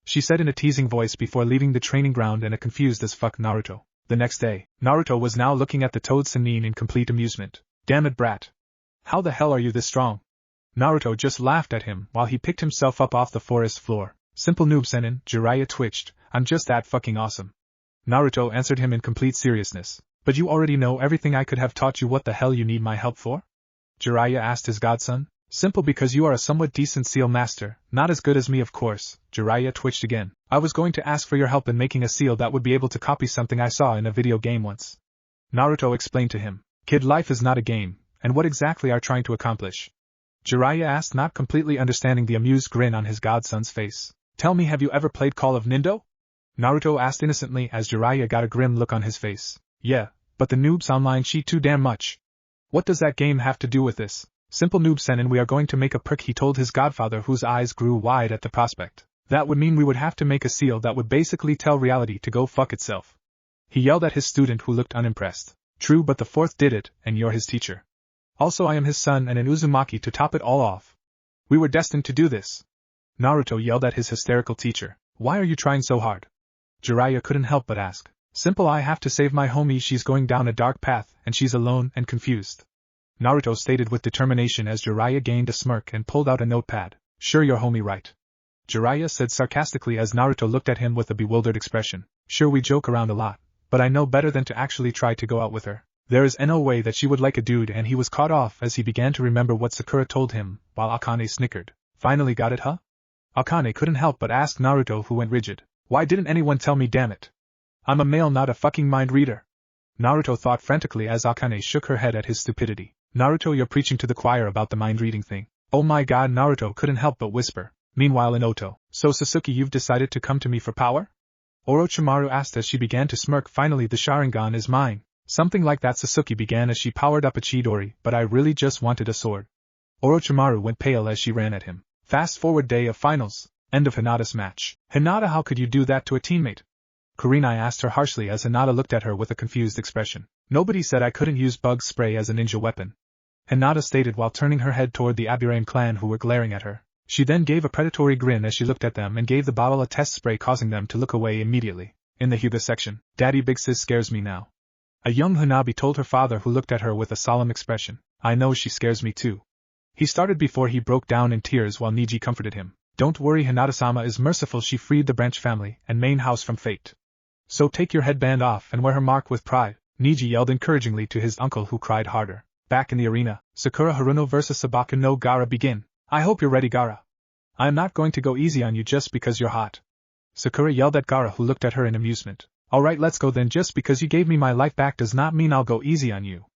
she said in a teasing voice before leaving the training ground and a confused as fuck Naruto. The next day, Naruto was now looking at the toad Chunin in complete amusement. Damn it, brat. How the hell are you this strong? Naruto just laughed at him while he picked himself up off the forest floor. Simple noob Senin, Jiraiya twitched. I'm just that fucking awesome. Naruto answered him in complete seriousness. But you already know everything I could have taught you. What the hell you need my help for? Jiraiya asked his godson. Simple, because you are a somewhat decent seal master, not as good as me of course. Jiraiya twitched again. I was going to ask for your help in making a seal that would be able to copy something I saw in a video game once. Naruto explained to him. Kid, life is not a game, and what exactly are you trying to accomplish? Jiraiya asked, not completely understanding the amused grin on his godson's face. Tell me, have you ever played Call of Nindo? Naruto asked innocently as Jiraiya got a grim look on his face. Yeah, but the noobs online cheat too damn much. What does that game have to do with this? Simple noob Senin, we are going to make a perk, he told his godfather, whose eyes grew wide at the prospect. That would mean we would have to make a seal that would basically tell reality to go fuck itself. He yelled at his student, who looked unimpressed. True, but the 4th did it, and you're his teacher. Also, I am his son and an Uzumaki to top it all off. We were destined to do this. Naruto yelled at his hysterical teacher. Why are you trying so hard? Jiraiya couldn't help but ask. Simple, I have to save my homie, she's going down a dark path, and she's alone and confused. Naruto stated with determination as Jiraiya gained a smirk and pulled out a notepad. Sure, your homie right. Jiraiya said sarcastically as Naruto looked at him with a bewildered expression. Sure, we joke around a lot, but I know better than to actually try to go out with her. There is no way that she would like a dude, and he was caught off as he began to remember what Sakura told him, while Akane snickered. Finally got it, huh? Akane couldn't help but ask Naruto, who went rigid. Why didn't anyone tell me, damn it? I'm a male, not a fucking mind reader. Naruto thought frantically as Akane shook her head at his stupidity. Naruto, you're preaching to the choir about the mind reading thing. Oh my god, Naruto couldn't help but whisper. Meanwhile in Oto. So Sasuke, you've decided to come to me for power? Orochimaru asked as she began to smirk. Finally the Sharingan is mine. Something like that, Sasuke began as she powered up a Chidori, but I really just wanted a sword. Orochimaru went pale as she ran at him. Fast forward day of finals. End of Hinata's match. Hinata, how could you do that to a teammate? Kurenai asked her harshly as Hinata looked at her with a confused expression. Nobody said I couldn't use bug spray as a ninja weapon. Hinata stated while turning her head toward the Aburame clan who were glaring at her. She then gave a predatory grin as she looked at them and gave the bottle a test spray, causing them to look away immediately. In the Hyuga section, Daddy Big Sis scares me now. A young Hanabi told her father, who looked at her with a solemn expression. I know she scares me too. He started before he broke down in tears while Neji comforted him. Don't worry, Hinata-sama is merciful, she freed the branch family and main house from fate. So take your headband off and wear her mark with pride, Neji yelled encouragingly to his uncle, who cried harder. Back in the arena, Sakura Haruno vs Sabaku no Gaara begin. I hope you're ready, Gaara. I am not going to go easy on you just because you're hot. Sakura yelled at Gaara, who looked at her in amusement. Alright, let's go then. Just because you gave me my life back does not mean I'll go easy on you.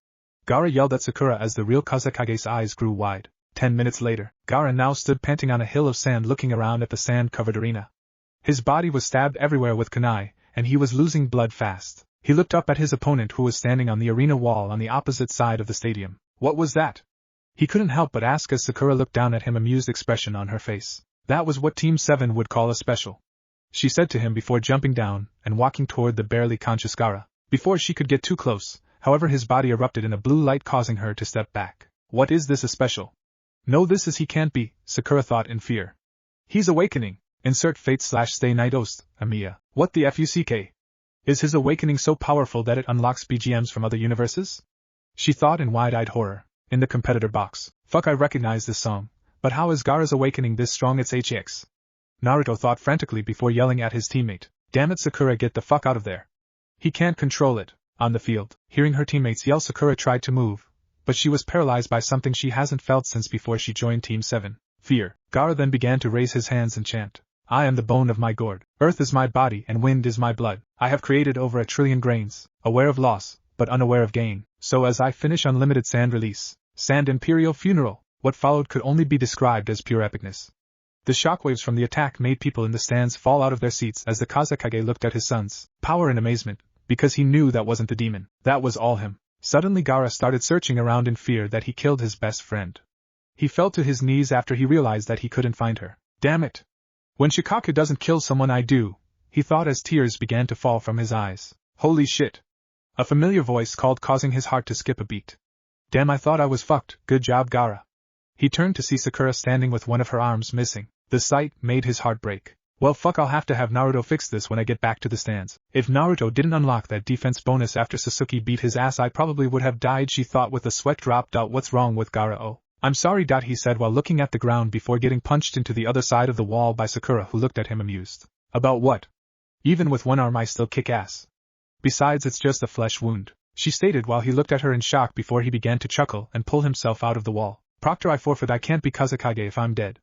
Gaara yelled at Sakura as the real Kazekage's eyes grew wide. 10 minutes later, Gaara now stood panting on a hill of sand, looking around at the sand-covered arena. His body was stabbed everywhere with kunai, and he was losing blood fast. He looked up at his opponent, who was standing on the arena wall on the opposite side of the stadium. What was that? He couldn't help but ask as Sakura looked down at him, amused expression on her face. That was what Team 7 would call a special, she said to him before jumping down and walking toward the barely conscious Gaara. Before she could get too close, however, his body erupted in a blue light, causing her to step back. What is this, a special? No, this is he can't be, Sakura thought in fear. He's awakening. Insert fate/stay night ost, Amiya. What the fuck? Is his awakening so powerful that it unlocks BGMs from other universes? She thought in wide-eyed horror. In the competitor box. Fuck, I recognize this song. But how is Gaara's awakening this strong? It's HX. Naruto thought frantically before yelling at his teammate. Damn it, Sakura, get the fuck out of there. He can't control it. On the field, hearing her teammates yell, Sakura tried to move, but she was paralyzed by something she hasn't felt since before she joined Team 7. Fear. Gaara then began to raise his hands and chant. I am the bone of my gourd. Earth is my body and wind is my blood. I have created over 1 trillion grains, aware of loss, but unaware of gain. So as I finish unlimited sand release. Sand Imperial Funeral. What followed could only be described as pure epicness. The shockwaves from the attack made people in the stands fall out of their seats as the Kazekage looked at his son's power in amazement, because he knew that wasn't the demon. That was all him. Suddenly Gaara started searching around in fear that he killed his best friend. He fell to his knees after he realized that he couldn't find her. Damn it! When Shikaku doesn't kill someone, I do, he thought as tears began to fall from his eyes. Holy shit! A familiar voice called, causing his heart to skip a beat. Damn, I thought I was fucked. Good job, Gaara. He turned to see Sakura standing with one of her arms missing. The sight made his heart break. Well, fuck, I'll have to have Naruto fix this when I get back to the stands. If Naruto didn't unlock that defense bonus after Sasuke beat his ass, I probably would have died, she thought with a sweat drop. What's wrong with Gaara? Oh, I'm sorry, he said while looking at the ground before getting punched into the other side of the wall by Sakura, who looked at him amused. About what? Even with one arm I still kick ass. Besides, it's just a flesh wound, she stated while he looked at her in shock before he began to chuckle and pull himself out of the wall. Proctor, I forfeit. I can't be Kazekage if I'm dead,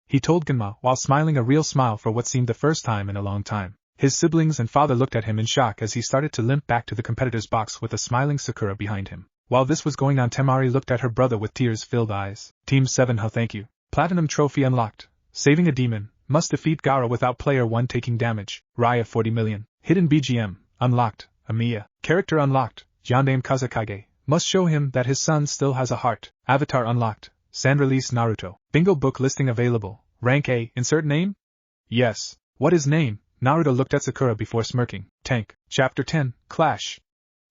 he told Genma while smiling a real smile for what seemed the first time in a long time. His siblings and father looked at him in shock as he started to limp back to the competitor's box with a smiling Sakura behind him. While this was going on, Temari looked at her brother with tears-filled eyes. Team 7, thank you. Platinum trophy unlocked. Saving a demon. Must defeat Gaara without player 1 taking damage. Raya 40 million. Hidden BGM. Unlocked. Amiya. Character unlocked. Yondaime Kazekage. Must show him that his son still has a heart. Avatar unlocked. Sand release Naruto. Bingo book listing available. Rank A. Insert name? Yes. What is name? Naruto looked at Sakura before smirking. Tank. Chapter 10. Clash.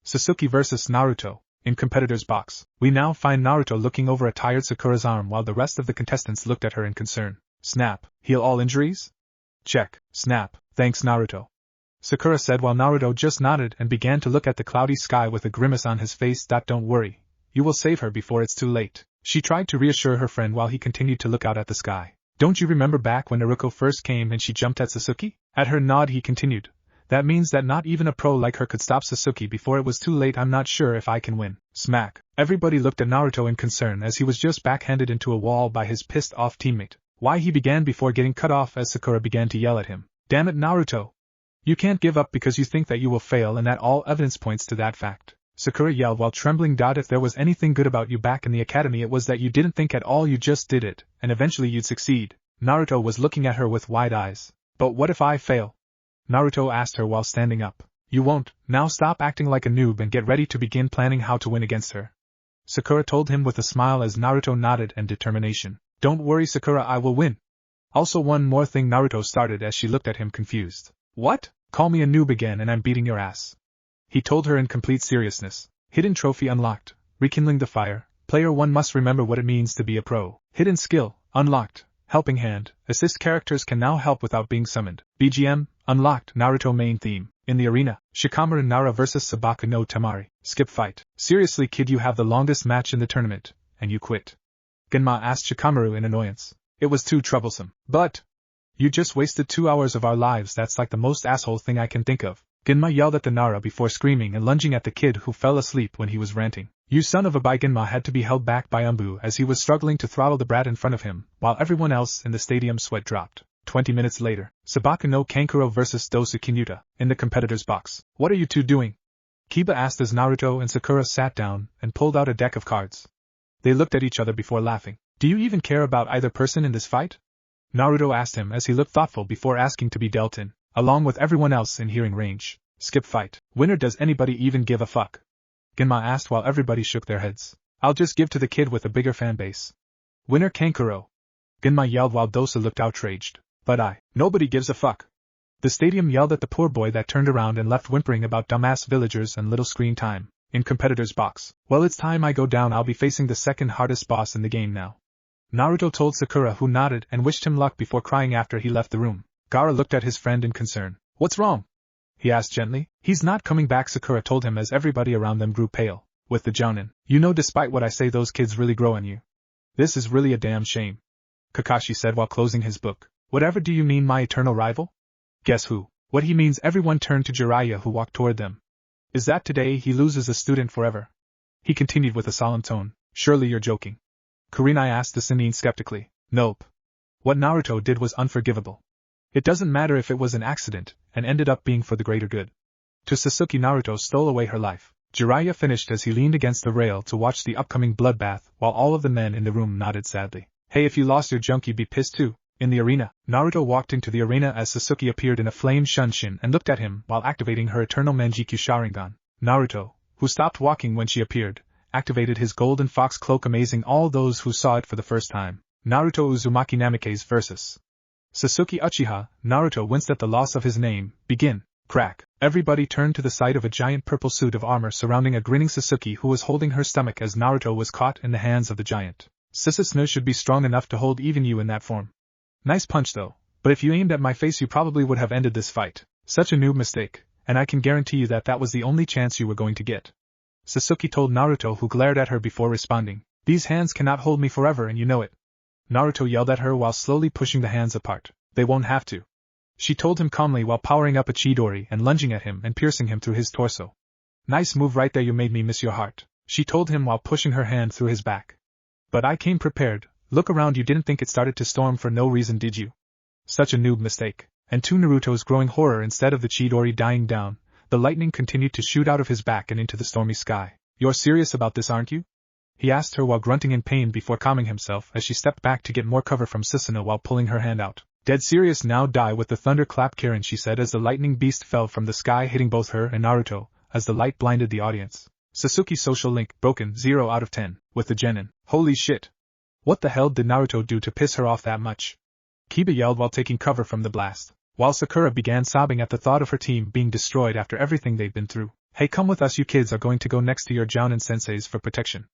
Sasuke vs. Naruto. In competitor's box, we now find Naruto looking over a tired Sakura's arm while the rest of the contestants looked at her in concern. Snap. Heal all injuries? Check. Snap. Thanks, Naruto. Sakura said while Naruto just nodded and began to look at the cloudy sky with a grimace on his face. Don't worry. You will save her before it's too late. She tried to reassure her friend while he continued to look out at the sky. Don't you remember back when Naruko first came and she jumped at Sasuke? At her nod he continued. That means that not even a pro like her could stop Sasuke before it was too late. I'm not sure if I can win. Smack. Everybody looked at Naruto in concern as he was just backhanded into a wall by his pissed-off teammate. Why, he began before getting cut off as Sakura began to yell at him. Damn it, Naruto! You can't give up because you think that you will fail, and that all evidence points to that fact. Sakura yelled while trembling. If there was anything good about you back in the academy, it was that you didn't think at all, you just did it, and eventually you'd succeed. Naruto was looking at her with wide eyes. But what if I fail? Naruto asked her while standing up. You won't. Now stop acting like a noob and get ready to begin planning how to win against her. Sakura told him with a smile as Naruto nodded in determination. Don't worry, Sakura, I will win. Also, one more thing, Naruto started as she looked at him confused. What? Call me a noob again and I'm beating your ass. He told her in complete seriousness. Hidden trophy unlocked. Rekindling the fire. Player 1 must remember what it means to be a pro. Hidden skill unlocked. Helping hand. Assist characters can now help without being summoned. BGM unlocked. Naruto main theme. In the arena, Shikamaru Nara vs Sabaku no Temari. Skip fight. Seriously, kid, you have the longest match in the tournament, and you quit. Genma asked Shikamaru in annoyance. It was too troublesome. But you just wasted 2 hours of our lives. That's like the most asshole thing I can think of. Genma yelled at the Nara before screaming and lunging at the kid who fell asleep when he was ranting. You son of a bi! Genma had to be held back by Umbu as he was struggling to throttle the brat in front of him, while everyone else in the stadium sweat dropped. 20 minutes later, Sabaku no Kankuro vs Dosu Kinuta, in the competitor's box. What are you two doing? Kiba asked as Naruto and Sakura sat down and pulled out a deck of cards. They looked at each other before laughing. Do you even care about either person in this fight? Naruto asked him as he looked thoughtful before asking to be dealt in, along with everyone else in hearing range. Skip fight. Winner, does anybody even give a fuck? Genma asked while everybody shook their heads. I'll just give to the kid with a bigger fan base. Winner Kankuro. Genma yelled while Dosa looked outraged. But nobody gives a fuck. The stadium yelled at the poor boy that turned around and left whimpering about dumbass villagers and little screen time. In competitor's box. Well, it's time I go down. I'll be facing the second hardest boss in the game now. Naruto told Sakura, who nodded and wished him luck before crying after he left the room. Gaara looked at his friend in concern. What's wrong? He asked gently. He's not coming back, Sakura told him as everybody around them grew pale. With the Jounin. You know, despite what I say, those kids really grow on you. This is really a damn shame. Kakashi said while closing his book. Whatever do you mean, my eternal rival? Guess who? What he means. Everyone turned to Jiraiya, who walked toward them. Is that today he loses a student forever? He continued with a solemn tone. Surely you're joking. Kurenai asked the Sannin skeptically. Nope. What Naruto did was unforgivable. It doesn't matter if it was an accident, and ended up being for the greater good. To Sasuke, Naruto stole away her life. Jiraiya finished as he leaned against the rail to watch the upcoming bloodbath, while all of the men in the room nodded sadly. Hey, if you lost your junk you'd be pissed too. In the arena, Naruto walked into the arena as Sasuke appeared in a flame shunshin and looked at him while activating her eternal Manjikyu Sharingan. Naruto, who stopped walking when she appeared, activated his golden fox cloak, amazing all those who saw it for the first time. Naruto Uzumaki Namikaze vs. Sasuke Uchiha. Naruto winced at the loss of his name. Begin. Crack. Everybody turned to the sight of a giant purple suit of armor surrounding a grinning Sasuke who was holding her stomach as Naruto was caught in the hands of the giant. Susanoo should be strong enough to hold even you in that form. Nice punch though, but if you aimed at my face you probably would have ended this fight. Such a noob mistake, and I can guarantee you that was the only chance you were going to get. Sasuke told Naruto, who glared at her before responding. These hands cannot hold me forever and you know it. Naruto yelled at her while slowly pushing the hands apart. They won't have to. She told him calmly while powering up a Chidori and lunging at him and piercing him through his torso. Nice move right there, you made me miss your heart, she told him while pushing her hand through his back. But I came prepared. Look around, you didn't think it started to storm for no reason, did you? Such a noob mistake. And to Naruto's growing horror, instead of the Chidori dying down, the lightning continued to shoot out of his back and into the stormy sky. You're serious about this, aren't you? He asked her while grunting in pain before calming himself as she stepped back to get more cover from Susanoo while pulling her hand out. Dead serious, now die with the thunderclap, Karen, she said as the lightning beast fell from the sky, hitting both her and Naruto, as the light blinded the audience. Sasuke social link, broken, 0 out of 10, with the Genin. Holy shit. What the hell did Naruto do to piss her off that much? Kiba yelled while taking cover from the blast, while Sakura began sobbing at the thought of her team being destroyed after everything they'd been through. Hey, come with us, you kids are going to go next to your Jounin senseis for protection.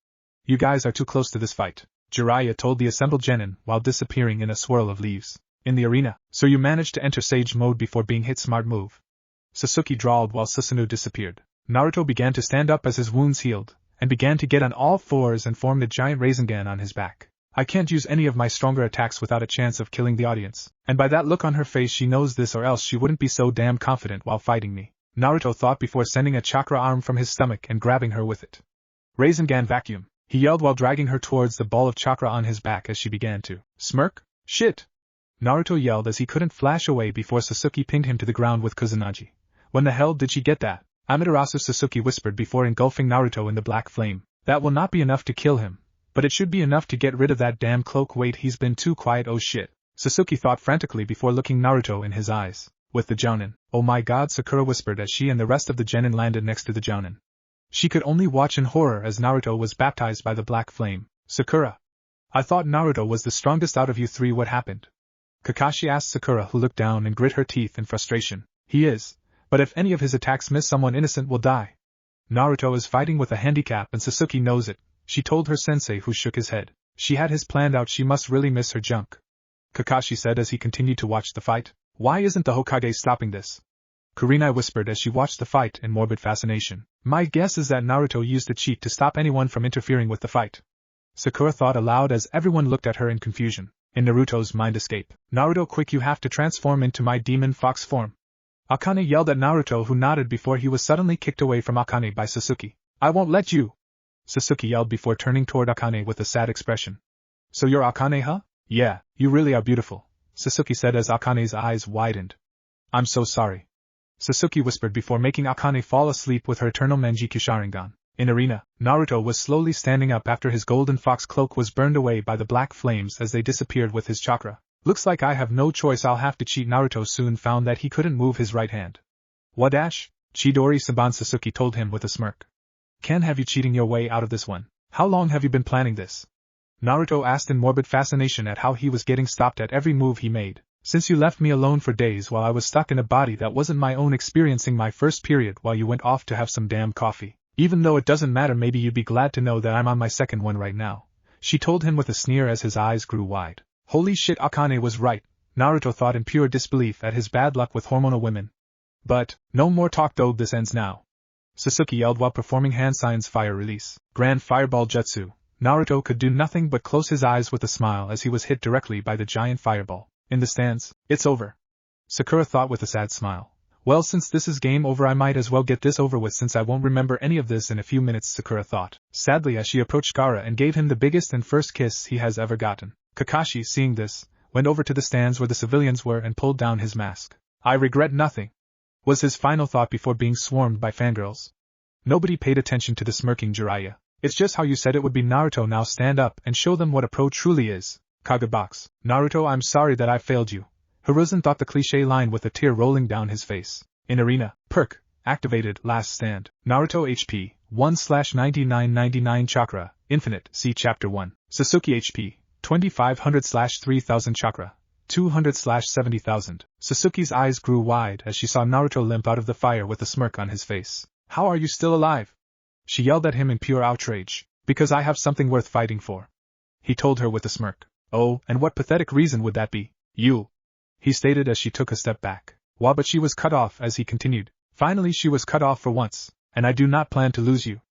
You guys are too close to this fight, Jiraiya told the assembled Genin while disappearing in a swirl of leaves. In the arena, so you managed to enter Sage mode before being hit, smart move. Sasuke drawled while Susanoo disappeared. Naruto began to stand up as his wounds healed, and began to get on all fours and formed a giant Rasengan on his back. I can't use any of my stronger attacks without a chance of killing the audience, and by that look on her face she knows this, or else she wouldn't be so damn confident while fighting me, Naruto thought before sending a chakra arm from his stomach and grabbing her with it. Rasengan vacuum, he yelled while dragging her towards the ball of chakra on his back as she began to smirk. Shit! Naruto yelled as he couldn't flash away before Sasuke pinned him to the ground with Kusanagi. When the hell did she get that? Amaterasu, Sasuke whispered before engulfing Naruto in the black flame. That will not be enough to kill him, but it should be enough to get rid of that damn cloak. Wait, he's been too quiet, oh shit. Sasuke thought frantically before looking Naruto in his eyes. With the Jounin. Oh my god, Sakura whispered as she and the rest of the Genin landed next to the Jounin. She could only watch in horror as Naruto was baptized by the black flame. Sakura. I thought Naruto was the strongest out of you three, what happened? Kakashi asked Sakura, who looked down and grit her teeth in frustration. He is, but if any of his attacks miss, someone innocent will die. Naruto is fighting with a handicap and Sasuke knows it, she told her sensei, who shook his head. She had his planned out, she must really miss her junk. Kakashi said as he continued to watch the fight. Why isn't the Hokage stopping this? Kurenai whispered as she watched the fight in morbid fascination. My guess is that Naruto used a cheat to stop anyone from interfering with the fight. Sakura thought aloud as everyone looked at her in confusion. In Naruto's mind escape. Naruto, quick, you have to transform into my demon fox form. Akane yelled at Naruto, who nodded before he was suddenly kicked away from Akane by Sasuke. I won't let you! Sasuke yelled before turning toward Akane with a sad expression. So you're Akane, huh? Yeah, you really are beautiful, Sasuke said as Akane's eyes widened. I'm so sorry. Sasuke whispered before making Akane fall asleep with her eternal Manjikyu Sharingan. In arena, Naruto was slowly standing up after his golden fox cloak was burned away by the black flames as they disappeared with his chakra. Looks like I have no choice, I'll have to cheat. Naruto soon found that he couldn't move his right hand. What dash? Chidori Saban, Sasuke told him with a smirk. Can't have you cheating your way out of this one. How long have you been planning this? Naruto asked in morbid fascination at how he was getting stopped at every move he made. Since you left me alone for days while I was stuck in a body that wasn't my own, experiencing my first period while you went off to have some damn coffee. Even though it doesn't matter, maybe you'd be glad to know that I'm on my second one right now, she told him with a sneer as his eyes grew wide. Holy shit, Akane was right, Naruto thought in pure disbelief at his bad luck with hormonal women. But, no more talk though, this ends now, Sasuke yelled while performing hand signs fire release. Grand Fireball Jutsu. Naruto could do nothing but close his eyes with a smile as he was hit directly by the giant fireball. In the stands, it's over, Sakura thought with a sad smile. Well, since this is game over, I might as well get this over with since I won't remember any of this in a few minutes, Sakura thought, sadly as she approached Gaara and gave him the biggest and first kiss he has ever gotten. Kakashi, seeing this, went over to the stands where the civilians were and pulled down his mask. I regret nothing, was his final thought before being swarmed by fangirls. Nobody paid attention to the smirking Jiraiya. It's just how you said it would be, Naruto. Now stand up and show them what a pro truly is. Kagebox. Naruto, I'm sorry that I failed you, Hiruzen thought the cliché line with a tear rolling down his face. In arena, perk, activated, last stand. Naruto HP, 1/9999 chakra, infinite, see chapter 1. Sasuke HP, 2500/3000 chakra, 200/70,000. Sasuke's eyes grew wide as she saw Naruto limp out of the fire with a smirk on his face. How are you still alive? She yelled at him in pure outrage. Because I have something worth fighting for, he told her with a smirk. Oh, and what pathetic reason would that be? You, he stated as she took a step back. Wah, but she was cut off as he continued. Finally she was cut off for once, and I do not plan to lose you,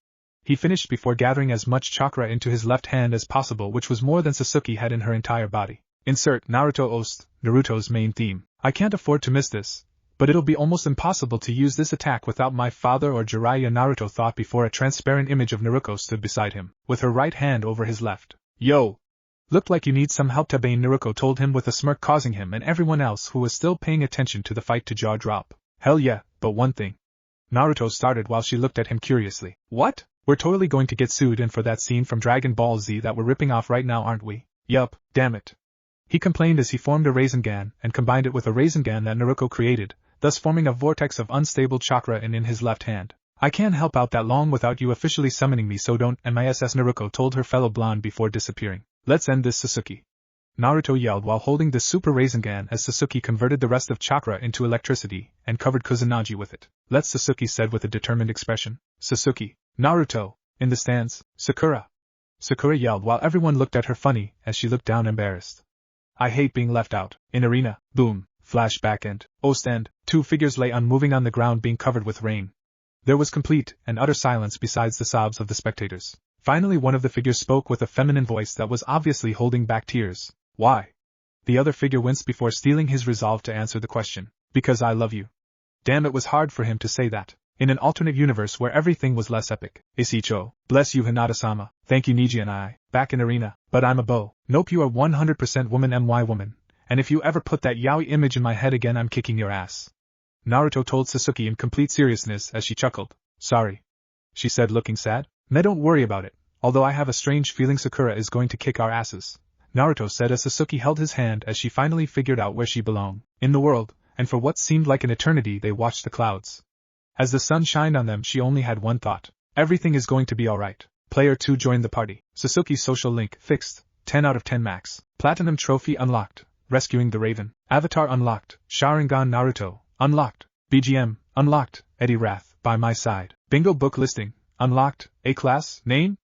he finished before gathering as much chakra into his left hand as possible, which was more than Sasuke had in her entire body. Insert Naruto Ost, Naruto's main theme. I can't afford to miss this, but it'll be almost impossible to use this attack without my father or Jiraiya, Naruto thought before a transparent image of Naruko stood beside him, with her right hand over his left. Yo! Looked like you need some help, Tabane, Naruko told him with a smirk, causing him and everyone else who was still paying attention to the fight to jaw drop. Hell yeah, but one thing. Naruto started while she looked at him curiously. What? We're totally going to get sued in for that scene from Dragon Ball Z that we're ripping off right now, aren't we? Yup, damn it, he complained as he formed a Rasengan and combined it with a Rasengan that Naruko created, thus forming a vortex of unstable chakra in his left hand. I can't help out that long without you officially summoning me, so don't miss, Naruko told her fellow blonde before disappearing. Let's end this, Sasuke, Naruto yelled while holding the Super Rasengan as Sasuke converted the rest of chakra into electricity and covered Kusanagi with it. Let's, Sasuke said with a determined expression. Sasuke. Naruto. In the stands, Sakura. Sakura yelled while everyone looked at her funny as she looked down embarrassed. I hate being left out. In arena, boom, flashback and, stand, two figures lay unmoving on the ground being covered with rain. There was complete and utter silence besides the sobs of the spectators. Finally one of the figures spoke with a feminine voice that was obviously holding back tears. Why? The other figure winced before steeling his resolve to answer the question. Because I love you. Damn, it was hard for him to say that. In an alternate universe where everything was less epic. Isicho. Bless you, Hinata-sama. Thank you, Neji and I. Back in arena. But I'm a beau. Nope, you are 100% woman, woman. And if you ever put that yaoi image in my head again, I'm kicking your ass, Naruto told Sasuke in complete seriousness as she chuckled. Sorry, she said looking sad. Nah, don't worry about it, although I have a strange feeling Sakura is going to kick our asses, Naruto said as Sasuke held his hand as she finally figured out where she belonged in the world, and for what seemed like an eternity they watched the clouds. As the sun shined on them she only had one thought. Everything is going to be alright. Player 2 joined the party. Sasuke's social link fixed, 10 out of 10 max. Platinum trophy unlocked. Rescuing the Raven. Avatar unlocked. Sharingan Naruto. Unlocked. BGM. Unlocked. Eddie Wrath. By my side. Bingo book listing. Unlocked. A-class. Name?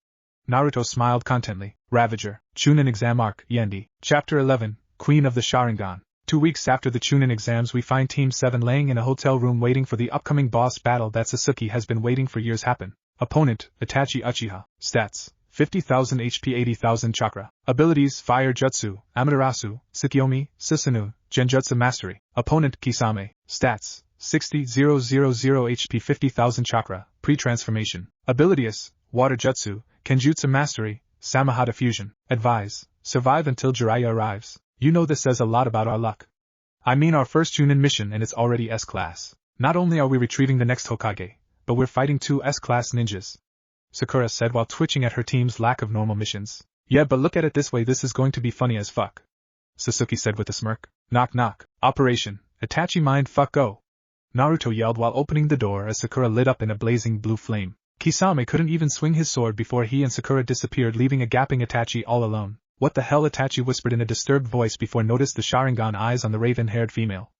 Naruto smiled contently. Ravager. Chunin exam arc. Yendi. Chapter 11. Queen of the Sharingan. 2 weeks after the Chunin exams we find Team 7 laying in a hotel room waiting for the upcoming boss battle that Sasuke has been waiting for years happen. Opponent, Itachi Uchiha. Stats, 50,000 HP 80,000 chakra. Abilities, Fire Jutsu, Amaterasu, Tsukiyomi, Susanoo, Genjutsu Mastery. Opponent, Kisame. Stats, 60,000 HP 50,000 chakra, Pre-transformation. Abilities, Water Jutsu, Kenjutsu Mastery, Samahata Fusion. Advise, survive until Jiraiya arrives. You know this says a lot about our luck. I mean our first Chunin mission and it's already S-class. Not only are we retrieving the next Hokage, but we're fighting 2 S-class ninjas, Sakura said while twitching at her team's lack of normal missions. Yeah, but look at it this way, this is going to be funny as fuck, Sasuke said with a smirk. Knock knock. Operation Itachi mind fuck go, Naruto yelled while opening the door as Sakura lit up in a blazing blue flame. Kisame couldn't even swing his sword before he and Sakura disappeared, leaving a gaping Itachi all alone. What the hell? Itachi whispered in a disturbed voice before noticed the Sharingan eyes on the raven-haired female.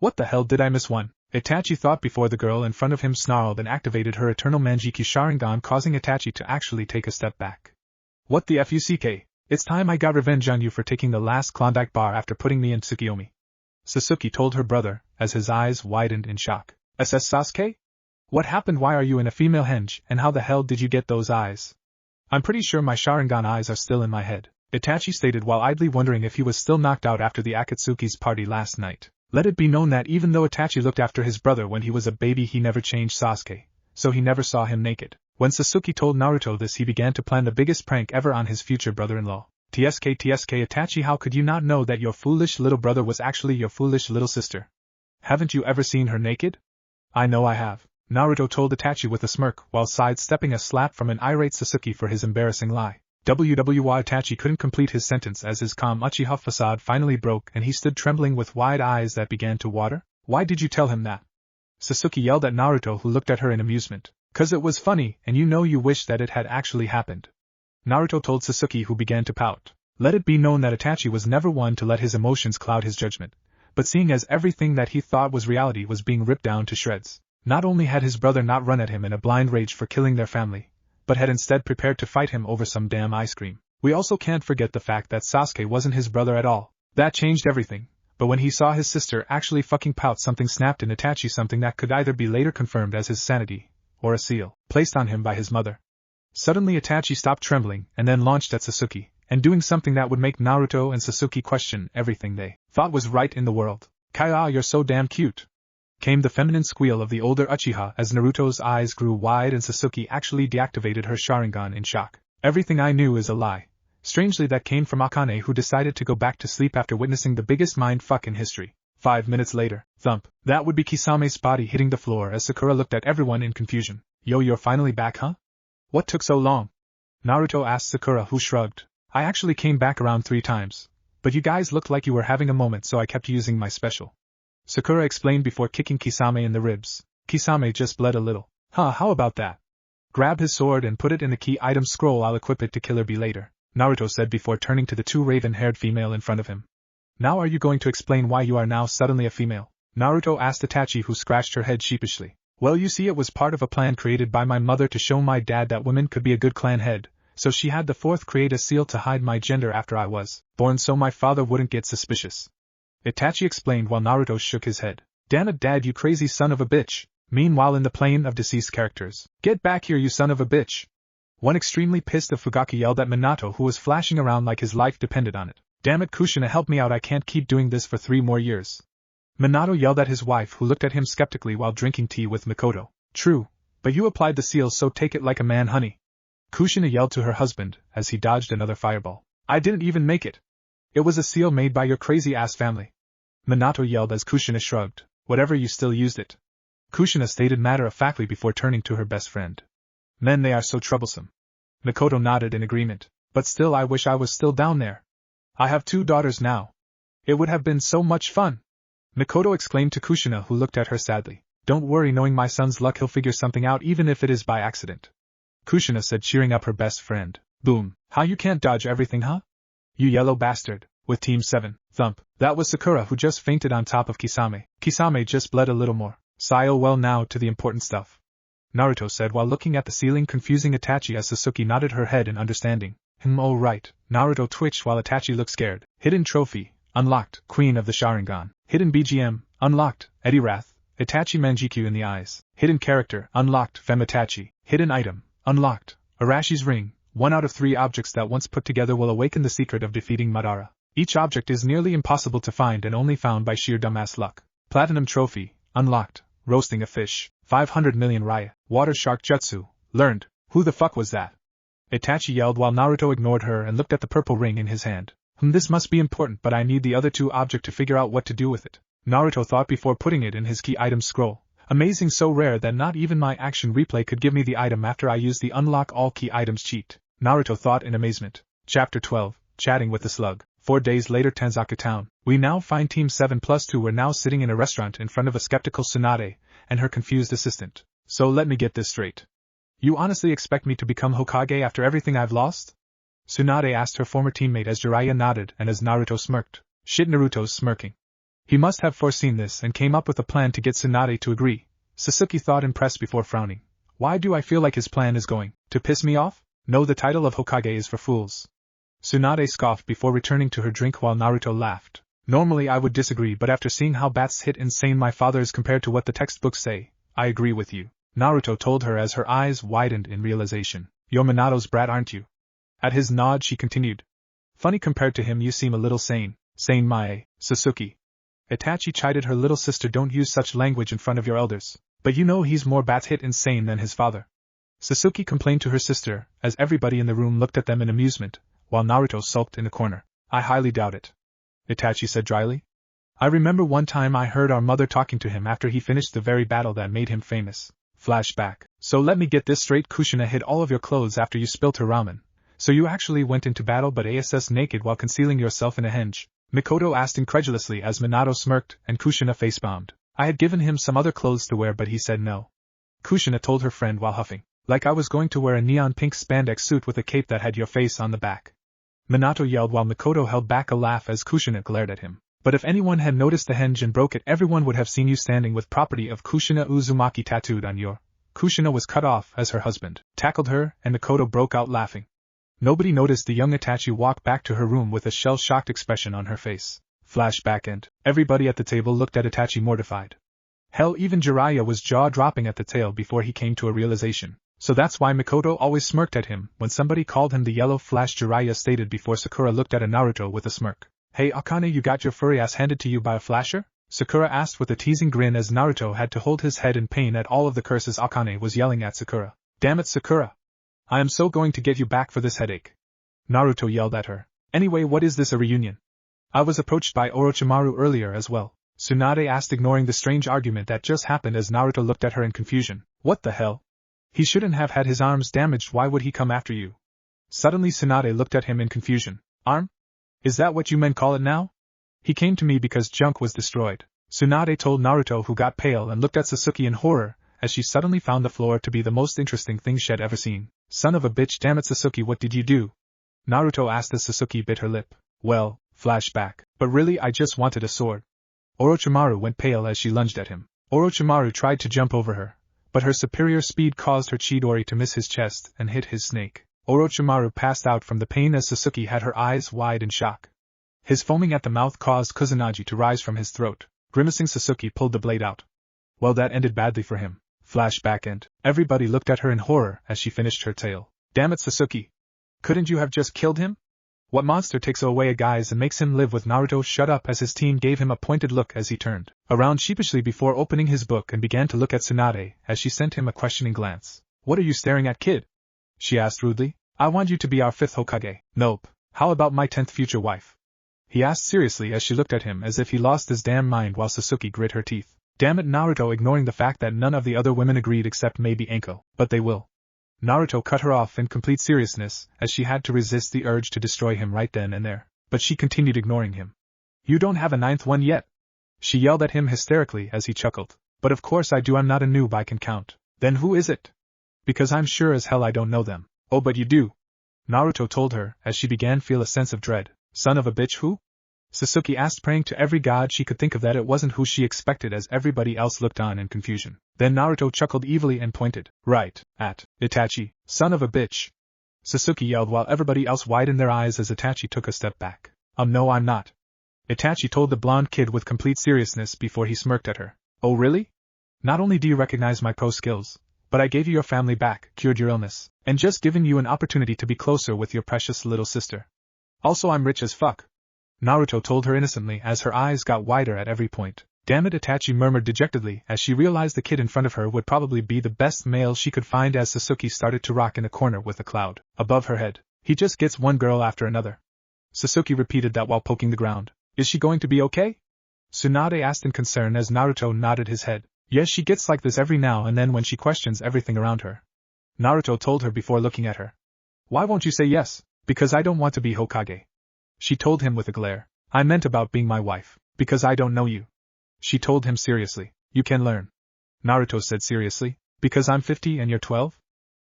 What the hell, did I miss one? Itachi thought before the girl in front of him snarled and activated her eternal Manjikyu Sharingan, causing Itachi to actually take a step back. What the fuck? It's time I got revenge on you for taking the last Klondike bar after putting me in Tsukiyomi. Sasuke told her brother, as his eyes widened in shock. SS Sasuke? What happened? Why are you in a female henge, and how the hell did you get those eyes? I'm pretty sure my Sharingan eyes are still in my head, Itachi stated while idly wondering if he was still knocked out after the Akatsuki's party last night. Let it be known that even though Itachi looked after his brother when he was a baby, he never changed Sasuke, so he never saw him naked. When Sasuke told Naruto this, he began to plan the biggest prank ever on his future brother-in-law. TSK Itachi, how could you not know that your foolish little brother was actually your foolish little sister? Haven't you ever seen her naked? I know I have, Naruto told Itachi with a smirk while sidestepping a slap from an irate Sasuke for his embarrassing lie. Itachi couldn't complete his sentence as his calm Uchiha facade finally broke and he stood trembling with wide eyes that began to water. Why did you tell him that? Sasuke yelled at Naruto, who looked at her in amusement. 'Cause it was funny, and you know you wish that it had actually happened, Naruto told Sasuke, who began to pout. Let it be known that Itachi was never one to let his emotions cloud his judgment, but seeing as everything that he thought was reality was being ripped down to shreds, not only had his brother not run at him in a blind rage for killing their family, but had instead prepared to fight him over some damn ice cream. We also can't forget the fact that Sasuke wasn't his brother at all. That changed everything, but when he saw his sister actually fucking pout, something snapped in Itachi, something that could either be later confirmed as his sanity, or a seal placed on him by his mother. Suddenly Itachi stopped trembling and then launched at Sasuke, and doing something that would make Naruto and Sasuke question everything they thought was right in the world. Kaya, you're so damn cute, came the feminine squeal of the older Uchiha as Naruto's eyes grew wide and Sasuke actually deactivated her Sharingan in shock. Everything I knew is a lie. Strangely, that came from Akane, who decided to go back to sleep after witnessing the biggest mindfuck in history. 5 minutes later, thump, that would be Kisame's body hitting the floor as Sakura looked at everyone in confusion. Yo, you're finally back, huh? What took so long? Naruto asked Sakura, who shrugged. I actually came back around 3 times, but you guys looked like you were having a moment, so I kept using my special, Sakura explained before kicking Kisame in the ribs. Kisame just bled a little. Huh, how about that? Grab his sword and put it in the key item scroll, I'll equip it to Killer Bee later, Naruto said before turning to the 2 raven-haired female in front of him. Now are you going to explain why you are now suddenly a female? Naruto asked Itachi, who scratched her head sheepishly. Well, you see, it was part of a plan created by my mother to show my dad that women could be a good clan head, so she had the 4th create a seal to hide my gender after I was born so my father wouldn't get suspicious, Itachi explained while Naruto shook his head. Damn it, Dad, you crazy son of a bitch. Meanwhile, in the plane of deceased characters. Get back here, you son of a bitch. One extremely pissed of Fugaki yelled at Minato, who was flashing around like his life depended on it. Damn it, Kushina, help me out, I can't keep doing this for 3 more years. Minato yelled at his wife, who looked at him skeptically while drinking tea with Mikoto. True, but you applied the seal, so take it like a man, honey. Kushina yelled to her husband as he dodged another fireball. I didn't even make it. It was a seal made by your crazy-ass family. Minato yelled as Kushina shrugged. Whatever, you still used it, Kushina stated matter-of-factly before turning to her best friend. Men, they are so troublesome. Mikoto nodded in agreement. But still, I wish I was still down there. I have 2 daughters now. It would have been so much fun, Mikoto exclaimed to Kushina, who looked at her sadly. Don't worry, knowing my son's luck, he'll figure something out even if it is by accident, Kushina said, cheering up her best friend. Boom. How you can't dodge everything, huh? You yellow bastard. With Team 7, thump. That was Sakura, who just fainted on top of Kisame. Kisame just bled a little more. Sigh, oh well, now to the important stuff, Naruto said while looking at the ceiling, confusing Itachi as Sasuke nodded her head in understanding. Oh right. Naruto twitched while Itachi looked scared. Hidden trophy, unlocked, Queen of the Sharingan. Hidden BGM, unlocked, Eddie Wrath, Itachi Manjikyu in the eyes. Hidden character, unlocked, Fem Itachi. Hidden item, unlocked, Arashi's ring. 1 out of 3 objects that once put together will awaken the secret of defeating Madara. Each object is nearly impossible to find and only found by sheer dumbass luck. Platinum trophy, unlocked, roasting a fish. 500 million raya. Water shark jutsu, learned. Who the fuck was that? Itachi yelled while Naruto ignored her and looked at the purple ring in his hand. This must be important, but I need the other 2 object to figure out what to do with it, Naruto thought before putting it in his key item scroll. Amazing, so rare that not even my action replay could give me the item after I used the unlock all key items cheat, Naruto thought in amazement. Chapter 12, Chatting with the Slug. 4 days later, Tanzaka Town. We now find Team 7+2 were now sitting in a restaurant in front of a skeptical Tsunade and her confused assistant. So let me get this straight. You honestly expect me to become Hokage after everything I've lost? Tsunade asked her former teammate as Jiraiya nodded and as Naruto smirked. Shit, Naruto's smirking. He must have foreseen this and came up with a plan to get Tsunade to agree. Sasuke thought, impressed before frowning. Why do I feel like his plan is going to piss me off? No, the title of Hokage is for fools. Tsunade scoffed before returning to her drink while Naruto laughed. Normally I would disagree, but after seeing how bats hit insane my father is compared to what the textbooks say, I agree with you. Naruto told her as her eyes widened in realization. You're Minato's brat, aren't you? At his nod she continued. Funny, compared to him you seem a little sane. Sane my, Sasuke. Itachi chided her little sister, don't use such language in front of your elders. But you know he's more bats hit insane than his father. Sasuke complained to her sister, as everybody in the room looked at them in amusement, while Naruto sulked in the corner. I highly doubt it. Itachi said dryly. I remember one time I heard our mother talking to him after he finished the very battle that made him famous. Flashback. So let me get this straight, Kushina hid all of your clothes after you spilt her ramen. So you actually went into battle but ass naked while concealing yourself in a henge? Mikoto asked incredulously as Minato smirked and Kushina face-bombed. I had given him some other clothes to wear but he said no. Kushina told her friend while huffing. Like I was going to wear a neon pink spandex suit with a cape that had your face on the back. Minato yelled while Mikoto held back a laugh as Kushina glared at him. But if anyone had noticed the henge and broke it, everyone would have seen you standing with property of Kushina Uzumaki tattooed on your. Kushina was cut off as her husband tackled her and Mikoto broke out laughing. Nobody noticed the young Itachi walk back to her room with a shell-shocked expression on her face. Flashback, and everybody at the table looked at Itachi mortified. Hell, even Jiraiya was jaw-dropping at the tale before he came to a realization. So that's why Mikoto always smirked at him when somebody called him the yellow flash, Jiraiya stated before Sakura looked at Naruto with a smirk. Hey Akane, you got your furry ass handed to you by a flasher? Sakura asked with a teasing grin as Naruto had to hold his head in pain at all of the curses Akane was yelling at Sakura. Damn it, Sakura! I am so going to get you back for this headache. Naruto yelled at her. Anyway, what is this, a reunion? I was approached by Orochimaru earlier as well. Tsunade asked, ignoring the strange argument that just happened as Naruto looked at her in confusion. What the hell? He shouldn't have had his arms damaged, why would he come after you? Suddenly Tsunade looked at him in confusion. Arm? Is that what you men call it now? He came to me because junk was destroyed. Tsunade told Naruto, who got pale and looked at Sasuke in horror, as she suddenly found the floor to be the most interesting thing she'd ever seen. Son of a bitch, damn it Sasuke, what did you do? Naruto asked as Sasuke bit her lip. Well, flashback. But really I just wanted a sword. Orochimaru went pale as she lunged at him. Orochimaru tried to jump over her, but her superior speed caused her Chidori to miss his chest and hit his snake. Orochimaru passed out from the pain as Sasuke had her eyes wide in shock. His foaming at the mouth caused Kusanagi to rise from his throat. Grimacing, Sasuke pulled the blade out. Well, that ended badly for him. Flashback, and everybody looked at her in horror as she finished her tale. Damn it, Sasuke! Couldn't you have just killed him? What monster takes away a guy's and makes him live with Naruto? Shut up, as his team gave him a pointed look as he turned around sheepishly before opening his book and began to look at Tsunade as she sent him a questioning glance. What are you staring at, kid? She asked rudely. I want you to be our 5th Hokage. Nope. How about my 10th future wife? He asked seriously as she looked at him as if he lost his damn mind while Sasuke grit her teeth. Damn it, Naruto, ignoring the fact that none of the other women agreed except maybe Anko. But they will. Naruto cut her off in complete seriousness as she had to resist the urge to destroy him right then and there. But she continued ignoring him. You don't have a 9th one yet? She yelled at him hysterically as he chuckled. But of course I do, I'm not a noob, I can count. Then who is it? Because I'm sure as hell I don't know them. Oh, but you do. Naruto told her as she began to feel a sense of dread. Son of a bitch, who? Sasuke asked, praying to every god she could think of that it wasn't who she expected as everybody else looked on in confusion. Then Naruto chuckled evilly and pointed right at Itachi. Son of a bitch! Sasuke yelled while everybody else widened their eyes as Itachi took a step back. No, I'm not. Itachi told the blonde kid with complete seriousness before he smirked at her. Oh really? Not only do you recognize my pro skills, but I gave you your family back, cured your illness, and just given you an opportunity to be closer with your precious little sister. Also, I'm rich as fuck. Naruto told her innocently as her eyes got wider at every point. Damn it, Itachi murmured dejectedly as she realized the kid in front of her would probably be the best male she could find as Sasuke started to rock in a corner with a cloud above her head. He just gets one girl after another. Sasuke repeated that while poking the ground. Is she going to be okay? Tsunade asked in concern as Naruto nodded his head. Yes, she gets like this every now and then when she questions everything around her. Naruto told her before looking at her. Why won't you say yes? Because I don't want to be Hokage. She told him with a glare. I meant about being my wife. Because I don't know you. She told him seriously. You can learn. Naruto said seriously. Because I'm 50 and you're 12?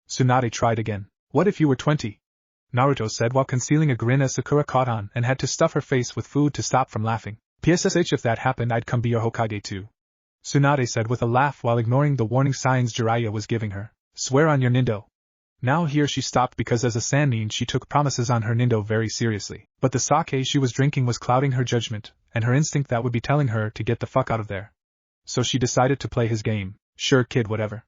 Tsunade tried again. What if you were 20? Naruto said while concealing a grin as Sakura caught on and had to stuff her face with food to stop from laughing. PSSH, if that happened I'd come be your Hokage too. Tsunade said with a laugh while ignoring the warning signs Jiraiya was giving her. Swear on your Nindo. Now here she stopped because as a Sannin she took promises on her Nindo very seriously. But the sake she was drinking was clouding her judgment, and her instinct that would be telling her to get the fuck out of there. So she decided to play his game. Sure kid, whatever.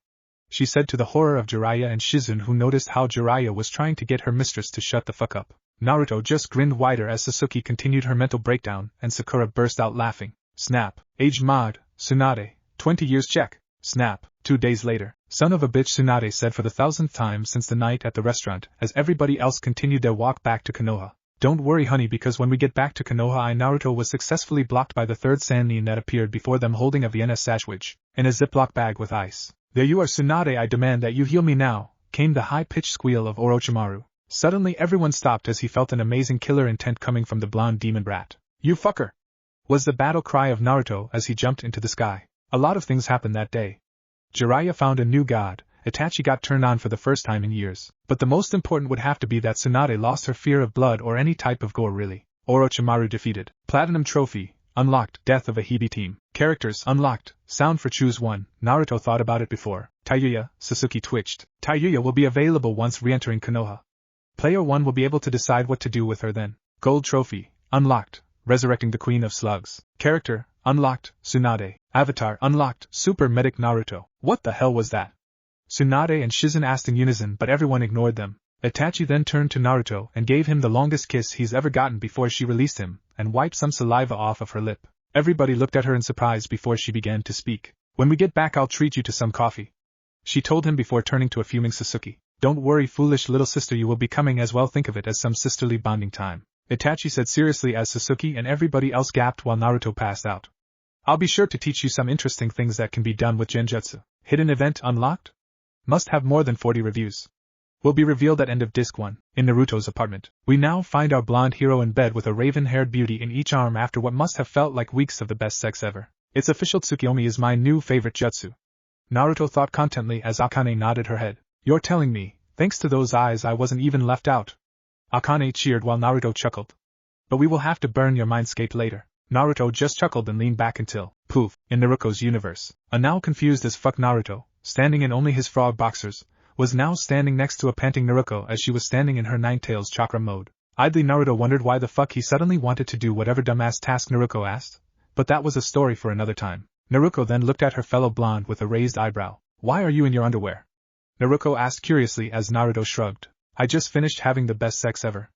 She said to the horror of Jiraiya and Shizune, who noticed how Jiraiya was trying to get her mistress to shut the fuck up. Naruto just grinned wider as Sasuke continued her mental breakdown and Sakura burst out laughing. Snap. Age mod, Tsunade, 20 years check. Snap. 2 days later. Son of a bitch, Tsunade said for the 1000th time since the night at the restaurant as everybody else continued their walk back to Konoha. Don't worry honey, because when we get back to Konoha Naruto was successfully blocked by the third Sannin that appeared before them holding a Vienna sandwich in a Ziploc bag with ice. There you are Tsunade, I demand that you heal me now, came the high-pitched squeal of Orochimaru. Suddenly everyone stopped as he felt an amazing killer intent coming from the blonde demon brat. You fucker! Was the battle cry of Naruto as he jumped into the sky. A lot of things happened that day. Jiraiya found a new god, Itachi got turned on for the first time in years. But the most important would have to be that Tsunade lost her fear of blood or any type of gore really. Orochimaru defeated. Platinum trophy. Unlocked. Death of a Hibi team. Characters unlocked. Sound for choose one. Naruto thought about it before. Taiyuya. Sasuke twitched. Taiyuya will be available once re-entering Konoha. Player 1 will be able to decide what to do with her then. Gold trophy. Unlocked. Resurrecting the Queen of Slugs. Character unlocked. Tsunade. Avatar unlocked. Super Medic Naruto. What the hell was that? Tsunade and Shizune asked in unison, but everyone ignored them. Itachi then turned to Naruto and gave him the longest kiss he's ever gotten before she released him, and wiped some saliva off of her lip. Everybody looked at her in surprise before she began to speak. When we get back I'll treat you to some coffee, she told him before turning to a fuming Sasuke. Don't worry foolish little sister, you will be coming as well, think of it as some sisterly bonding time, Itachi said seriously as Sasuke and everybody else gasped while Naruto passed out. I'll be sure to teach you some interesting things that can be done with Genjutsu. Hidden event unlocked? Must have more than 40 reviews. Will be revealed at end of disc 1. In Naruto's apartment, we now find our blonde hero in bed with a raven-haired beauty in each arm after what must have felt like weeks of the best sex ever. It's official, Tsukiyomi is my new favorite jutsu. Naruto thought contently as Akane nodded her head. You're telling me, thanks to those eyes I wasn't even left out. Akane cheered while Naruto chuckled. But we will have to burn your mindscape later. Naruto just chuckled and leaned back until, poof, in Naruko's universe, a now confused as fuck Naruto, standing in only his frog boxers, was now standing next to a panting Naruko as she was standing in her Ninetales chakra mode. Idly Naruto wondered why the fuck he suddenly wanted to do whatever dumbass task Naruko asked, but that was a story for another time. Naruko then looked at her fellow blonde with a raised eyebrow. Why are you in your underwear? Naruko asked curiously as Naruto shrugged. I just finished having the best sex ever,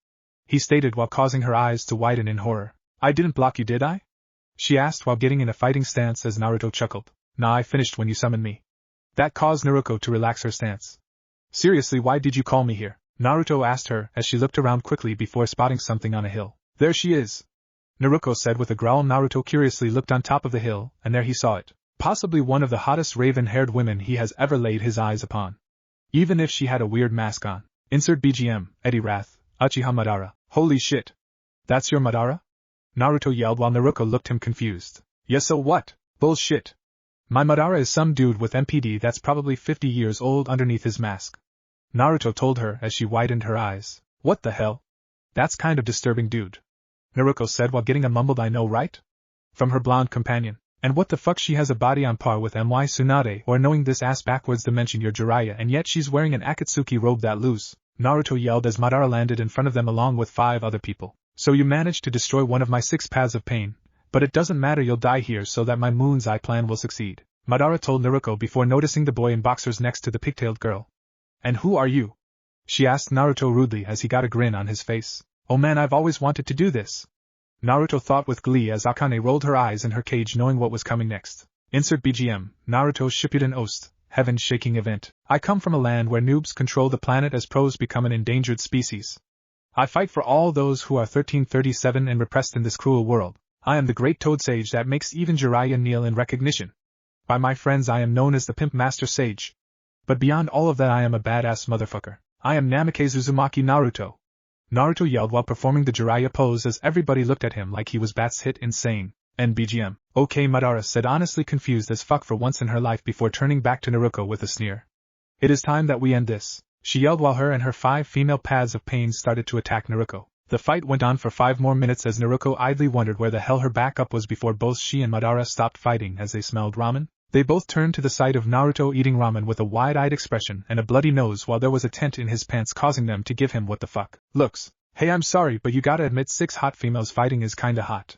he stated while causing her eyes to widen in horror. I didn't block you, did I? She asked while getting in a fighting stance as Naruto chuckled. Nah, I finished when you summoned me. That caused Naruko to relax her stance. Seriously, why did you call me here? Naruto asked her as she looked around quickly before spotting something on a hill. There she is, Naruko said with a growl. Naruto curiously looked on top of the hill, and there he saw it. Possibly one of the hottest raven-haired women he has ever laid his eyes upon. Even if she had a weird mask on. Insert BGM, Eddie Wrath, Uchiha Madara. Holy shit. That's your Madara? Naruto yelled while Naruko looked him confused. Yes, so what? Bullshit. My Madara is some dude with MPD that's probably 50 years old underneath his mask, Naruto told her as she widened her eyes. What the hell? That's kind of disturbing, dude, Naruko said while getting a mumbled I know right? from her blonde companion. And what the fuck, she has a body on par with my Tsunade, or knowing this ass backwards dimension your Jiraiya, and yet she's wearing an Akatsuki robe that loose, Naruto yelled as Madara landed in front of them along with 5 other people. So you managed to destroy one of my 6 paths of pain, but it doesn't matter, you'll die here so that my Moon's Eye plan will succeed, Madara told Naruko before noticing the boy in boxers next to the pigtailed girl. And who are you? She asked Naruto rudely as he got a grin on his face. Oh man, I've always wanted to do this, Naruto thought with glee as Akane rolled her eyes in her cage knowing what was coming next. Insert BGM, Naruto Shippuden Ost, heaven-shaking event. I come from a land where noobs control the planet as pros become an endangered species. I fight for all those who are 1337 and repressed in this cruel world. I am the great Toad Sage that makes even Jiraiya kneel in recognition. By my friends I am known as the Pimp Master Sage. But beyond all of that I am a badass motherfucker. I am Namikaze Uzumaki Naruto, Naruto yelled while performing the Jiraiya pose as everybody looked at him like he was bats hit insane. And BGM. Okay, Madara said, honestly confused as fuck for once in her life before turning back to Naruko with a sneer. It is time that we end this. she yelled while her and her 5 female paths of pain started to attack Naruko. The fight went on for 5 more minutes as Naruko idly wondered where the hell her backup was before both she and Madara stopped fighting as they smelled ramen. They both turned to the sight of Naruto eating ramen with a wide-eyed expression and a bloody nose while there was a tent in his pants causing them to give him what the fuck looks. Hey, I'm sorry, but you gotta admit 6 hot females fighting is kinda hot,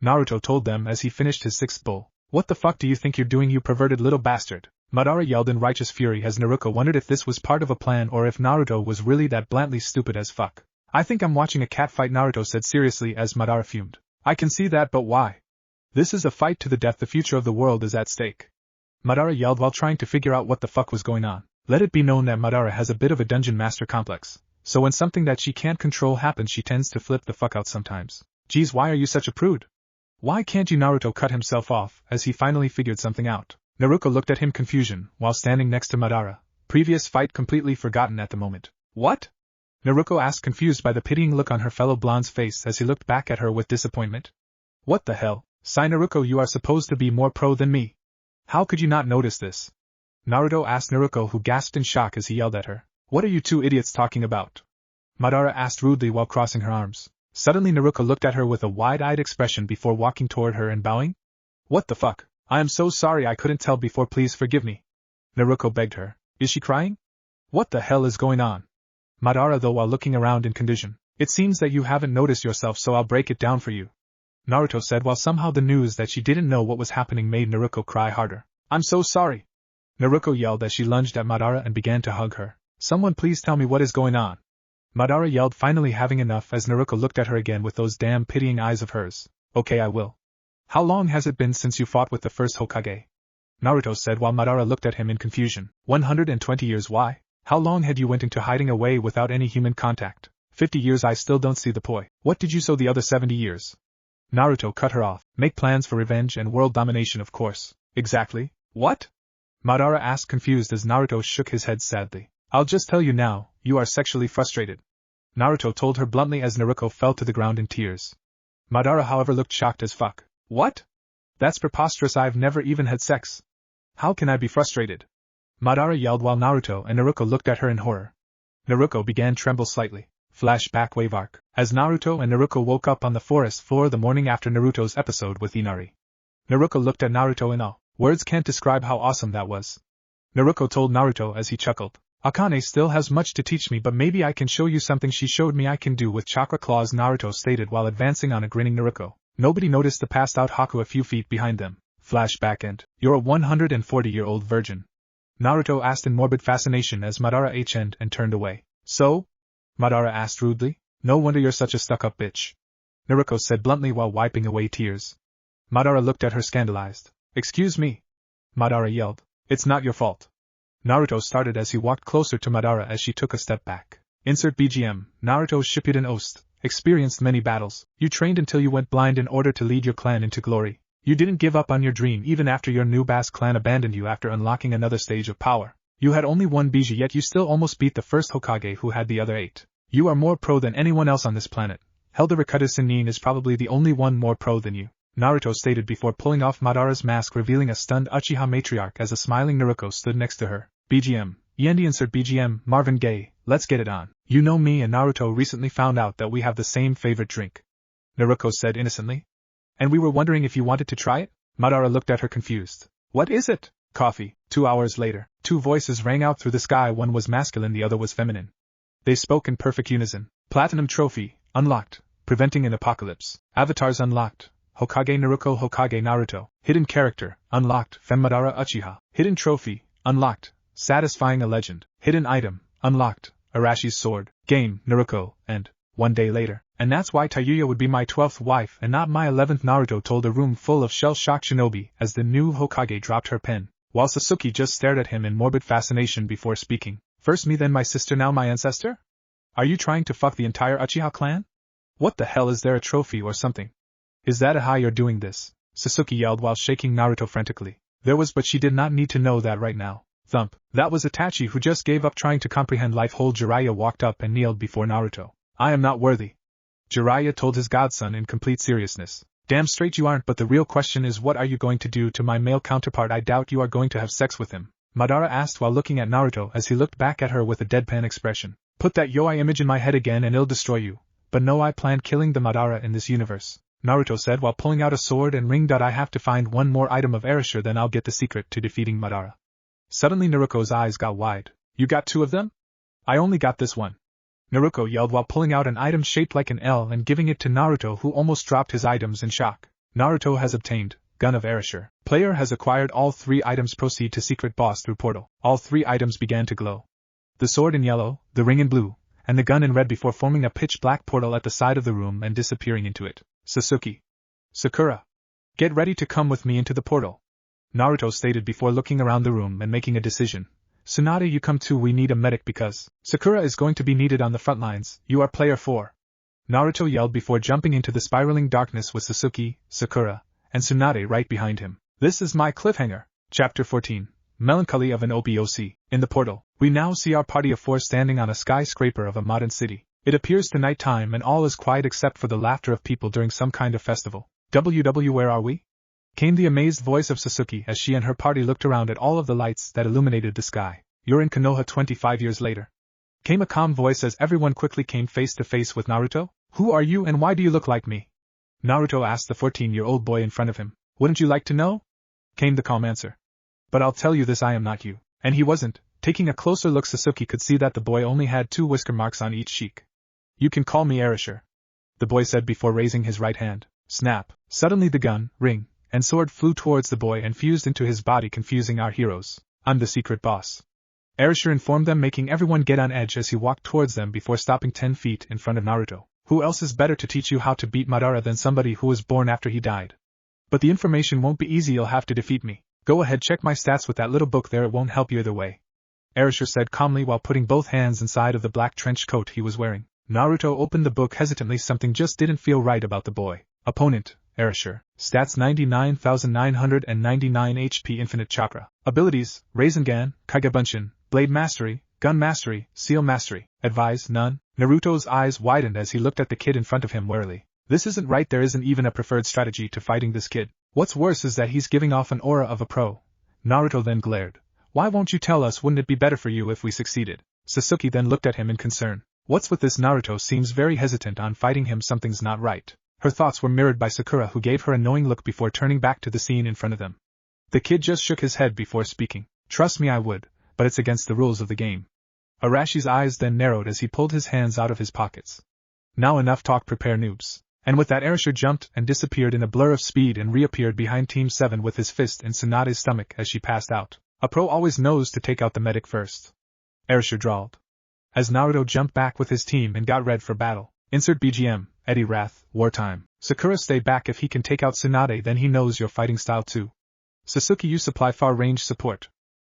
Naruto told them as he finished his 6th bowl. What the fuck do you think you're doing, you perverted little bastard? Madara yelled in righteous fury as Naruko wondered if this was part of a plan or if Naruto was really that blandly stupid as fuck. I think I'm watching a cat fight, Naruto said seriously as Madara fumed. I can see that, but why? This is a fight to the death, the future of the world is at stake, Madara yelled while trying to figure out what the fuck was going on. Let it be known that Madara has a bit of a dungeon master complex, so when something that she can't control happens she tends to flip the fuck out sometimes. Geez, why are you such a prude? Why can't you? Naruto cut himself off as he finally figured something out. Naruko looked at him confusion while standing next to Madara, previous fight completely forgotten at the moment. What? Naruko asked, confused by the pitying look on her fellow blonde's face as he looked back at her with disappointment. What the hell? Sigh, Naruko, you are supposed to be more pro than me. How could you not notice this? Naruto asked Naruko, who gasped in shock as he yelled at her. What are you two idiots talking about? Madara asked rudely while crossing her arms. Suddenly Naruko looked at her with a wide-eyed expression before walking toward her and bowing. What the fuck? I am so sorry, I couldn't tell before, please forgive me, Naruko begged her. Is she crying? What the hell is going on? Madara, though, while looking around in confusion. It seems that you haven't noticed yourself, so I'll break it down for you, Naruto said while somehow the news that she didn't know what was happening made Naruko cry harder. I'm so sorry, Naruko yelled as she lunged at Madara and began to hug her. Someone please tell me what is going on, Madara yelled, finally having enough as Naruko looked at her again with those damn pitying eyes of hers. Okay, I will. How long has it been since you fought with the first Hokage? Naruto said while Madara looked at him in confusion. 120 years. Why? How long had you went into hiding away without any human contact? 50 years. I still don't see the point. What did you sow the other 70 years? Naruto cut her off. Make plans for revenge and world domination, of course. Exactly. What? Madara asked, confused as Naruto shook his head sadly. I'll just tell you now, you are sexually frustrated, Naruto told her bluntly as Naruko fell to the ground in tears. Madara, however, looked shocked as fuck. What? That's preposterous, I've never even had sex. How can I be frustrated? Madara yelled while Naruto and Naruko looked at her in horror. Naruko began to tremble slightly. Flashback wave arc. As Naruto and Naruko woke up on the forest floor the morning after Naruto's episode with Inari. Naruko looked at Naruto in awe. Words can't describe how awesome that was, Naruko told Naruto as he chuckled. Akane still has much to teach me, but maybe I can show you something she showed me I can do with chakra claws, Naruto stated while advancing on a grinning Naruko. Nobody noticed the passed out Haku a few feet behind them. Flashback end. You're a 140-year-old virgin, Naruto asked in morbid fascination as Madara h-ed and turned away. So? Madara asked rudely. No wonder you're such a stuck-up bitch, Naruko said bluntly while wiping away tears. Madara looked at her scandalized. Excuse me, Madara yelled. It's not your fault, Naruto started as he walked closer to Madara as she took a step back. Insert BGM. Naruto Shippuden Ost. Experienced many battles. You trained until you went blind in order to lead your clan into glory. You didn't give up on your dream even after your new Bass clan abandoned you after unlocking another stage of power. You had only one Biji, yet you still almost beat the first Hokage who had the other 8. You are more pro than anyone else on this planet. Helder Rikuta Sannin is probably the only one more pro than you, Naruto stated before pulling off Madara's mask, revealing a stunned Uchiha matriarch as a smiling Naruko stood next to her. BGM. Yendi insert BGM. Marvin Gaye. Let's get it on. You know, me and Naruto recently found out that we have the same favorite drink, Naruko said innocently. And we were wondering if you wanted to try it? Madara looked at her confused. What is it? Coffee. 2 hours later, 2 voices rang out through the sky. One was masculine, the other was feminine. They spoke in perfect unison. Platinum trophy, unlocked. Preventing an apocalypse. Avatars unlocked. Hokage Naruko, Hokage Naruto. Hidden character, unlocked. Fem Madara Uchiha. Hidden trophy, unlocked. Satisfying a legend. Hidden item, unlocked. Arashi's sword. Game, Naruko, and 1 day later. And that's why Tayuya would be my 12th wife and not my 11th, Naruto told a room full of shell-shocked shinobi as the new Hokage dropped her pen, while Sasuke just stared at him in morbid fascination before speaking. First me, then my sister, now my ancestor? Are you trying to fuck the entire Uchiha clan? What the hell, is there a trophy or something? Is that how you're doing this? Sasuke yelled while shaking Naruto frantically. There was, but she did not need to know that right now. Thump. That was Itachi, who just gave up trying to comprehend life whole. Jiraiya walked up and kneeled before Naruto. I am not worthy, Jiraiya told his godson in complete seriousness. Damn straight you aren't, but the real question is, what are you going to do to my male counterpart? I doubt you are going to have sex with him, Madara asked while looking at Naruto as he looked back at her with a deadpan expression. Put that Yoi image in my head again and it'll destroy you. But no, I planned killing the Madara in this universe, Naruto said while pulling out a sword and ring. I have to find one more item of Aisher, then I'll get the secret to defeating Madara. Suddenly Naruko's eyes got wide. You got 2 of them? I only got this one, Naruko yelled while pulling out an item shaped like an L and giving it to Naruto, who almost dropped his items in shock. Naruto has obtained Gun of Aisher. Player has acquired all 3 items. Proceed to secret boss through portal. All 3 items began to glow. The sword in yellow, the ring in blue, and the gun in red before forming a pitch-black portal at the side of the room and disappearing into it. Sasuke. Sakura. Get ready to come with me into the portal, Naruto stated before looking around the room and making a decision. Tsunade, you come too, we need a medic because Sakura is going to be needed on the front lines. You are player 4. Naruto yelled before jumping into the spiraling darkness with Sasuke, Sakura, and Tsunade right behind him. This is my cliffhanger. Chapter 14. Melancholy of an OPOC. In the portal, we now see our party of 4 standing on a skyscraper of a modern city. It appears to night time and all is quiet except for the laughter of people during some kind of festival. WW, where are we? Came the amazed voice of Sasuke as she and her party looked around at all of the lights that illuminated the sky. You're in Konoha 25 years later. Came a calm voice as everyone quickly came face to face with Naruto. Who are you and why do you look like me? Naruto asked the 14-year-old boy in front of him. Wouldn't you like to know? Came the calm answer. But I'll tell you this, I am not you. And he wasn't. Taking a closer look, Sasuke could see that the boy only had 2 whisker marks on each cheek. You can call me Aisher, the boy said before raising his right hand. Snap. Suddenly the gun, ring, and sword flew towards the boy and fused into his body, confusing our heroes. I'm the secret boss, Aisher informed them, making everyone get on edge as he walked towards them before stopping 10 feet in front of Naruto. Who else is better to teach you how to beat Madara than somebody who was born after he died? But the information won't be easy, you'll have to defeat me. Go ahead, check my stats with that little book there, it won't help you either way, Aisher said calmly while putting both hands inside of the black trench coat he was wearing. Naruto opened the book hesitantly, something just didn't feel right about the boy. Opponent, Aisher. Stats 99,999 HP, infinite chakra. Abilities, Rasengan, Kaigabunshin, Blade Mastery, Gun Mastery, Seal Mastery. Advise, none. Naruto's eyes widened as he looked at the kid in front of him warily. This isn't right, there isn't even a preferred strategy to fighting this kid. What's worse is that he's giving off an aura of a pro. Naruto then glared. Why won't you tell us? Wouldn't it be better for you if we succeeded? Sasuke then looked at him in concern. What's with this? Naruto seems very hesitant on fighting him, something's not right. Her thoughts were mirrored by Sakura, who gave her a knowing look before turning back to the scene in front of them. The kid just shook his head before speaking. Trust me, I would, but it's against the rules of the game. Arashi's eyes then narrowed as he pulled his hands out of his pockets. Now enough talk, prepare noobs. And with that, Aisher jumped and disappeared in a blur of speed and reappeared behind Team 7 with his fist in Tsunade's stomach as she passed out. A pro always knows to take out the medic first, Aisher drawled, as Naruto jumped back with his team and got ready for battle. Insert BGM, Eddie Wrath, wartime. Sakura, stay back. If he can take out Tsunade, then he knows your fighting style too. Sasuke, you supply far-range support.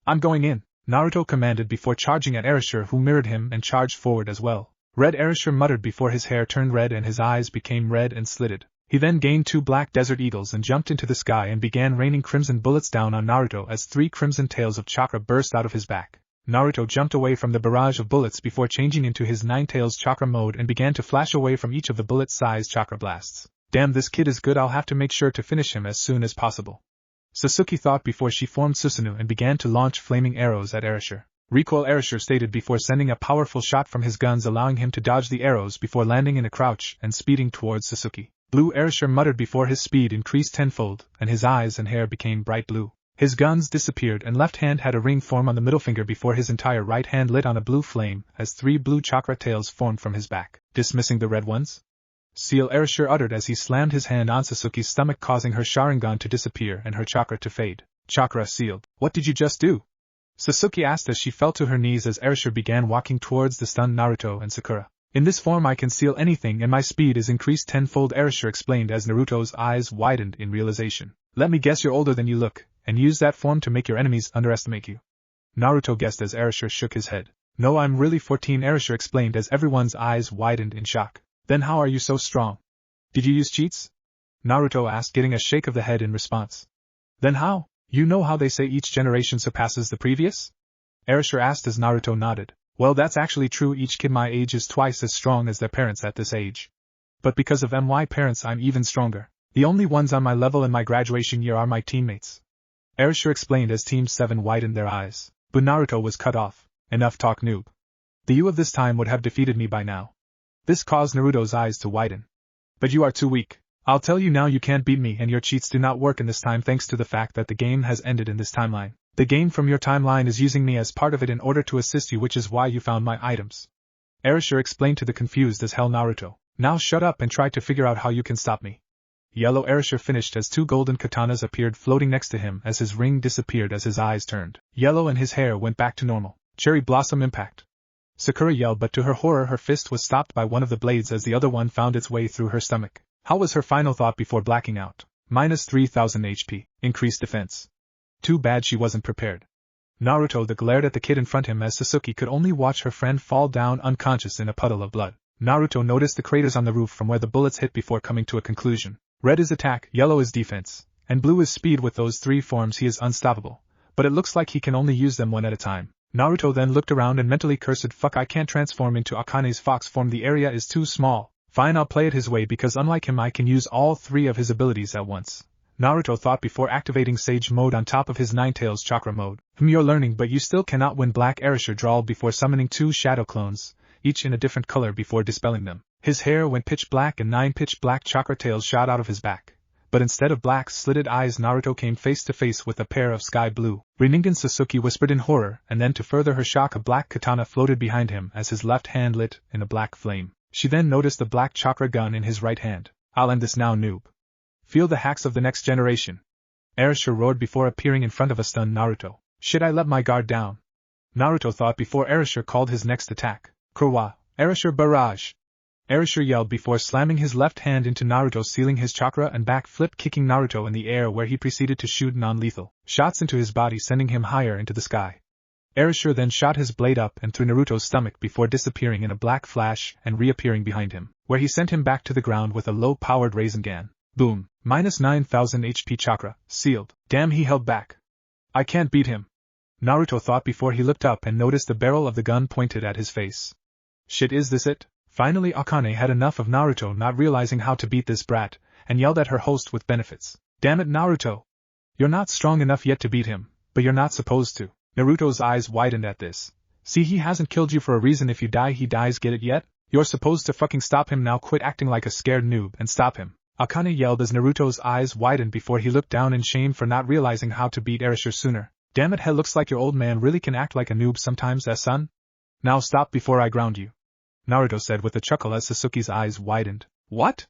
I'm going in, Naruto commanded before charging at Aisher, who mirrored him and charged forward as well. Red, Aisher muttered before his hair turned red and his eyes became red and slitted. He then gained 2 black desert eagles and jumped into the sky and began raining crimson bullets down on Naruto as 3 crimson tails of chakra burst out of his back. Naruto jumped away from the barrage of bullets before changing into his 9 tails chakra mode and began to flash away from each of the bullet-sized chakra blasts. Damn, this kid is good, I'll have to make sure to finish him as soon as possible, Sasuke thought before she formed Susanoo and began to launch flaming arrows at Aisher. Recoil, Aisher stated before sending a powerful shot from his guns, allowing him to dodge the arrows before landing in a crouch and speeding towards Sasuke. Blue, Aisher muttered before his speed increased tenfold and his eyes and hair became bright blue. His guns disappeared and left hand had a ring form on the middle finger before his entire right hand lit on a blue flame as 3 blue chakra tails formed from his back, dismissing the red ones. Seal, Aisher uttered as he slammed his hand on Sasuke's stomach, causing her Sharingan to disappear and her chakra to fade. Chakra sealed. What did you just do? Sasuke asked as she fell to her knees as Aisher began walking towards the stunned Naruto and Sakura. In this form I can seal anything and my speed is increased tenfold, Aisher explained as Naruto's eyes widened in realization. Let me guess, you're older than you look, and use that form to make your enemies underestimate you. Naruto guessed as Aisher shook his head. No, I'm really 14, Aisher explained as everyone's eyes widened in shock. Then how are you so strong? Did you use cheats? Naruto asked, getting a shake of the head in response. Then how? You know how they say each generation surpasses the previous? Aisher asked as Naruto nodded. Well, that's actually true, each kid my age is twice as strong as their parents at this age. But because of my parents I'm even stronger. The only ones on my level in my graduation year are my teammates. Aisher explained as Team 7 widened their eyes. But Naruto was cut off. Enough talk, noob. The you of this time would have defeated me by now. This caused Naruto's eyes to widen. But you are too weak. I'll tell you now, you can't beat me, and your cheats do not work in this time thanks to the fact that the game has ended in this timeline. The game from your timeline is using me as part of it in order to assist you, which is why you found my items. Aisher explained to the confused as hell Naruto. Now shut up and try to figure out how you can stop me. Yellow Aisher finished as two golden katanas appeared floating next to him as his ring disappeared as his eyes turned yellow and his hair went back to normal. Cherry blossom impact. Sakura yelled, but to her horror her fist was stopped by one of the blades as the other one found its way through her stomach. How was her final thought before blacking out? Minus 3000 HP. Increased defense. Too bad she wasn't prepared. Naruto glared at the kid in front of him as Sasuke could only watch her friend fall down unconscious in a puddle of blood. Naruto noticed the craters on the roof from where the bullets hit before coming to a conclusion. Red is attack, yellow is defense, and blue is speed. With those three forms he is unstoppable. But it looks like he can only use them one at a time. Naruto then looked around and mentally cursed, fuck, I can't transform into Akane's fox form, the area is too small. Fine, I'll play it his way because unlike him I can use all three of his abilities at once. Naruto thought before activating Sage mode on top of his Ninetales chakra mode. You're learning, but you still cannot win. Black Aisher drawled before summoning two shadow clones, each in a different color before dispelling them. His hair went pitch black and 9 pitch black chakra tails shot out of his back. But instead of black slitted eyes, Naruto came face to face with a pair of sky blue. Rinnegan, Sasuke whispered in horror, and then to further her shock a black katana floated behind him as his left hand lit in a black flame. She then noticed the black chakra gun in his right hand. I'll end this now, noob. Feel the hacks of the next generation. Aisher roared before appearing in front of a stunned Naruto. Should I let my guard down? Naruto thought before Aisher called his next attack. Kurwa, Aisher barrage. Aisher yelled before slamming his left hand into Naruto, sealing his chakra and back flip, kicking Naruto in the air where he proceeded to shoot non-lethal shots into his body, sending him higher into the sky. Aisher then shot his blade up and through Naruto's stomach before disappearing in a black flash and reappearing behind him, where he sent him back to the ground with a low-powered Rasengan. Boom. Minus 9000 HP chakra, sealed. Damn, he held back. I can't beat him. Naruto thought before he looked up and noticed the barrel of the gun pointed at his face. Shit, is this it? Finally Akane had enough of Naruto not realizing how to beat this brat, and yelled at her host with benefits. Damn it, Naruto! You're not strong enough yet to beat him, but you're not supposed to. Naruto's eyes widened at this. See, he hasn't killed you for a reason. If you die, he dies, get it yet? You're supposed to fucking stop him now. Quit acting like a scared noob and stop him. Akane yelled as Naruto's eyes widened before he looked down in shame for not realizing how to beat Aisher sooner. Damn it, hell, looks like your old man really can act like a noob sometimes, son? Now stop before I ground you. Naruto said with a chuckle as Sasuke's eyes widened. What?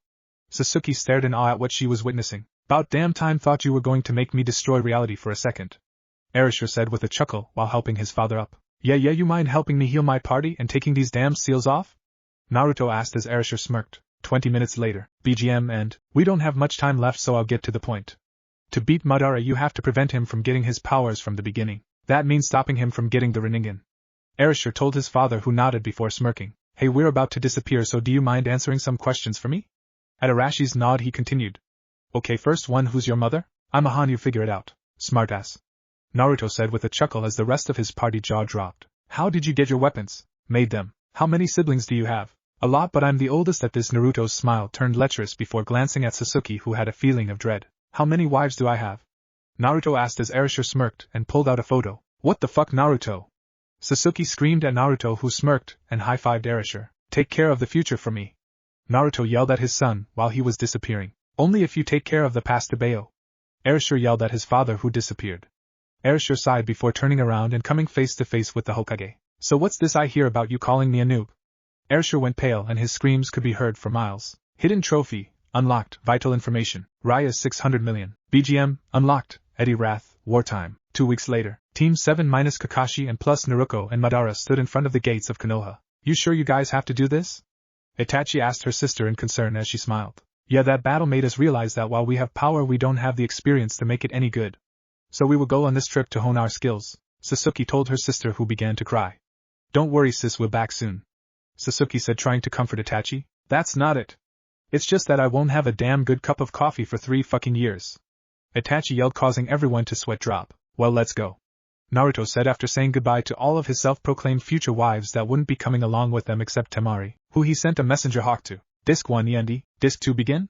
Sasuke stared in awe at what she was witnessing. About damn time, thought you were going to make me destroy reality for a second. Aisher said with a chuckle while helping his father up. Yeah, you mind helping me heal my party and taking these damn seals off? Naruto asked as Aisher smirked. 20 minutes later, BGM and, we don't have much time left, so I'll get to the point. To beat Madara you have to prevent him from getting his powers from the beginning. That means stopping him from getting the Rinnegan. Aisher told his father, who nodded before smirking. Hey, we're about to disappear, so do you mind answering some questions for me? At Arashi's nod he continued. Okay, first one, who's your mother? I'm a Han, you figure it out. Smartass. Naruto said with a chuckle as the rest of his party jaw dropped. How did you get your weapons? Made them. How many siblings do you have? A lot, but I'm the oldest. At this Naruto's smile turned lecherous before glancing at Sasuke, who had a feeling of dread. How many wives do I have? Naruto asked as Aisher smirked and pulled out a photo. What the fuck, Naruto? Sasuke screamed at Naruto, who smirked and high-fived Aisher. Take care of the future for me. Naruto yelled at his son while he was disappearing. Only if you take care of the past, Bayo. Aisher yelled at his father, who disappeared. Aisher sighed before turning around and coming face to face with the Hokage. So what's this I hear about you calling me a noob? Aisher went pale and his screams could be heard for miles. Hidden trophy, unlocked, vital information, Raya's 600 million. BGM, unlocked, Eddie Wrath, wartime. 2 weeks later, Team 7 minus Kakashi and plus Naruko and Madara stood in front of the gates of Konoha. You sure you guys have to do this? Itachi asked her sister in concern as she smiled. Yeah, that battle made us realize that while we have power we don't have the experience to make it any good. So we will go on this trip to hone our skills, Sasuke told her sister, who began to cry. Don't worry sis, we're back soon, Sasuke said, trying to comfort Itachi. That's not it. It's just that I won't have a damn good cup of coffee for 3 fucking years. Itachi yelled, causing everyone to sweat drop. Well, let's go, Naruto said after saying goodbye to all of his self-proclaimed future wives that wouldn't be coming along with them except Temari, who he sent a messenger hawk to. Disc 1 Yendi, Disc 2 begin?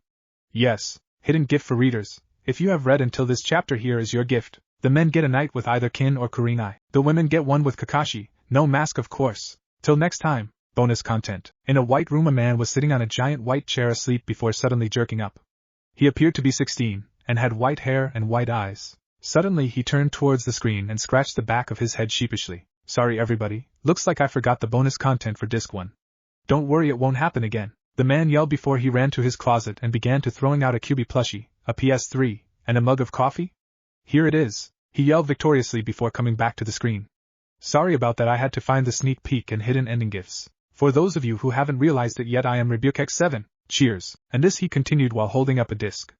Yes, hidden gift for readers. If you have read until this chapter, here is your gift. The men get a night with either Kin or Kurenai. The women get one with Kakashi, no mask of course. Till next time. Bonus content. In a white room a man was sitting on a giant white chair asleep before suddenly jerking up. He appeared to be 16, and had white hair and white eyes. Suddenly he turned towards the screen and scratched the back of his head sheepishly. Sorry everybody, looks like I forgot the bonus content for disc 1. Don't worry, it won't happen again. The man yelled before he ran to his closet and began to throwing out a Kyuubi plushie, a PS3, and a mug of coffee. Here it is, he yelled victoriously before coming back to the screen. Sorry about that, I had to find the sneak peek and hidden ending gifs. For those of you who haven't realized it yet, I am Rebuke X7, cheers, and this he continued while holding up a disc.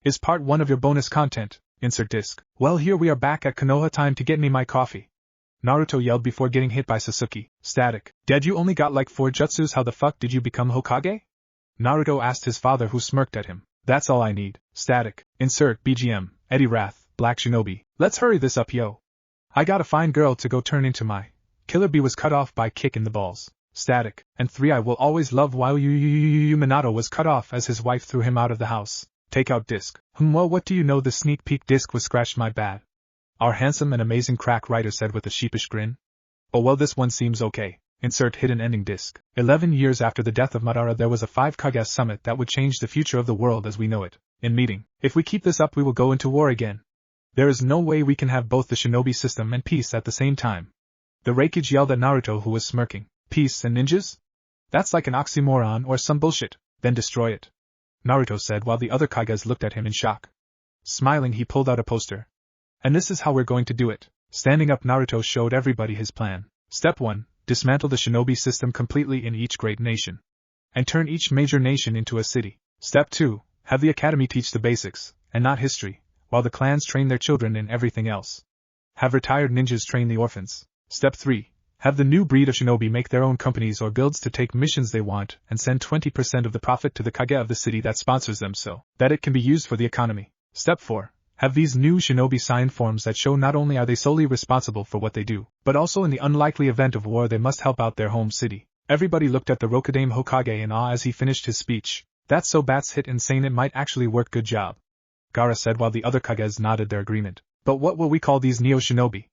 Is part 1 of your bonus content, insert disc. Well, here we are back at Konoha, time to get me my coffee. Naruto yelled before getting hit by Sasuke. Static. Dad, you only got like 4 jutsus, how the fuck did you become Hokage? Naruto asked his father, who smirked at him. That's all I need. Static. Insert BGM, Eddie Wrath, Black Shinobi. Let's hurry this up, yo. I got a fine girl to go turn into my. Killer Bee was cut off by kick in the balls. Static. And 3 I will always love while Minato was cut off as his wife threw him out of the house. Take out disc. Well, what do you know, the sneak peek disc was scratched my bad. Our handsome and amazing crack writer said with a sheepish grin. Oh well, this one seems okay. Insert hidden ending disc. 11 years after the death of Madara, there was a 5 Kage summit that would change the future of the world as we know it. In meeting, if we keep this up we will go into war again. There is no way we can have both the shinobi system and peace at the same time. The Raikage yelled at Naruto, who was smirking. Peace and ninjas? That's like an oxymoron or some bullshit. Then destroy it. Naruto said while the other Kages looked at him in shock. Smiling, he pulled out a poster. And this is how we're going to do it. Standing up, Naruto showed everybody his plan. Step 1. Dismantle the shinobi system completely in each great nation. And turn each major nation into a city. Step 2. Have the academy teach the basics, and not history, while the clans train their children in everything else. Have retired ninjas train the orphans. Step 3. Have the new breed of shinobi make their own companies or guilds to take missions they want and send 20% of the profit to the Kage of the city that sponsors them so that it can be used for the economy. Step 4. Have these new shinobi sign forms that show not only are they solely responsible for what they do, but also in the unlikely event of war they must help out their home city. Everybody looked at the Rokudaime Hokage in awe as he finished his speech. That's so bats hit insane, it might actually work, good job. Gaara said while the other Kages nodded their agreement. But what will we call these neo-shinobi?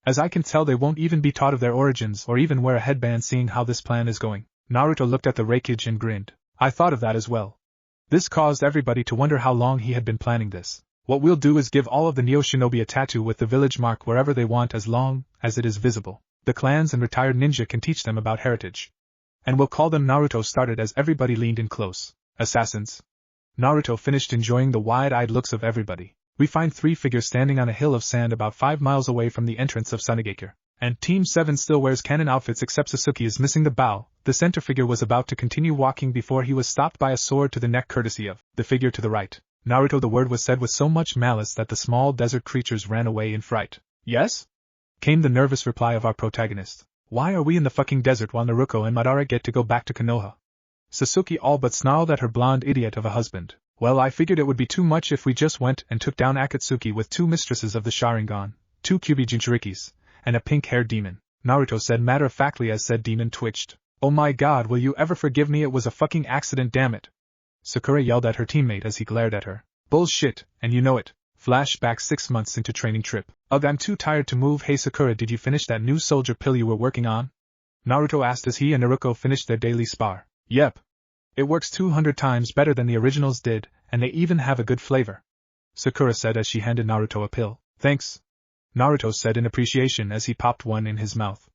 As I can tell, they won't even be taught of their origins or even wear a headband, seeing how this plan is going. Naruto looked at the Raikage and grinned. I thought of that as well. This caused everybody to wonder how long he had been planning this. What we'll do is give all of the neo-shinobi a tattoo with the village mark wherever they want, as long as it is visible. The clans and retired ninja can teach them about heritage. And we'll call them Naruto started as everybody leaned in close. Assassins. Naruto finished enjoying the wide-eyed looks of everybody. We find 3 figures standing on a hill of sand about 5 miles away from the entrance of Tsunade. And Team 7 still wears canon outfits except Sasuke is missing the bow. The center figure was about to continue walking before he was stopped by a sword to the neck courtesy of the figure to the right. Naruto, the word was said with so much malice that the small desert creatures ran away in fright. Yes? Came the nervous reply of our protagonist. Why are we in the fucking desert while Naruko and Madara get to go back to Konoha? Sasuke all but snarled at her blonde idiot of a husband. Well, I figured it would be too much if we just went and took down Akatsuki with 2 mistresses of the Sharingan, 2 Kyuubi Jinchurikis, and a pink-haired demon, Naruto said matter-of-factly as said demon twitched. Oh my god, will you ever forgive me? It was a fucking accident, damn it. Sakura yelled at her teammate as he glared at her. Bullshit, and you know it. Flashback 6 months into training trip. Ugh, I'm too tired to move. Hey Sakura, did you finish that new soldier pill you were working on? Naruto asked as he and Naruko finished their daily spar. Yep. It works 200 times better than the originals did, and they even have a good flavor. Sakura said as she handed Naruto a pill. Thanks. Naruto said in appreciation as he popped one in his mouth.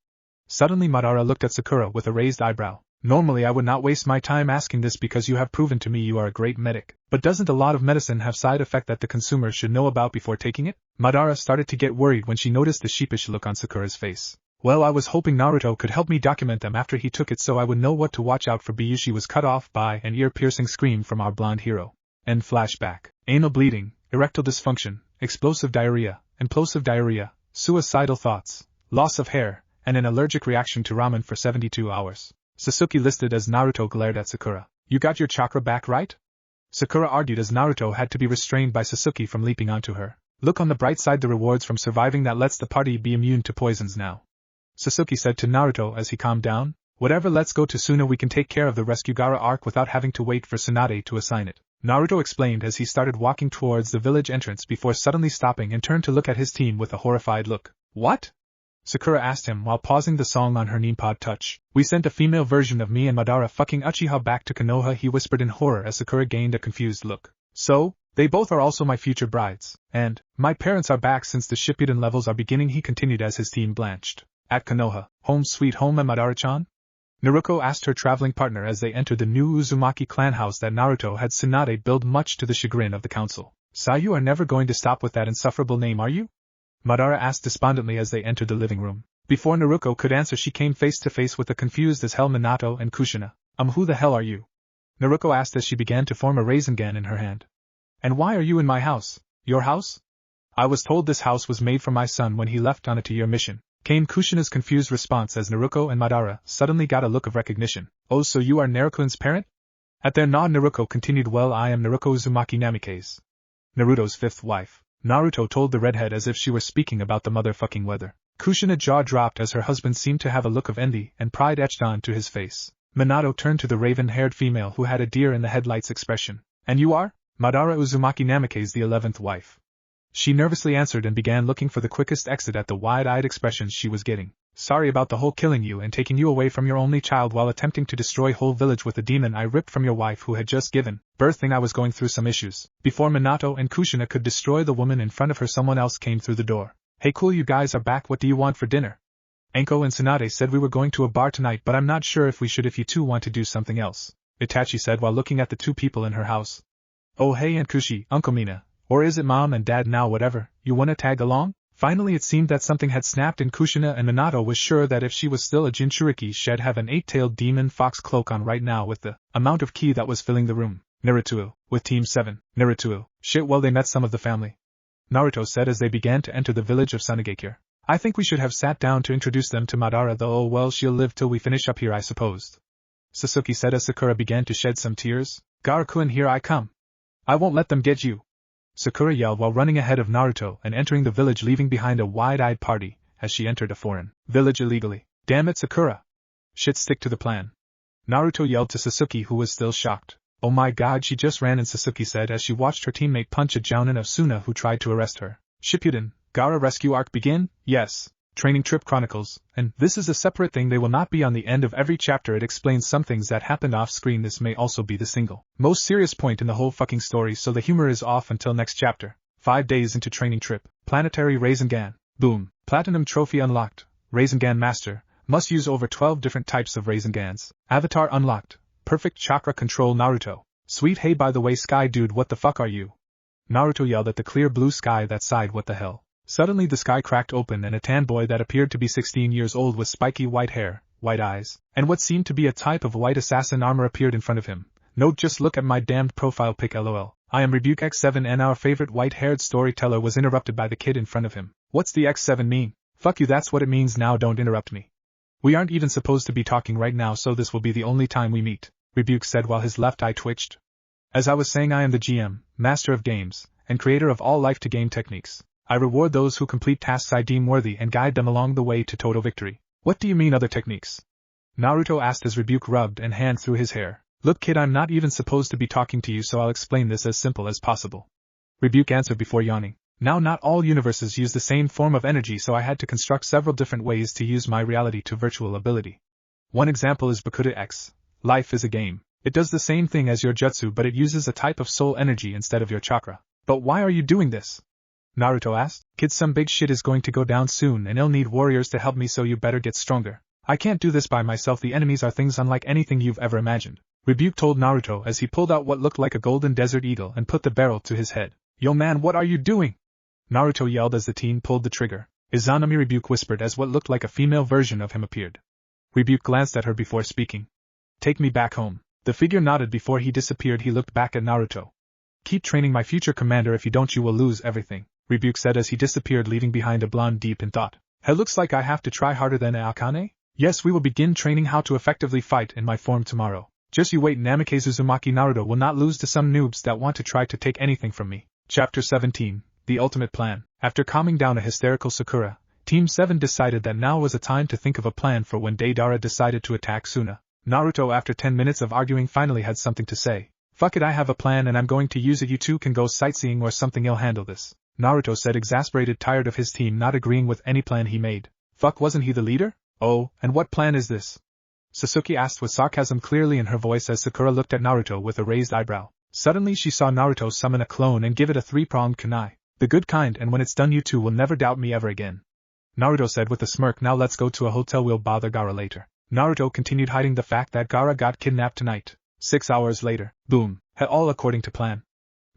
Suddenly Madara looked at Sakura with a raised eyebrow. Normally I would not waste my time asking this because you have proven to me you are a great medic, but doesn't a lot of medicine have side effect that the consumer should know about before taking it? Madara started to get worried when she noticed the sheepish look on Sakura's face. Well, I was hoping Naruto could help me document them after he took it so I would know what to watch out for. She was cut off by an ear-piercing scream from our blonde hero. End flashback. Anal bleeding, erectile dysfunction, explosive diarrhea, implosive diarrhea, suicidal thoughts, loss of hair, and an allergic reaction to ramen for 72 hours. Sasuke listed as Naruto glared at Sakura. You got your chakra back, right? Sakura argued as Naruto had to be restrained by Sasuke from leaping onto her. Look on the bright side, the rewards from surviving that lets the party be immune to poisons now. Sasuke said to Naruto as he calmed down. Whatever, let's go to Suna, we can take care of the rescue Gaara arc without having to wait for Tsunade to assign it. Naruto explained as he started walking towards the village entrance before suddenly stopping and turned to look at his team with a horrified look. What? Sakura asked him while pausing the song on her Ninpod touch. We sent a female version of me and Madara fucking Uchiha back to Konoha, he whispered in horror as Sakura gained a confused look. So, they both are also my future brides, and, my parents are back since the Shippuden levels are beginning, he continued as his team blanched. At Konoha, home sweet home, and Madara-chan? Naruko asked her traveling partner as they entered the new Uzumaki clan house that Naruto had Tsunade build, much to the chagrin of the council. "So you are never going to stop with that insufferable name, are you?" Madara asked despondently as they entered the living room. Before Naruko could answer, she came face to face with the confused as hell Minato and Kushina. Who the hell are you?" Naruko asked as she began to form a Rasengan in her hand. "And why are you in my house?" "Your house? I was told this house was made for my son when he left on a 2-year mission," came Kushina's confused response as Naruko and Madara suddenly got a look of recognition. "Oh, so you are Naruko-kun's parent?" At their nod, Naruko continued, "Well, I am Naruko Uzumaki Namikaze, Naruto's 5th wife." Naruto told the redhead as if she were speaking about the motherfucking weather. Kushina's jaw dropped as her husband seemed to have a look of envy and pride etched onto his face. Minato turned to the raven-haired female who had a deer in the headlights expression. "And you are?" "Madara Uzumaki Namikaze, the 11th wife." She nervously answered and began looking for the quickest exit at the wide-eyed expressions she was getting. "Sorry about the whole killing you and taking you away from your only child while attempting to destroy whole village with the demon I ripped from your wife who had just given birth thing. I was going through some issues." Before Minato and Kushina could destroy the woman in front of her, someone else came through the door. "Hey cool, you guys are back, what do you want for dinner?" "Enko and Tsunade said we were going to a bar tonight, but I'm not sure if we should if you two want to do something else," Itachi said while looking at the 2 people in her house. "Oh hey, and Kushi, Uncle Mina. Or is it Mom and Dad now, whatever, you wanna tag along?" Finally it seemed that something had snapped in Kushina, and Minato was sure that if she was still a Jinchuriki, she'd have an 8-tailed demon fox cloak on right now with the amount of ki that was filling the room. "Naruto, with Team 7, Naruto, shit, well they met some of the family," Naruto said as they began to enter the village of Sunagakure. "I think we should have sat down to introduce them to Madara, though. Oh well, she'll live till we finish up here, I suppose," Sasuke said as Sakura began to shed some tears. "Gaara-kun, here I come. I won't let them get you," Sakura yelled while running ahead of Naruto and entering the village, leaving behind a wide-eyed party as she entered a foreign village illegally. "Damn it, Sakura! Shit, stick to the plan," Naruto yelled to Sasuke, who was still shocked. "Oh my god, she just ran in," Sasuke said as she watched her teammate punch a jounin of Suna who tried to arrest her. "Shippuden, Gaara rescue arc begin?" "Yes. Training Trip Chronicles, and this is a separate thing, they will not be on the end of every chapter. It explains some things that happened off screen. This may also be the single most serious point in the whole fucking story, so the humor is off until next chapter." 5 days into Training Trip. Planetary Rasengan. Boom. Platinum trophy unlocked. Rasengan Master. Must use over 12 different types of Rasengans. Avatar unlocked. Perfect chakra control Naruto. Sweet, hey by the way Sky Dude, what the fuck are you? Naruto yelled at the clear blue sky that sighed, "What the hell?" Suddenly the sky cracked open and a tan boy that appeared to be 16 years old with spiky white hair, white eyes, and what seemed to be a type of white assassin armor appeared in front of him. "Note, just look at my damned profile pic, lol. I am Rebuke X7 and our favorite white-haired storyteller," was interrupted by the kid in front of him. "What's the X7 mean?" "Fuck you, that's what it means, now don't interrupt me. We aren't even supposed to be talking right now, so this will be the only time we meet," Rebuke said while his left eye twitched. "As I was saying, I am the GM, master of games, and creator of all life-to-game techniques. I reward those who complete tasks I deem worthy and guide them along the way to total victory." "What do you mean other techniques?" Naruto asked as Rebuke rubbed and hand through his hair. "Look kid, I'm not even supposed to be talking to you, so I'll explain this as simple as possible," Rebuke answered before yawning. "Now not all universes use the same form of energy, so I had to construct several different ways to use my reality to virtual ability. One example is Bakuda X. Life is a game. It does the same thing as your jutsu, but it uses a type of soul energy instead of your chakra." "But why are you doing this?" Naruto asked. "Kid, some big shit is going to go down soon and I'll need warriors to help me, so you better get stronger. I can't do this by myself. The enemies are things unlike anything you've ever imagined," Rebuke told Naruto as he pulled out what looked like a golden desert eagle and put the barrel to his head. "Yo man, what are you doing?" Naruto yelled as the teen pulled the trigger. "Izanami," Rebuke whispered as what looked like a female version of him appeared. Rebuke glanced at her before speaking. "Take me back home." The figure nodded before he disappeared. He looked back at Naruto. "Keep training my future commander, if you don't you will lose everything," Rebuke said as he disappeared, leaving behind a blonde deep in thought. "It looks like I have to try harder than Akane? Yes, we will begin training how to effectively fight in my form tomorrow. Just you wait, Namikaze Uzumaki Naruto will not lose to some noobs that want to try to take anything from me." Chapter 17. The Ultimate Plan. After calming down a hysterical Sakura, Team 7 decided that now was a time to think of a plan for when Deidara decided to attack Suna. Naruto, after 10 minutes of arguing, finally had something to say. Fuck it, I have a plan and I'm going to use it. You two can go sightseeing or something, I'll handle this, Naruto said, exasperated, tired of his team not agreeing with any plan he made. Fuck, wasn't he the leader? Oh, and what plan is this? Sasuke asked with sarcasm clearly in her voice as Sakura looked at Naruto with a raised eyebrow. Suddenly she saw Naruto summon a clone and give it a 3-pronged kunai. The good kind, and when it's done you two will never doubt me ever again, Naruto said with a smirk. Now let's go to a hotel, we'll bother Gaara later. Naruto continued hiding the fact that Gaara got kidnapped tonight. 6 hours later, boom, all according to plan,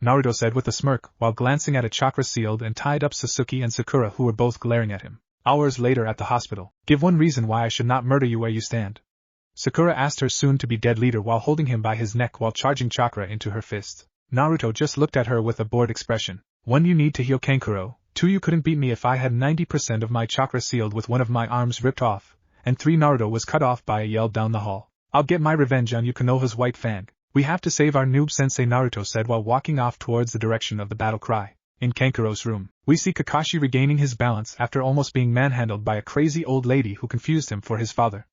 Naruto said with a smirk while glancing at a chakra-sealed and tied up Sasuke and Sakura, who were both glaring at him. Hours later at the hospital. Give one reason why I should not murder you where you stand, Sakura asked her soon-to-be-dead leader while holding him by his neck while charging chakra into her fist. Naruto just looked at her with a bored expression. 1. You need to heal Kankuro. 2. You couldn't beat me if I had 90% of my chakra sealed with one of my arms ripped off. And 3. Naruto was cut off by a yell down the hall. I'll get my revenge on you, Konoha's white fang. We have to save our noob sensei, Naruto said while walking off towards the direction of the battle cry. In Kankuro's room, we see Kakashi regaining his balance after almost being manhandled by a crazy old lady who confused him for his father.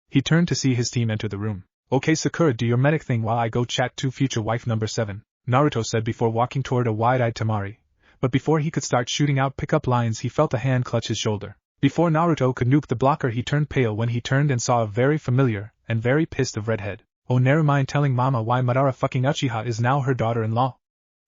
He turned to see his team enter the room. Okay Sakura, do your medic thing while I go chat to future wife number 7, Naruto said before walking toward a wide-eyed Temari. But before he could start shooting out pickup lines he felt a hand clutch his shoulder. Before Naruto could nuke the blocker he turned pale when he turned and saw a very familiar, and very pissed of redhead. Oh, never mind telling mama why Madara fucking Uchiha is now her daughter-in-law,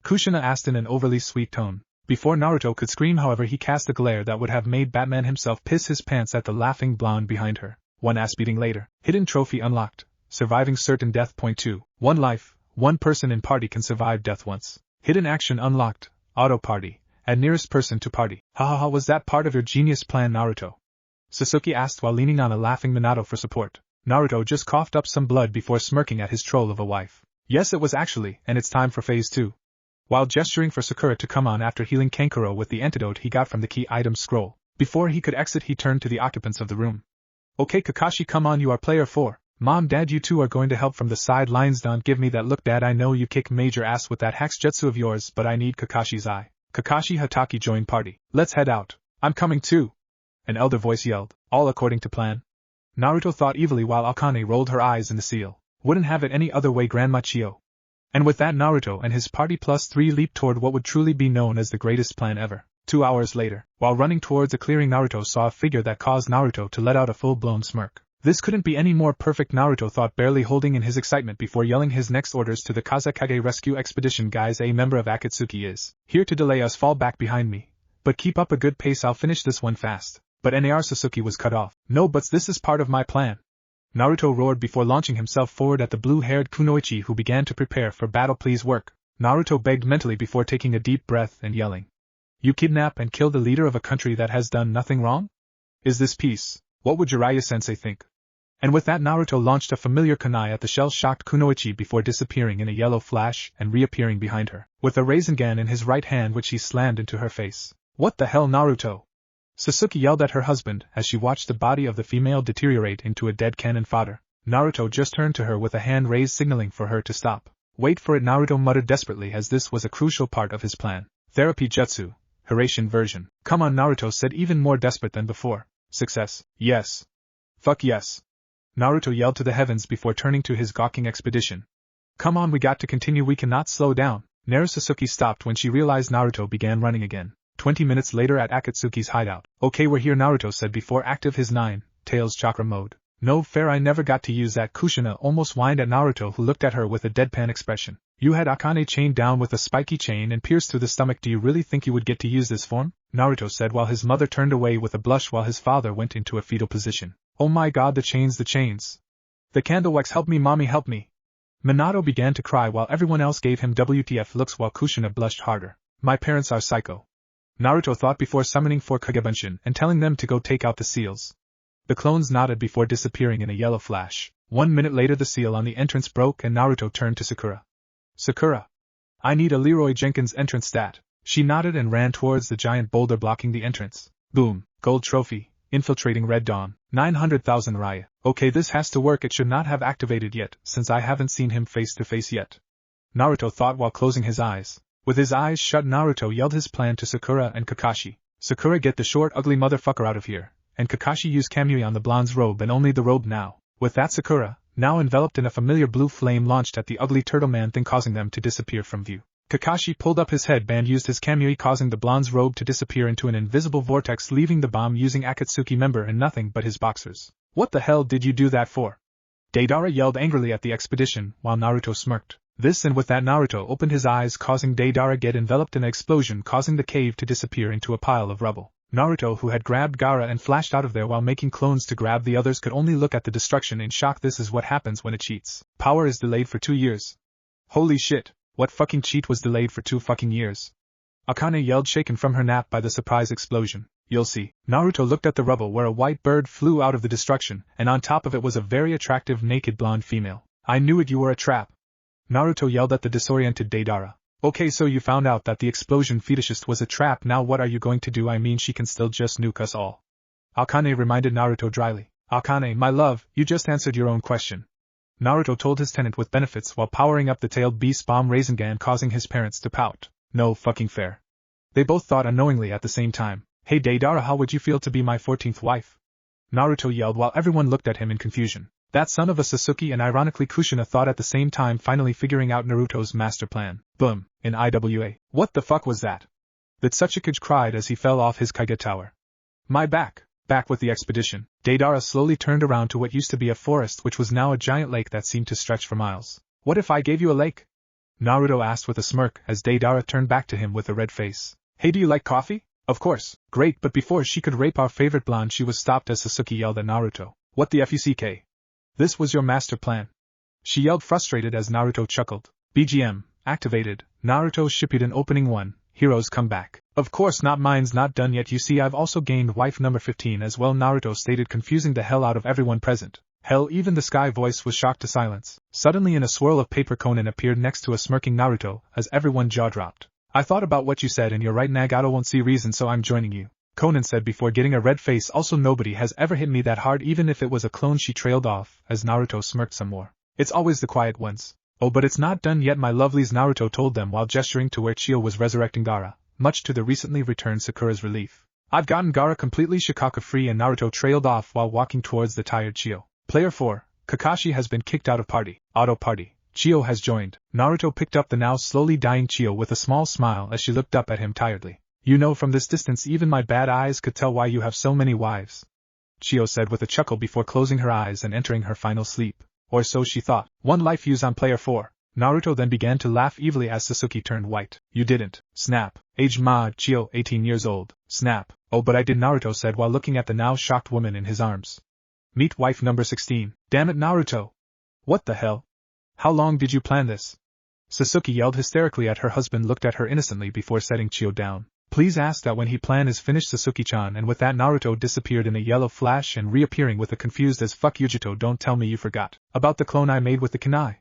Kushina asked in an overly sweet tone. Before Naruto could scream however he cast a glare that would have made Batman himself piss his pants at the laughing blonde behind her. 1 ass beating later. Hidden trophy unlocked. Surviving certain death. Point 2. 1 life. 1 person in party can survive death once. Hidden action unlocked. Auto party. Add nearest person to party. Hahaha, was that part of your genius plan, Naruto? Sasuke asked while leaning on a laughing Minato for support. Naruto just coughed up some blood before smirking at his troll of a wife. Yes, it was actually, and it's time for phase 2. While gesturing for Sakura to come on after healing Kankuro with the antidote he got from the key item scroll. Before he could exit he turned to the occupants of the room. Okay Kakashi, come on, you are player 4. Mom, Dad, you two are going to help from the sidelines. Don't give me that look, Dad. I know you kick major ass with that hacks jutsu of yours, but I need Kakashi's eye. Kakashi Hatake joined party. Let's head out. I'm coming too, an elder voice yelled. All according to plan, Naruto thought evilly while Akane rolled her eyes in the seal. Wouldn't have it any other way, Grandma Chio. And with that Naruto and his party plus 3 leaped toward what would truly be known as the greatest plan ever. 2 hours later, while running towards a clearing, Naruto saw a figure that caused Naruto to let out a full-blown smirk. This couldn't be any more perfect, Naruto thought, barely holding in his excitement before yelling his next orders to the Kazekage rescue expedition. Guys, a member of Akatsuki is here to delay us. Fall back behind me. But keep up a good pace, I'll finish this one fast. But Nar Sasuke was cut off. No buts, this is part of my plan, Naruto roared before launching himself forward at the blue-haired kunoichi who began to prepare for battle. Please work, Naruto begged mentally before taking a deep breath and yelling. You kidnap and kill the leader of a country that has done nothing wrong? Is this peace? What would Jiraiya-sensei think? And with that Naruto launched a familiar kunai at the shell-shocked kunoichi before disappearing in a yellow flash and reappearing behind her, with a Rasengan in his right hand which he slammed into her face. What the hell, Naruto? Sasuke yelled at her husband as she watched the body of the female deteriorate into a dead cannon fodder. Naruto just turned to her with a hand raised signaling for her to stop. Wait for it, Naruto muttered desperately as this was a crucial part of his plan. Therapy jutsu. Hiraian version. Come on, Naruto said, even more desperate than before. Success. Yes. Fuck yes, Naruto yelled to the heavens before turning to his gawking expedition. Come on, we got to continue, we cannot slow down. Sasuke stopped when she realized Naruto began running again. 20 minutes later at Akatsuki's hideout. Okay, we're here, Naruto said before active his 9 tails chakra mode. No fair, I never got to use that. Kushina almost whined at Naruto, who looked at her with a deadpan expression. You had Akane chained down with a spiky chain and pierced through the stomach. Do you really think you would get to use this form? Naruto said while his mother turned away with a blush while his father went into a fetal position. Oh my god, the chains, the chains. The candle wax, help me, mommy, help me. Minato began to cry while everyone else gave him WTF looks while Kushina blushed harder. My parents are psycho, Naruto thought before summoning 4 Kagebunshin and telling them to go take out the seals. The clones nodded before disappearing in a yellow flash. 1 minute later the seal on the entrance broke and Naruto turned to Sakura. Sakura, I need a Leroy Jenkins entrance stat. She nodded and ran towards the giant boulder blocking the entrance. Boom, gold trophy, infiltrating Red Dawn, 900,000 Raya. Okay, this has to work, it should not have activated yet, since I haven't seen him face to face yet, Naruto thought while closing his eyes. With his eyes shut, Naruto yelled his plan to Sakura and Kakashi. Sakura, get the short ugly motherfucker out of here, and Kakashi, use Kamui on the blonde's robe and only the robe now. With that Sakura, now enveloped in a familiar blue flame launched at the ugly turtle man thing, causing them to disappear from view. Kakashi pulled up his headband, used his kamui, causing the blonde's robe to disappear into an invisible vortex, leaving the bomb using Akatsuki member and nothing but his boxers. What the hell did you do that for? Deidara yelled angrily at the expedition, while Naruto smirked. This, and with that Naruto opened his eyes, causing Deidara get enveloped in an explosion, causing the cave to disappear into a pile of rubble. Naruto, who had grabbed Gaara and flashed out of there while making clones to grab the others, could only look at the destruction in shock. This is what happens when it cheats. Power is delayed for 2 years. Holy shit, what fucking cheat was delayed for 2 fucking years? Akane yelled, shaken from her nap by the surprise explosion. You'll see. Naruto looked at the rubble where a white bird flew out of the destruction, and on top of it was a very attractive naked blonde female. I knew it, you were a trap. Naruto yelled at the disoriented Deidara. Okay, so you found out that the explosion fetishist was a trap. Now what are you going to do? I mean, she can still just nuke us all. Akane reminded Naruto dryly. Akane, my love, you just answered your own question. Naruto told his tenant with benefits while powering up the tailed beast bomb Rasengan, causing his parents to pout. No fucking fair. They both thought unknowingly at the same time. Hey Deidara, how would you feel to be my 14th wife? Naruto yelled while everyone looked at him in confusion. That son of a Sasuke, and ironically Kushina thought at the same time, finally figuring out Naruto's master plan. Boom, in IWA. What the fuck was that? That Sasuke cried as he fell off his Kage tower. My back. Back with the expedition. Deidara slowly turned around to what used to be a forest, which was now a giant lake that seemed to stretch for miles. What if I gave you a lake? Naruto asked with a smirk as Deidara turned back to him with a red face. Hey, do you like coffee? Of course. Great, but before she could rape our favorite blonde, she was stopped as Sasuke yelled at Naruto. What the fuck? This was your master plan? She yelled, frustrated, as Naruto chuckled. BGM activated. Naruto Shippuden Opening 1. Heroes come back. Of course not, mine's not done yet. You see, I've also gained wife number 15 as well, Naruto stated, confusing the hell out of everyone present. Hell, even the sky voice was shocked to silence. Suddenly, in a swirl of paper, Conan appeared next to a smirking Naruto, as everyone jaw dropped. I thought about what you said and you're right, Nagato won't see reason, so I'm joining you. Conan said before getting a red face. Also, nobody has ever hit me that hard, even if it was a clone. She trailed off, as Naruto smirked some more. It's always the quiet ones. Oh, but it's not done yet, my lovelies, Naruto told them while gesturing to where Chio was resurrecting Gaara, much to the recently returned Sakura's relief. I've gotten Gaara completely Shikaka free, and Naruto trailed off while walking towards the tired Chio. Player 4. Kakashi has been kicked out of party. Auto party. Chio has joined. Naruto picked up the now slowly dying Chio with a small smile as she looked up at him tiredly. You know, from this distance even my bad eyes could tell why you have so many wives. Chio said with a chuckle before closing her eyes and entering her final sleep. Or so she thought. One life use on player 4. Naruto then began to laugh evilly as Sasuke turned white. You didn't. Snap. Age Mod Chio, 18 years old. Snap. Oh, but I did, Naruto said while looking at the now shocked woman in his arms. Meet wife number 16. Damn it, Naruto. What the hell? How long did you plan this? Sasuke yelled hysterically at her husband, looked at her innocently before setting Chio down. Please ask that when he plan is finished, Sasuke-chan, and with that Naruto disappeared in a yellow flash and reappearing with a confused as fuck Yujito. Don't tell me you forgot about the clone I made with the kunai.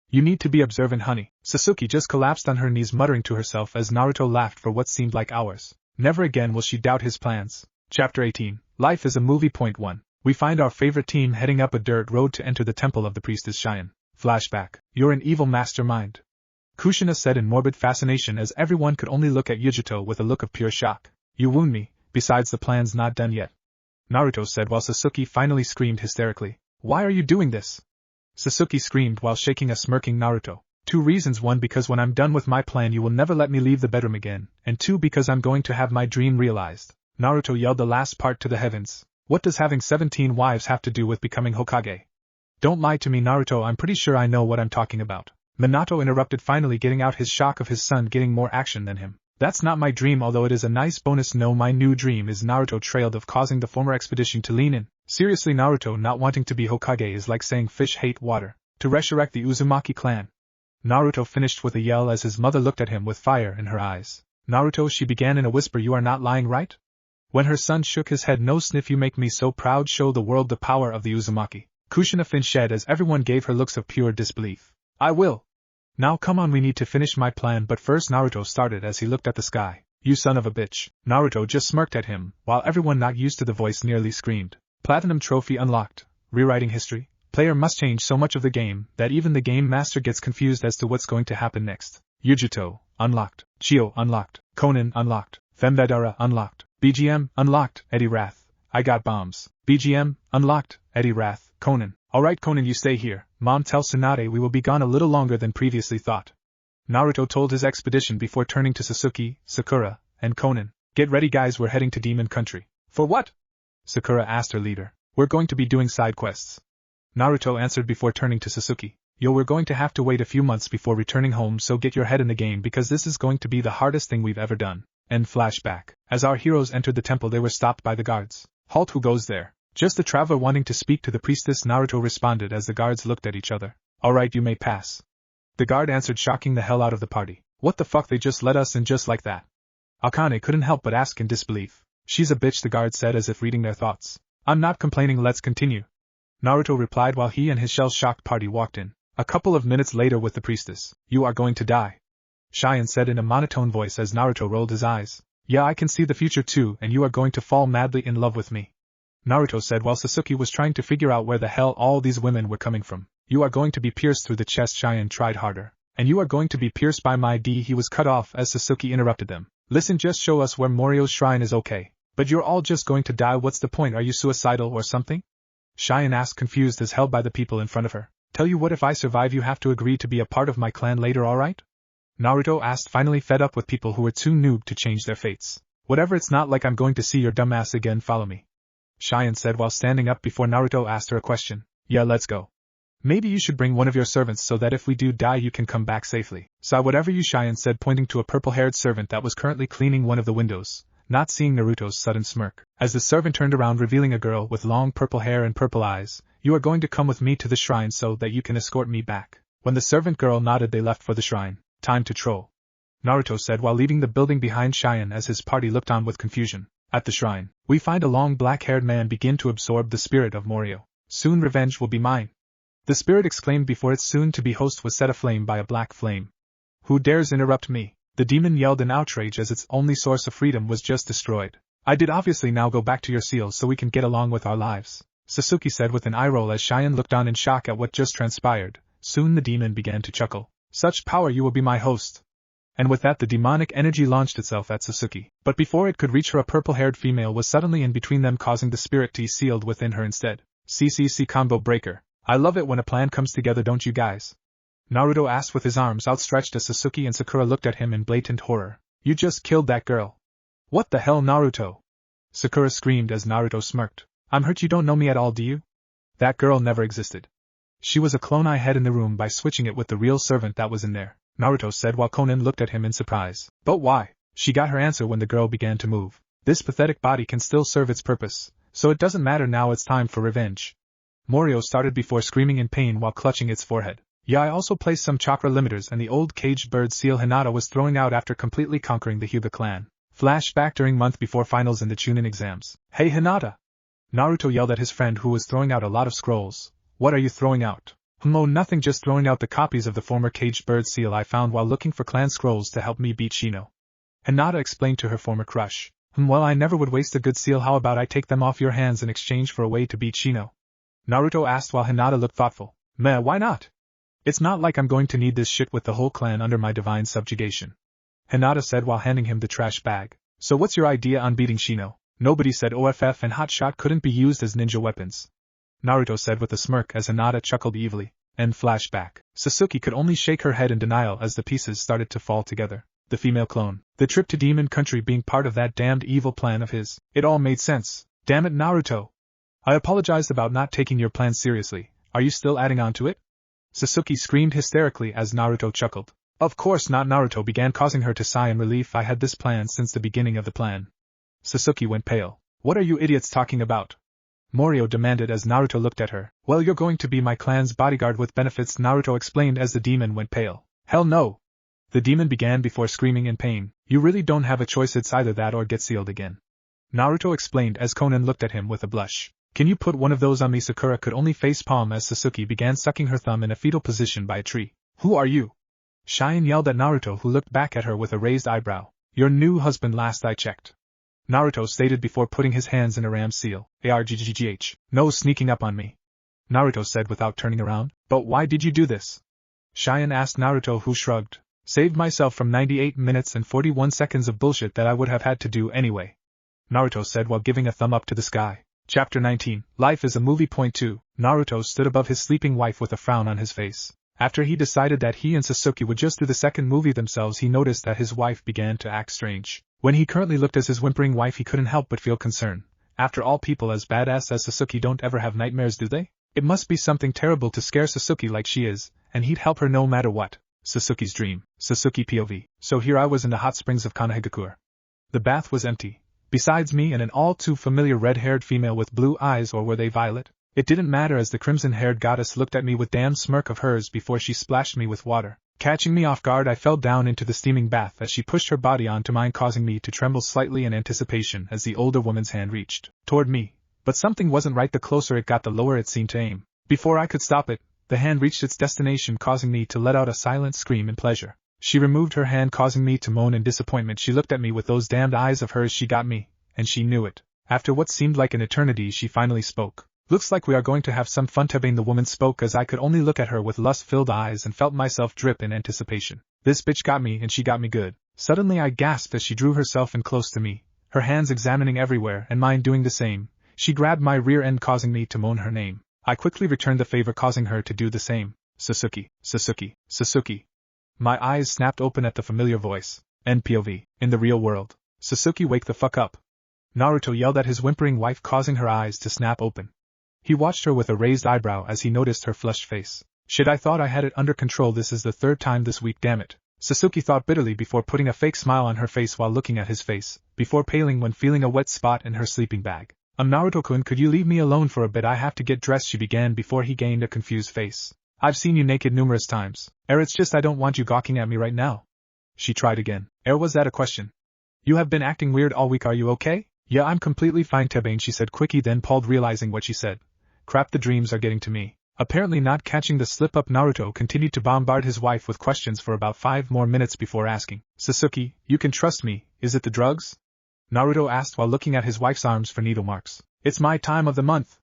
You need to be observant, honey. Sasuke just collapsed on her knees, muttering to herself as Naruto laughed for what seemed like hours. Never again will she doubt his plans. Chapter 18. Life is a movie. Point 1. We find our favorite team heading up a dirt road to enter the temple of the priestess Cheyenne. Flashback. You're an evil mastermind, Kushina said in morbid fascination as everyone could only look at Yujito with a look of pure shock. You wound me, besides the plan's not done yet, Naruto said while Sasuke finally screamed hysterically. Why are you doing this? Sasuke screamed while shaking a smirking Naruto. 2 reasons. 1, because when I'm done with my plan you will never let me leave the bedroom again, and 2, because I'm going to have my dream realized. Naruto yelled the last part to the heavens. What does having 17 wives have to do with becoming Hokage? Don't lie to me, Naruto, I'm pretty sure I know what I'm talking about. Minato interrupted, finally getting out his shock of his son getting more action than him. That's not my dream, although it is a nice bonus. No, my new dream is, Naruto trailed, of causing the former expedition to lean in. Seriously, Naruto, not wanting to be Hokage is like saying fish hate water. To resurrect the Uzumaki clan. Naruto finished with a yell as his mother looked at him with fire in her eyes. Naruto, she began in a whisper, you are not lying, right? When her son shook his head, no sniff, you make me so proud, show the world the power of the Uzumaki. Kushina flinched as everyone gave her looks of pure disbelief. I will. Now come on, we need to finish my plan, but first, Naruto started as he looked at the sky. You son of a bitch. Naruto just smirked at him, while everyone not used to the voice nearly screamed. Platinum trophy unlocked. Rewriting history. Player must change so much of the game that even the game master gets confused as to what's going to happen next. Yujito unlocked. Chio unlocked. Conan unlocked. Femvedara unlocked. BGM unlocked. Eddie Wrath. I got bombs. BGM unlocked. Eddie Wrath, Conan. Alright Conan, you stay here. Mom, tell Tsunade we will be gone a little longer than previously thought. Naruto told his expedition before turning to Sasuke, Sakura, and Conan. Get ready guys, we're heading to Demon Country. For what? Sakura asked her leader. We're going to be doing side quests. Naruto answered before turning to Sasuke. Yo, we're going to have to wait a few months before returning home, so get your head in the game because this is going to be the hardest thing we've ever done. End flashback. As our heroes entered the temple they were stopped by the guards. Halt, who goes there? Just the traveler wanting to speak to the priestess, Naruto responded as the guards looked at each other. Alright, you may pass. The guard answered, shocking the hell out of the party. What the fuck, they just let us in just like that? Akane couldn't help but ask in disbelief. She's a bitch, the guard said as if reading their thoughts. I'm not complaining, let's continue. Naruto replied while he and his shell-shocked party walked in. A couple of minutes later with the priestess. You are going to die. Cheyenne said in a monotone voice as Naruto rolled his eyes. Yeah, I can see the future too, and you are going to fall madly in love with me. Naruto said while Sasuke was trying to figure out where the hell all these women were coming from. You are going to be pierced through the chest. Cheyenne tried harder. And you are going to be pierced by my D. He was cut off as Sasuke interrupted them. Listen, just show us where Morio's shrine is, okay? But you're all just going to die, what's the point, are you suicidal or something? Cheyenne asked, confused as hell by the people in front of her. Tell you what, if I survive you have to agree to be a part of my clan later, alright? Naruto asked, finally fed up with people who were too noob to change their fates. Whatever, it's not like I'm going to see your dumbass again, follow me. Cheyenne said while standing up before Naruto asked her a question. Yeah, let's go. Maybe you should bring one of your servants so that if we do die you can come back safely. So whatever you, Cheyenne said, pointing to a purple-haired servant that was currently cleaning one of the windows, not seeing Naruto's sudden smirk. As the servant turned around revealing a girl with long purple hair and purple eyes. You are going to come with me to the shrine so that you can escort me back. When the servant girl nodded they left for the shrine. Time to troll. Naruto said while leaving the building behind Cheyenne as his party looked on with confusion. At the shrine, we find a long black-haired man begin to absorb the spirit of Morio. Soon revenge will be mine. The spirit exclaimed before its soon-to-be host was set aflame by a black flame. Who dares interrupt me? The demon yelled in outrage as its only source of freedom was just destroyed. I did obviously, now go back to your seals so we can get along with our lives. Sasuke said with an eye roll as Cheyenne looked on in shock at what just transpired. Soon the demon began to chuckle. Such power, you will be my host. And with that the demonic energy launched itself at Sasuke. But before it could reach her a purple-haired female was suddenly in between them, causing the spirit to be sealed within her instead. CCC combo breaker. I love it when a plan comes together, don't you guys? Naruto asked with his arms outstretched as Sasuke and Sakura looked at him in blatant horror. You just killed that girl. What the hell, Naruto? Sakura screamed as Naruto smirked. I'm hurt, you don't know me at all, do you? That girl never existed. She was a clone I had in the room by switching it with the real servant that was in there, Naruto said while Conan looked at him in surprise. But why? She got her answer when the girl began to move. This pathetic body can still serve its purpose, so it doesn't matter now, it's time for revenge. Morio started before screaming in pain while clutching its forehead. Yeah, I also placed some chakra limiters and the old caged bird seal Hinata was throwing out after completely conquering the Hyuga clan. Flashback during month before finals in the Chunin exams. Hey Hinata! Naruto yelled at his friend who was throwing out a lot of scrolls. What are you throwing out? Oh, nothing, just throwing out the copies of the former caged bird seal I found while looking for clan scrolls to help me beat Shino. Hinata explained to her former crush. Well, I never would waste a good seal, how about I take them off your hands in exchange for a way to beat Shino? Naruto asked while Hinata looked thoughtful. Meh, why not? It's not like I'm going to need this shit with the whole clan under my divine subjugation. Hinata said while handing him the trash bag. So what's your idea on beating Shino? Nobody said OFF and Hotshot couldn't be used as ninja weapons. Naruto said with a smirk as Hinata chuckled evilly. End flashback. Sasuke could only shake her head in denial as the pieces started to fall together. The female clone. The trip to Demon Country being part of that damned evil plan of his. It all made sense. Damn it, Naruto. I apologized about not taking your plan seriously. Are you still adding on to it? Sasuke screamed hysterically as Naruto chuckled. Of course not, Naruto began, causing her to sigh in relief. I had this plan since the beginning of the plan. Sasuke went pale. What are you idiots talking about? Morio demanded as Naruto looked at her. Well, you're going to be my clan's bodyguard with benefits, Naruto explained as the demon went pale. Hell no! The demon began before screaming in pain. You really don't have a choice, it's either that or get sealed again. Naruto explained as Conan looked at him with a blush. Can you put one of those on me? Sakura could only facepalm as Sasuke began sucking her thumb in a fetal position by a tree. Who are you? Cheyenne yelled at Naruto, who looked back at her with a raised eyebrow. Your new husband, last I checked. Naruto stated before putting his hands in a ram seal. ARGGGH. No sneaking up on me. Naruto said without turning around. But why did you do this? Cheyenne asked Naruto, who shrugged. Saved myself from 98 minutes and 41 seconds of bullshit that I would have had to do anyway. Naruto said while giving a thumb up to the sky. Chapter 19, Life is a Movie. Point 2, Naruto stood above his sleeping wife with a frown on his face. After he decided that he and Sasuke would just do the second movie themselves, he noticed that his wife began to act strange. When he currently looked at his whimpering wife, he couldn't help but feel concern. After all, people as badass as Sasuke don't ever have nightmares, do they? It must be something terrible to scare Sasuke like she is, and he'd help her no matter what. Sasuke's dream. Sasuke POV. So here I was in the hot springs of Konohagakure. The bath was empty. Besides me and an all too familiar red-haired female with blue eyes, or were they violet? It didn't matter, as the crimson-haired goddess looked at me with damn smirk of hers before she splashed me with water. Catching me off guard, I fell down into the steaming bath as she pushed her body onto mine, causing me to tremble slightly in anticipation as the older woman's hand reached toward me. But something wasn't right. The closer it got, the lower it seemed to aim. Before I could stop it, the hand reached its destination, causing me to let out a silent scream in pleasure. She removed her hand, causing me to moan in disappointment. She looked at me with those damned eyes of hers. She got me, and she knew it. After what seemed like an eternity, she finally spoke. Looks like we are going to have some fun. Tebane, the woman spoke, as I could only look at her with lust-filled eyes and felt myself drip in anticipation. This bitch got me, and she got me good. Suddenly I gasped as she drew herself in close to me, her hands examining everywhere and mine doing the same. She grabbed my rear end, causing me to moan her name. I quickly returned the favor, causing her to do the same. Sasuke, Sasuke, Sasuke. My eyes snapped open at the familiar voice. NPOV. In the real world. Sasuke, wake the fuck up. Naruto yelled at his whimpering wife, causing her eyes to snap open. He watched her with a raised eyebrow as he noticed her flushed face. Shit, I thought I had it under control. This is the third time this week, damn it. Sasuke thought bitterly before putting a fake smile on her face while looking at his face, before paling when feeling a wet spot in her sleeping bag. Naruto-kun, could you leave me alone for a bit? I have to get dressed, she began before he gained a confused face. I've seen you naked numerous times. It's just I don't want you gawking at me right now. She tried again. Was that a question? You have been acting weird all week, are you okay? Yeah, I'm completely fine, Tebane, she said quickly, then paused, realizing what she said. Crap, the dreams are getting to me. Apparently not catching the slip-up, Naruto continued to bombard his wife with questions for about 5 more minutes before asking, Sasuke, you can trust me, is it the drugs? Naruto asked while looking at his wife's arms for needle marks. It's my time of the month.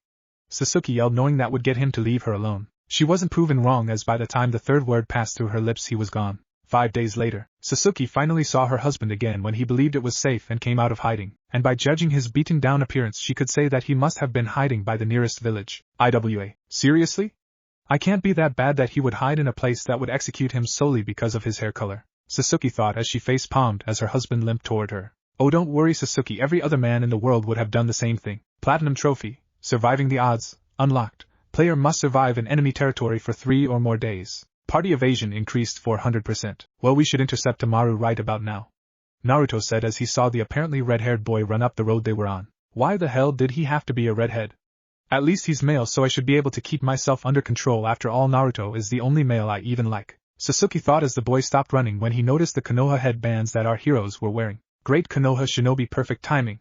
Sasuke yelled, knowing that would get him to leave her alone. She wasn't proven wrong, as by the time the third word passed through her lips he was gone. 5 days later, Sasuke finally saw her husband again when he believed it was safe and came out of hiding, and by judging his beaten-down appearance she could say that he must have been hiding by the nearest village. IWA. Seriously? I can't be that bad that he would hide in a place that would execute him solely because of his hair color, Sasuke thought as she face-palmed as her husband limped toward her. Oh, don't worry, Sasuke, every other man in the world would have done the same thing. Platinum trophy. Surviving the odds. Unlocked. Player must survive in enemy territory for 3 or more days. Party evasion increased 400%. Well, we should intercept Amaru right about now, Naruto said as he saw the apparently red-haired boy run up the road they were on. Why the hell did he have to be a redhead? At least he's male, so I should be able to keep myself under control. After all, Naruto is the only male I even like, Sasuke thought as the boy stopped running when he noticed the Konoha headbands that our heroes were wearing. Great Konoha shinobi, perfect timing.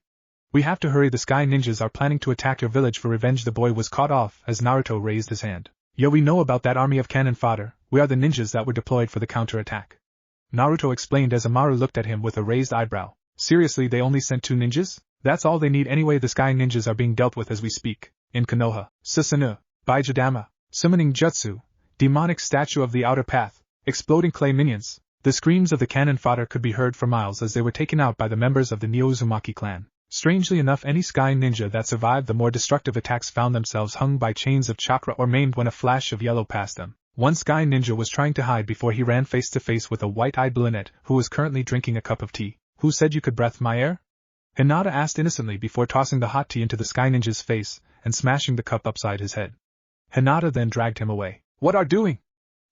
We have to hurry, the Sky Ninjas are planning to attack your village for revenge. The boy was caught off as Naruto raised his hand. Yeah, we know about that army of cannon fodder. We are the ninjas that were deployed for the counter-attack, Naruto explained as Amaru looked at him with a raised eyebrow. Seriously, they only sent 2 ninjas? That's all they need anyway. The Sky Ninjas are being dealt with as we speak. In Konoha, Susanoo, Baijidama, summoning jutsu, demonic statue of the outer path, exploding clay minions. The screams of the cannon fodder could be heard for miles as they were taken out by the members of the Neo Uzumaki clan. Strangely enough, any Sky Ninja that survived the more destructive attacks found themselves hung by chains of chakra or maimed when a flash of yellow passed them. One Sky Ninja was trying to hide before he ran face to face with a white-eyed brunette who was currently drinking a cup of tea. Who said you could breathe my air? Hinata asked innocently before tossing the hot tea into the Sky Ninja's face and smashing the cup upside his head. Hinata then dragged him away. What are doing?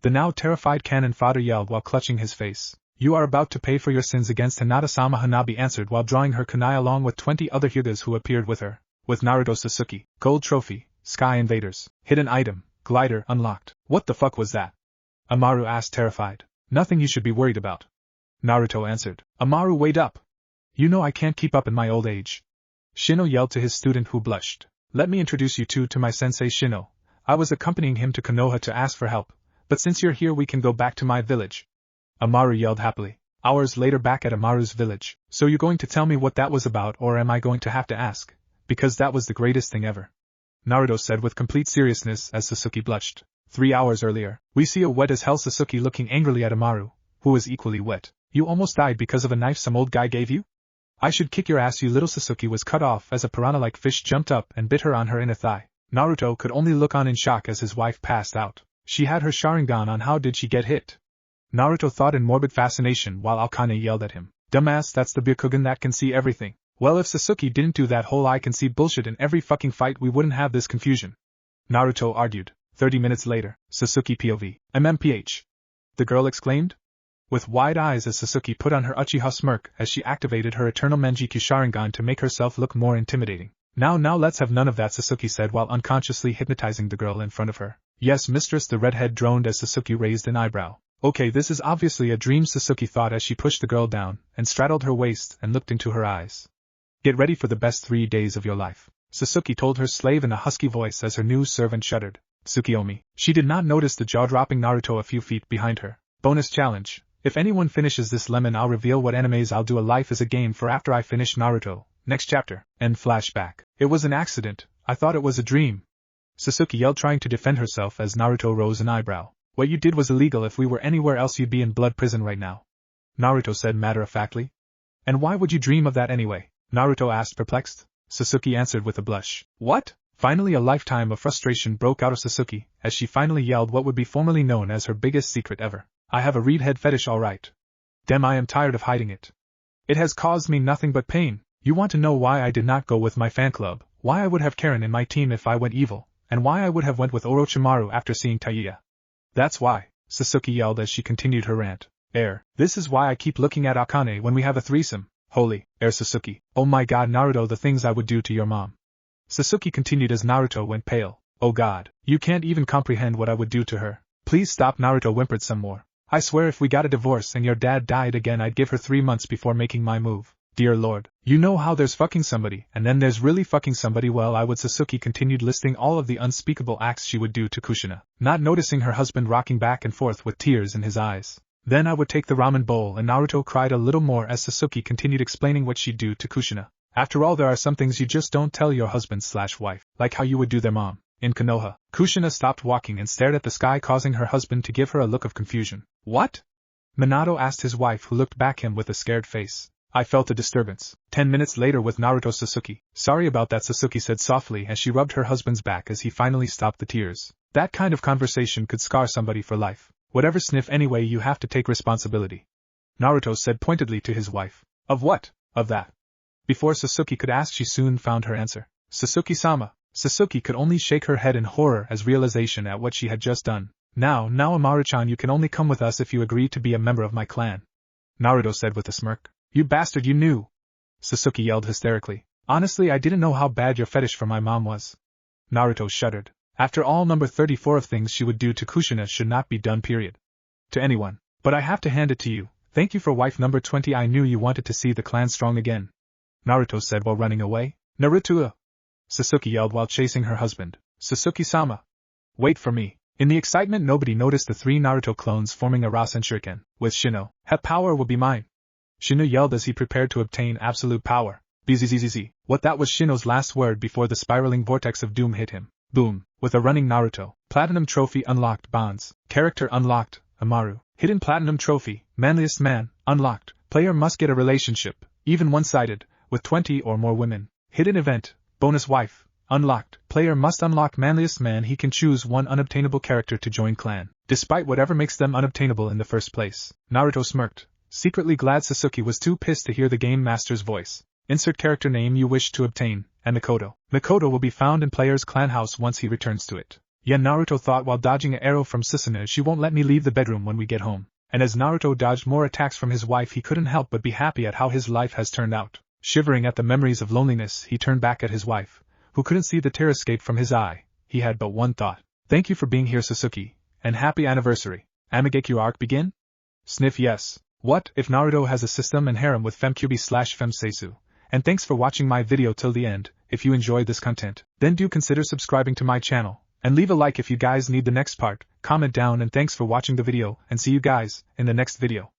The now terrified cannon fodder yelled while clutching his face. You are about to pay for your sins against Hinata-sama, Hanabi answered while drawing her kunai along with 20 other hyugas who appeared with her. With Naruto, Sasuke, gold trophy, Sky Invaders, hidden item, glider unlocked. What the fuck was that? Amaru asked, terrified. Nothing you should be worried about, Naruto answered. Amaru, wait up. You know I can't keep up in my old age. Shino yelled to his student who blushed. Let me introduce you two to my sensei Shino. I was accompanying him to Konoha to ask for help, but since you're here we can go back to my village. Amaru yelled happily. Hours later, back at Amaru's village. So you're going to tell me what that was about, or am I going to have to ask? Because that was the greatest thing ever, Naruto said with complete seriousness as Sasuke blushed. 3 hours earlier, we see a wet as hell Sasuke looking angrily at Amaru, who was equally wet. You almost died because of a knife some old guy gave you? I should kick your ass, you little. Sasuke was cut off as a piranha-like fish jumped up and bit her on her inner thigh. Naruto could only look on in shock as his wife passed out. She had her Sharingan on. How did she get hit? Naruto thought in morbid fascination while Akane yelled at him. Dumbass, that's the Byakugan that can see everything. Well, if Sasuke didn't do that whole I can see bullshit in every fucking fight, we wouldn't have this confusion. Naruto argued. 30 minutes later, Sasuke POV. MMPH. The girl exclaimed, with wide eyes as Sasuke put on her Uchiha smirk as she activated her eternal Manjikyu Sharingan to make herself look more intimidating. Now let's have none of that, Sasuke said while unconsciously hypnotizing the girl in front of her. Yes, mistress, the redhead droned as Sasuke raised an eyebrow. Okay, this is obviously a dream, Sasuke thought as she pushed the girl down and straddled her waist and looked into her eyes. Get ready for the best 3 days of your life, Sasuke told her slave in a husky voice as her new servant shuddered. Tsukiyomi. She did not notice the jaw-dropping Naruto a few feet behind her. Bonus challenge. If anyone finishes this lemon, I'll reveal what animes I'll do. A life is a game for after I finish Naruto. Next chapter. End flashback. It was an accident. I thought it was a dream. Sasuke yelled, trying to defend herself as Naruto rose an eyebrow. What you did was illegal. If we were anywhere else you'd be in blood prison right now, Naruto said matter-of-factly. And why would you dream of that anyway? Naruto asked, perplexed. Sasuke answered with a blush. What? Finally, a lifetime of frustration broke out of Sasuke as she finally yelled what would be formerly known as her biggest secret ever. I have a reed head fetish, all right. Damn, I am tired of hiding it. It has caused me nothing but pain. You want to know why I did not go with my fan club, why I would have Karen in my team if I went evil, and why I would have went with Orochimaru after seeing Taiya. That's why, Sasuke yelled as she continued her rant. This is why I keep looking at Akane when we have a threesome. Holy, Sasuke. Oh my god, Naruto, the things I would do to your mom. Sasuke continued as Naruto went pale. Oh god, you can't even comprehend what I would do to her. Please stop, Naruto whimpered some more. I swear if we got a divorce and your dad died again, I'd give her 3 months before making my move. Dear Lord, you know how there's fucking somebody, and then there's really fucking somebody. Well, I would. Sasuke continued listing all of the unspeakable acts she would do to Kushina, not noticing her husband rocking back and forth with tears in his eyes. Then I would take the ramen bowl, and Naruto cried a little more as Sasuke continued explaining what she'd do to Kushina. After all, there are some things you just don't tell your husband/wife, like how you would do their mom. In Konoha, Kushina stopped walking and stared at the sky, causing her husband to give her a look of confusion. What? Minato asked his wife, who looked back him with a scared face. I felt a disturbance. 10 minutes later with Naruto. Sasuke. Sorry about that, Sasuke said softly as she rubbed her husband's back as he finally stopped the tears. That kind of conversation could scar somebody for life. Whatever, sniff anyway, you have to take responsibility. Naruto said pointedly to his wife. Of what? Of that. Before Sasuke could ask, she soon found her answer. Sasuke-sama. Sasuke could only shake her head in horror as realization at what she had just done. Now Amaru-chan, you can only come with us if you agree to be a member of my clan. Naruto said with a smirk. You bastard, you knew! Sasuke yelled hysterically. Honestly, I didn't know how bad your fetish for my mom was. Naruto shuddered. After all, number 34 of things she would do to Kushina should not be done, period. To anyone. But I have to hand it to you. Thank you for wife number 20. I knew you wanted to see the clan strong again. Naruto said while running away. Naruto! Sasuke yelled while chasing her husband. Sasuke-sama! Wait for me. In the excitement, nobody noticed the 3 Naruto clones forming a Rasen Shuriken. With Shino, her power will be mine. Shino yelled as he prepared to obtain absolute power. Bzzz. What? That was Shino's last word before the spiraling vortex of doom hit him. Boom. With a running Naruto. Platinum trophy unlocked. Bonds. Character unlocked. Amaru. Hidden platinum trophy. Manliest man. Unlocked. Player must get a relationship, even one-sided, with 20 or more women. Hidden event. Bonus wife. Unlocked. Player must unlock manliest man. He can choose one unobtainable character to join clan, despite whatever makes them unobtainable in the first place. Naruto smirked, secretly glad Sasuke was too pissed to hear the game master's voice. Insert character name you wish to obtain, and Mikoto. Mikoto will be found in player's clan house once he returns to it. Yeah, Naruto thought while dodging an arrow from Tsunade. She won't let me leave the bedroom when we get home. And as Naruto dodged more attacks from his wife, he couldn't help but be happy at how his life has turned out. Shivering at the memories of loneliness, he turned back at his wife, who couldn't see the tear escape from his eye. He had but one thought. Thank you for being here, Sasuke, and happy anniversary. Amigekyo arc begin? Sniff yes. What if Naruto has a system and harem with femkyuubi/femsasu? And thanks for watching my video till the end. If you enjoyed this content, then do consider subscribing to my channel, and leave a like if you guys need the next part. Comment down, and thanks for watching the video, and see you guys in the next video.